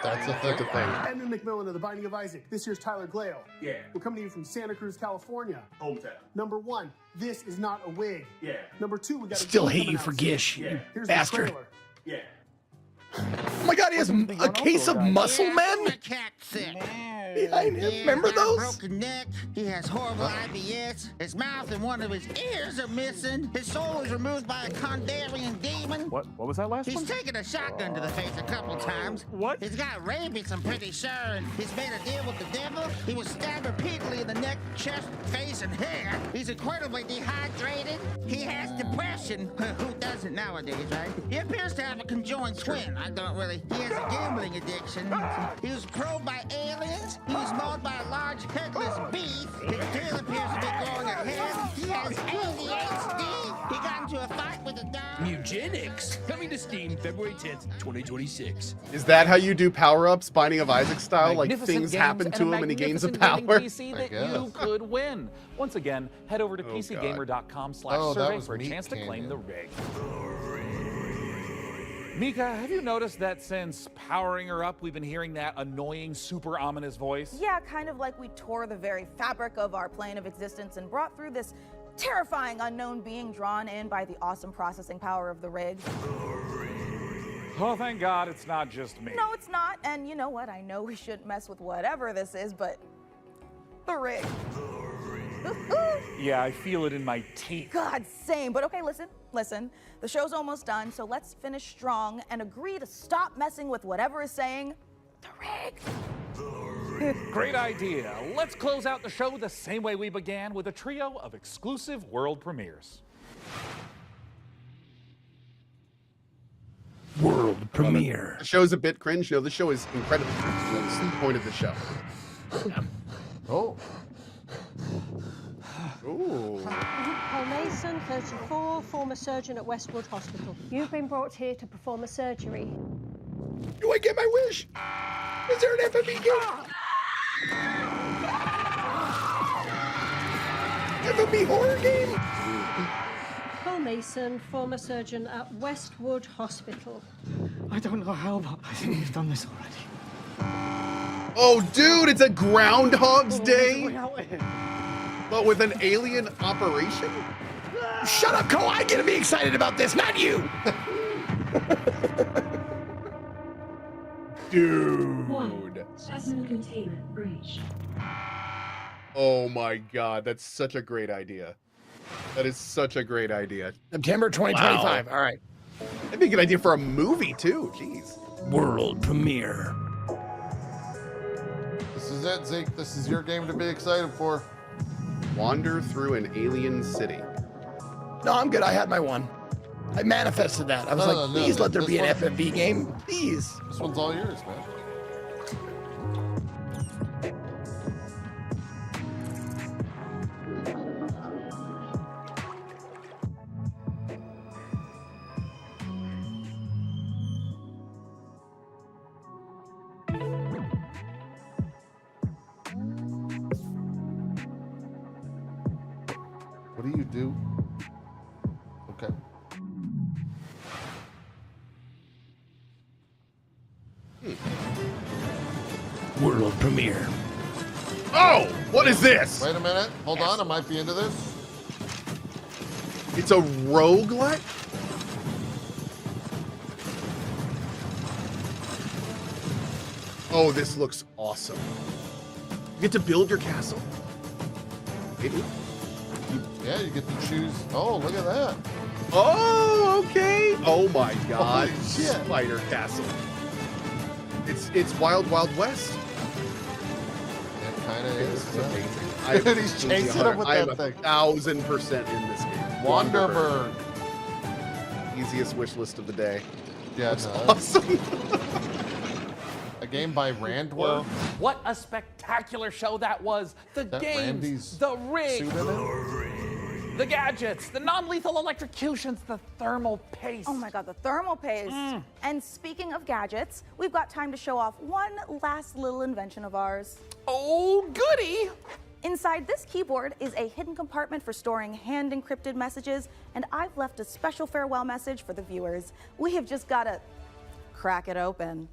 That's a thick thing. Edmund McMillan of The Binding of Isaac. This here's Tyler Glale. Yeah. We're coming to you from Santa Cruz, California. Hometown. Number 1, this is not a wig. Yeah. Number 2, we got Still hate you for Gish, you Here's bastard. The trailer. Yeah. Oh my God, he has a case of muscle men behind him. Remember those? Broken neck. He has horrible IBS. His mouth and one of his ears are missing. His soul was removed by a Kandarian demon. What was that last one? He's taken a shotgun to the face a couple times. What? He's got rabies, I'm pretty sure, and he's made a deal with the devil. He was stabbed repeatedly in the neck, chest, face, and hair. He's incredibly dehydrated. He has depression. Who doesn't nowadays, right? He appears to have a conjoined twin. I don't really. He has a gambling addiction. He was probed by aliens. He was mauled by a large headless beast. His tail appears to be growing a head. He has ADHD. He got into a fight with a dog. Eugenics, coming to Steam February 10th, 2026. Is that how you do power-ups, Binding of Isaac style? Like Magnificent things games happen to and a him and he gains a magnificent power? winning PC that you could win. Once again, head over to PCGamer.com/survey for a chance to claim the rig. Mika, have you noticed that since powering her up, we've been hearing that annoying, super ominous voice? Yeah, kind of like we tore the very fabric of our plane of existence and brought through this terrifying unknown being drawn in by the awesome processing power of the rig. Oh, thank God it's not just me. No, it's not. And you know what? I know we shouldn't mess with whatever this is, but the rig. Yeah, I feel it in my teeth. God, same. But okay, listen. The show's almost done, so let's finish strong and agree to stop messing with whatever is saying the rig. Great idea. Let's close out the show the same way we began, with a trio of exclusive world premieres. World premiere. The show's a bit cringe. No, the show is incredibly cringe. That's the point of the show. Oh. Ooh. Paul Mason, 34, former surgeon at Westwood Hospital. You've been brought here to perform a surgery. Do I get my wish? Is there an FFB game? FFB horror game? Paul Mason, former surgeon at Westwood Hospital. I don't know how, but I think we've done this already. Oh, dude, it's a Groundhog's Day, but with an alien operation? Shut up, Cole. I get to be excited about this, not you. Dude. Specimen containment breached. Oh my God, that's such a great idea. That is such a great idea. September 2025. Wow. All right. That'd be a good idea for a movie too. Jeez. World premiere. This is it, Zeke. This is your game to be excited for. Wander through an alien city. No, I'm good. I had my one. I manifested that. I was like, please let there be an FFB game. Please. This one's all yours, man. What do you do? Okay. World premiere. Oh, what is this? Wait a minute. Hold on. I might be into this. It's a roguelike? Oh, this looks awesome. You get to build your castle. Maybe. Yeah, you get to choose. Oh, look at that. Oh, okay. Oh my God. Holy shit. Spider Castle. It's Wild Wild West. It kind of is. This is amazing. And he's chasing him with I am that thing. 1,000% in this game. Wanderbird. Easiest wish list of the day. Yeah, That's no, awesome. A game by Randward. Well, what a spectacular show that was. The That games, Randy's the rig. suit in it? The gadgets, the non-lethal electrocutions, the thermal paste. Oh my God, the thermal paste. And speaking of gadgets, we've got time to show off one last little invention of ours. Oh, goody! Inside this keyboard is a hidden compartment for storing hand-encrypted messages, and I've left a special farewell message for the viewers. We have just got to crack it open.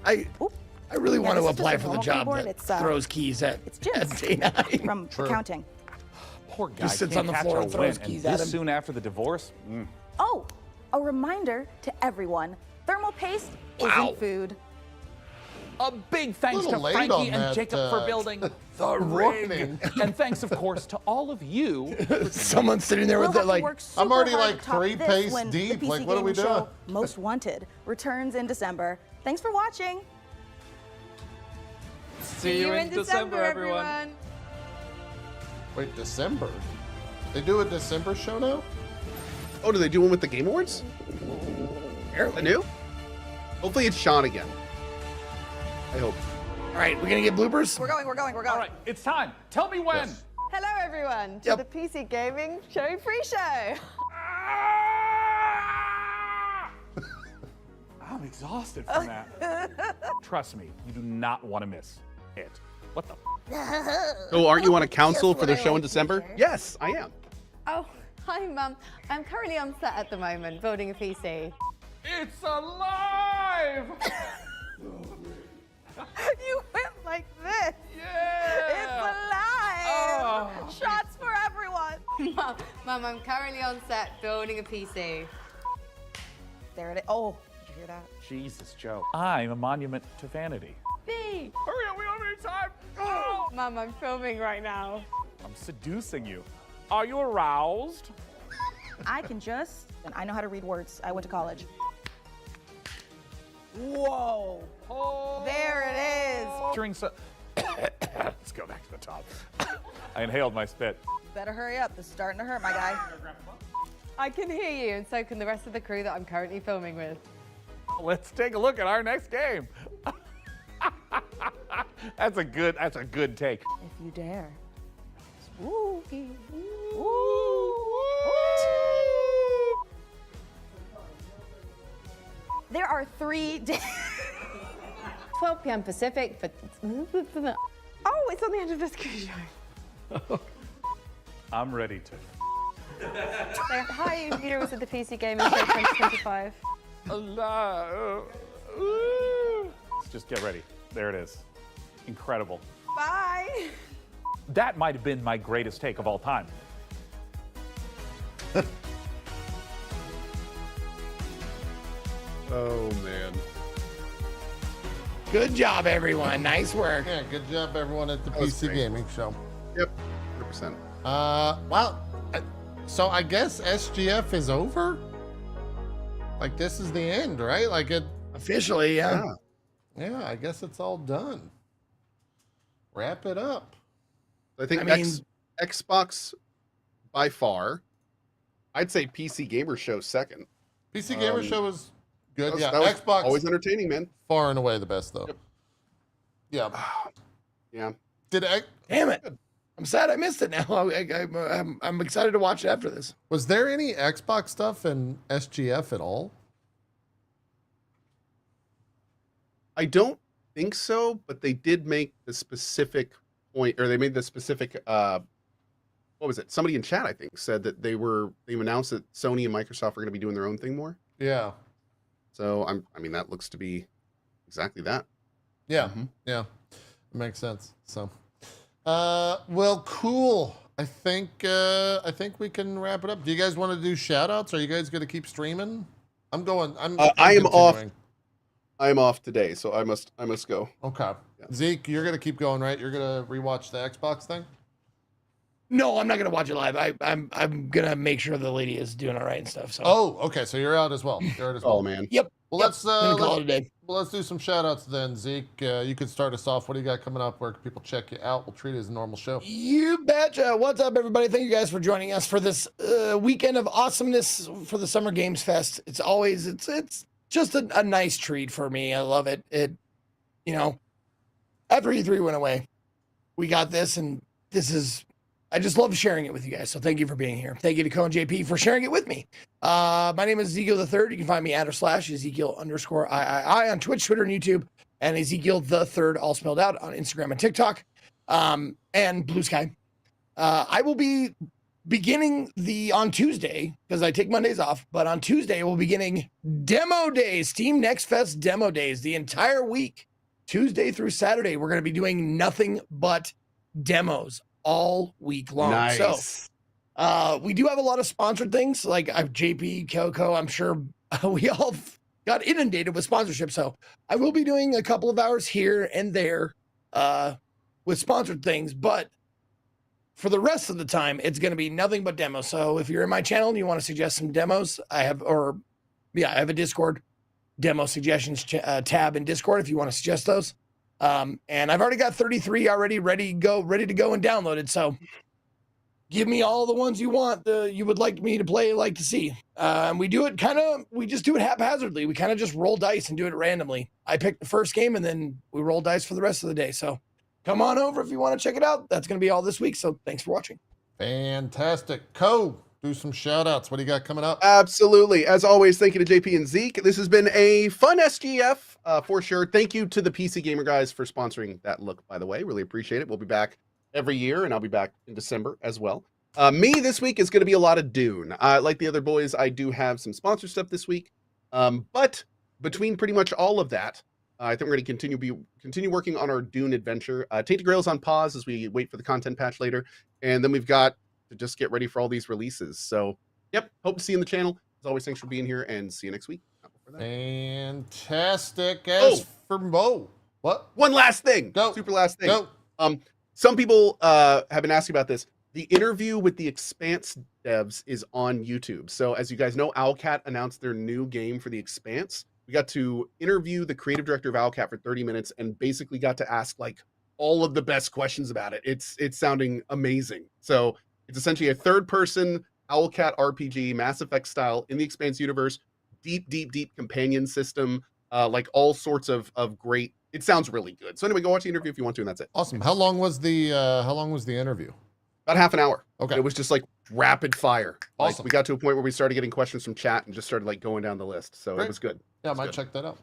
I really want to this is apply just a for the normal job keyboard. that It's, throws keys at Jim's Day9. from accounting. Poor guy Just sits can't on the catch floor a and throws win, keys and at this him. soon after the divorce. Oh, a reminder to everyone, thermal paste isn't food. A big thanks Little to late Frankie on and that, Jacob for building the warning. rig. And thanks, of course, to all of you. Someone's sitting there with We'll it have to like, work I'm already super hard like to top 3 this pastes when deep. The PC Like, what are we Gaming Show doing? Most Wanted returns in December. Thanks for watching. See you in December, everyone. Wait, December? They do a December show now? Oh, do they do one with the Game Awards? The new? Hopefully it's Sean again. I hope. all right, we're gonna get bloopers. We're going. All right, it's time. Tell me when. Yes. Hello, everyone, to Yep. the PC Gaming Show Pre-Show. I'm exhausted from that. Trust me, you do not want to miss it. What the? So aren't you on a council for the show in December? Yes, I am. Oh, hi, Mum. I'm currently on set at the moment, building a PC. It's alive! You went like this. Yeah! It's alive. Oh. Shots for everyone. Mum, I'm currently on set building a PC. There it is. Oh, did you hear that? Jesus, Joe. I'm a monument to vanity. Me. Hurry up, we don't have any time. Oh. Mum, I'm filming right now. I'm seducing you. Are you aroused? I can just, and I know how to read words. I went to college. Whoa. There it is. During so let's go back to the top. I inhaled my spit. Better hurry up. This is starting to hurt, my guy. I can hear you, and so can the rest of the crew that I'm currently filming with. Let's take a look at our next game. That's a good take. If you dare. Spooky. There are 3 days. 12 p.m. Pacific. Oh, it's on the end of the screen show. I'm ready to. So, hi, viewers of the PC Gaming Show 2025. Let's just get ready. There it is. Incredible. Bye. That might have been my greatest take of all time. Oh, man. Good job, everyone. Nice work. Yeah, good job, everyone, at the was PC great. Gaming Show. Yep, 100%. Well, so I guess SGF is over? Like, this is the end, right? Like, it... Officially, yeah. Yeah, I guess it's all done. Wrap it up. I think I mean- Xbox, by far, I'd say PC Gamer Show second. PC Gamer Show was good. That was Xbox, always entertaining, man. far and away the best, though. Yep. Yeah. Yeah. Damn it. I'm sad I missed it now. I'm excited to watch it after this. Was there any Xbox stuff in SGF at all? I don't think so, but they did make the specific point, or they made the specific, what was it? Somebody in chat, I think, said that they've announced that Sony and Microsoft are going to be doing their own thing more. Yeah. So I mean, that looks to be exactly that. Yeah. Yeah. It makes sense. So, well, cool. I think we can wrap it up. Do you guys want to do shout outs? Are you guys going to keep streaming? I am off. continuing. I am off today, so I must go. Okay. Yeah. Zeke, you're going to keep going, right? You're going to rewatch the Xbox thing? No, I'm not gonna watch it live. I'm gonna make sure the lady is doing all right and stuff. So. Oh, okay. So you're out as well. You're out as well. Oh man. Yep. Well, Yep, let's gonna call it a day. Well, let's do some shout outs then, Zeke. You could start us off. What do you got coming up? Where can people check you out? We'll treat it as a normal show. You betcha. What's up, everybody? Thank you guys for joining us for this weekend of awesomeness for the Summer Games Fest. It's always it's just a nice treat for me. I love it. After E3 went away, we got this, and I just love sharing it with you guys. So thank you for being here. Thank you to Co and JP for sharing it with me. My name is Ezekiel the Third. You can find me @ Ezekiel_III on Twitch, Twitter, and YouTube, and Ezekiel the Third, all spelled out, on Instagram and TikTok, and Blue Sky. I will be beginning on Tuesday, because I take Mondays off, but on Tuesday we'll be beginning demo days, Steam Next Fest demo days, the entire week, Tuesday through Saturday. We're going to be doing nothing but demos all week long. Nice. So we do have a lot of sponsored things, like JP, Coco. I'm sure we all got inundated with sponsorship. So I will be doing a couple of hours here and there with sponsored things, but for the rest of the time, it's going to be nothing but demos. So if you're in my channel and you want to suggest some demos, I have a Discord demo suggestions tab in Discord if you want to suggest those. And I've already got 33 already ready to go and downloaded. So give me all the ones you want, you would like me to play, like to see. And we just do it haphazardly. We kind of just roll dice and do it randomly. I pick the first game and then we roll dice for the rest of the day. So come on over if you want to check it out. That's going to be all this week. So thanks for watching. Fantastic. Do some shout outs. What do you got coming up? Absolutely. As always, thank you to JP and Zeke. This has been a fun SGF for sure. Thank you to the PC Gamer guys for sponsoring that look, by the way. Really appreciate it. We'll be back every year, and I'll be back in December as well. Me this week is going to be a lot of Dune. Like the other boys, I do have some sponsor stuff this week. But between pretty much all of that, I think we're going to continue working on our Dune adventure. Tainted Grail's on pause as we wait for the content patch later. And then we've got to just get ready for all these releases. So, yep, hope to see you in the channel. As always, thanks for being here, and see you next week. Fantastic. As for Mo, what? One last thing. Super last thing. Some people have been asking about this. The interview with the Expanse devs is on YouTube. So as you guys know, Owlcat announced their new game for the Expanse. We got to interview the creative director of Owlcat for 30 minutes and basically got to ask like all of the best questions about it. It's sounding amazing. So it's essentially a third-person Owlcat RPG, Mass Effect style, in the Expanse universe. Deep companion system, like all sorts of great. It sounds really good. So anyway, go watch the interview if you want to, and that's it. Awesome. How long was the interview? About half an hour. Okay. It was just like rapid fire. Awesome. Like, we got to a point where we started getting questions from chat and just started like going down the list. So Great. It was good. Yeah, I might check that out.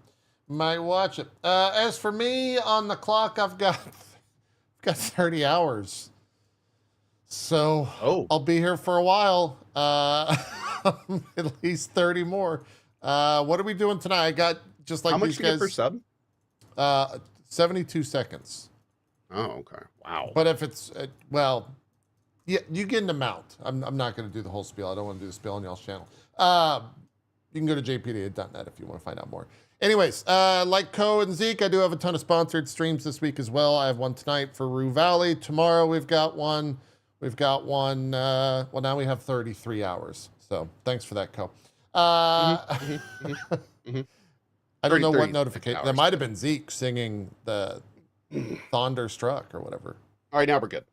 Might watch it. As for me, on the clock, I've got 30 hours. So I'll be here for a while. At least 30 more. What are we doing tonight? I got just like how much these you guys. Get per sub? 72 seconds. Oh, okay. Wow. But if it's yeah, you get an amount. I'm not going to do the whole spiel. I don't want to do the spiel on y'all's channel. You can go to jpda.net if you want to find out more. Anyways, like Co and Zeke, I do have a ton of sponsored streams this week as well. I have one tonight for Rue Valley. Tomorrow we've got one. Well, now we have 33 hours. So thanks for that, Co. I don't know what notification. That might have been Zeke singing the Thunderstruck or whatever. All right, now we're good.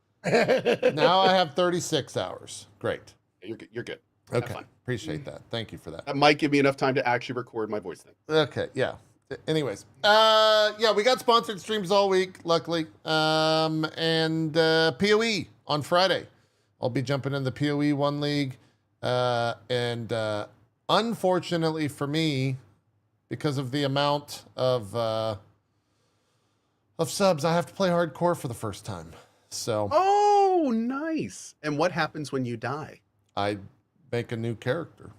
Now I have 36 hours. Great. You're good. Okay. Appreciate that. Thank you for that. That might give me enough time to actually record my voice thing. Okay. Yeah. Anyways, yeah, we got sponsored streams all week, luckily. And PoE on Friday. I'll be jumping in the PoE 1 League. And unfortunately for me, because of the amount of subs, I have to play hardcore for the first time. So. Oh, nice. And what happens when you die? I make a new character.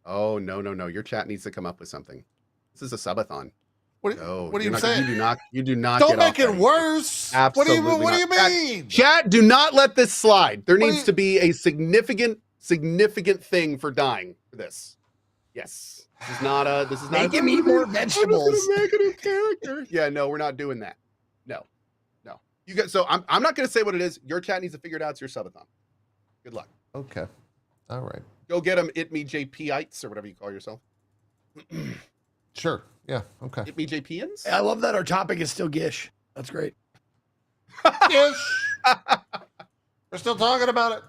Oh, no. Your chat needs to come up with something. This is a subathon. What are you saying? You do not. Don't get make off it worse. Absolutely. What do you mean? Chat, do not let this slide. There needs to be a significant thing for dying for this. Yes. This is not. Make him eat more vegetables. I'm just gonna make a new character. Yeah, no, we're not doing that. No. You got. So I'm not gonna say what it is. Your chat needs to figure it out. It's your subathon. Good luck. Okay. All right. Go get them. It me JPites or whatever you call yourself. Sure. Yeah. Okay. Hit me, JPians. I love that our topic is still Gish. That's great. Gish. We're still talking about it.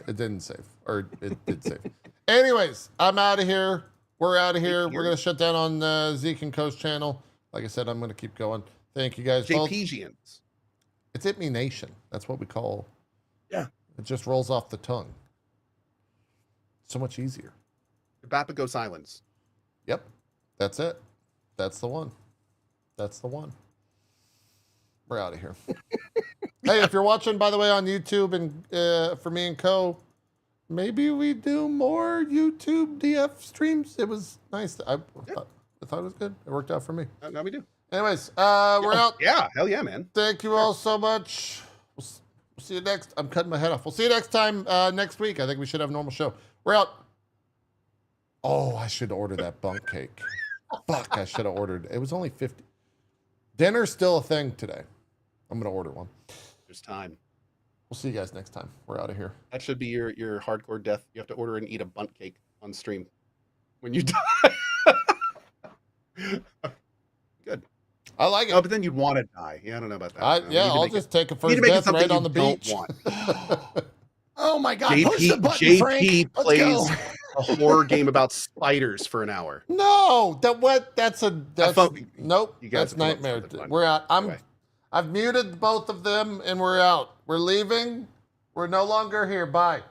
It didn't save, or it did save. Anyways, I'm out of here. We're out of here. We're gonna shut down on Zeke and Co's channel. Like I said, I'm gonna keep going. Thank you guys both. JPians. It's It Me Nation. That's what we call. Yeah. It just rolls off the tongue. So much easier. Bapago Silence. Yep. That's it. That's the one. That's the one. We're out of here. Hey, if you're watching, by the way, on YouTube and for me and Co, maybe we do more YouTube DF streams. It was nice. I thought it was good. It worked out for me. Now we do. Anyways, we're out. Yeah, hell yeah, man. Thank you all so much. We'll see you next. I'm cutting my head off. We'll see you next time next week. I think we should have a normal show. We're out. Oh, I should order that bunk cake. Fuck, I should have ordered. It was only 50. Dinner's still a thing today. I'm going to order one. There's time. We'll see you guys next time. We're out of here. That should be your hardcore death. You have to order and eat a bunt cake on stream when you die. Good. I like it. Oh, but then you'd want to die. Yeah, I don't know about that. I'll just take a first death right on the beach. Oh my God! Push the button, JP Frank. Let's plays go. a horror game about spiders for an hour. No, that's nope. You guys That's nightmare. We're out. I've muted both of them and we're out. We're leaving. We're no longer here. Bye.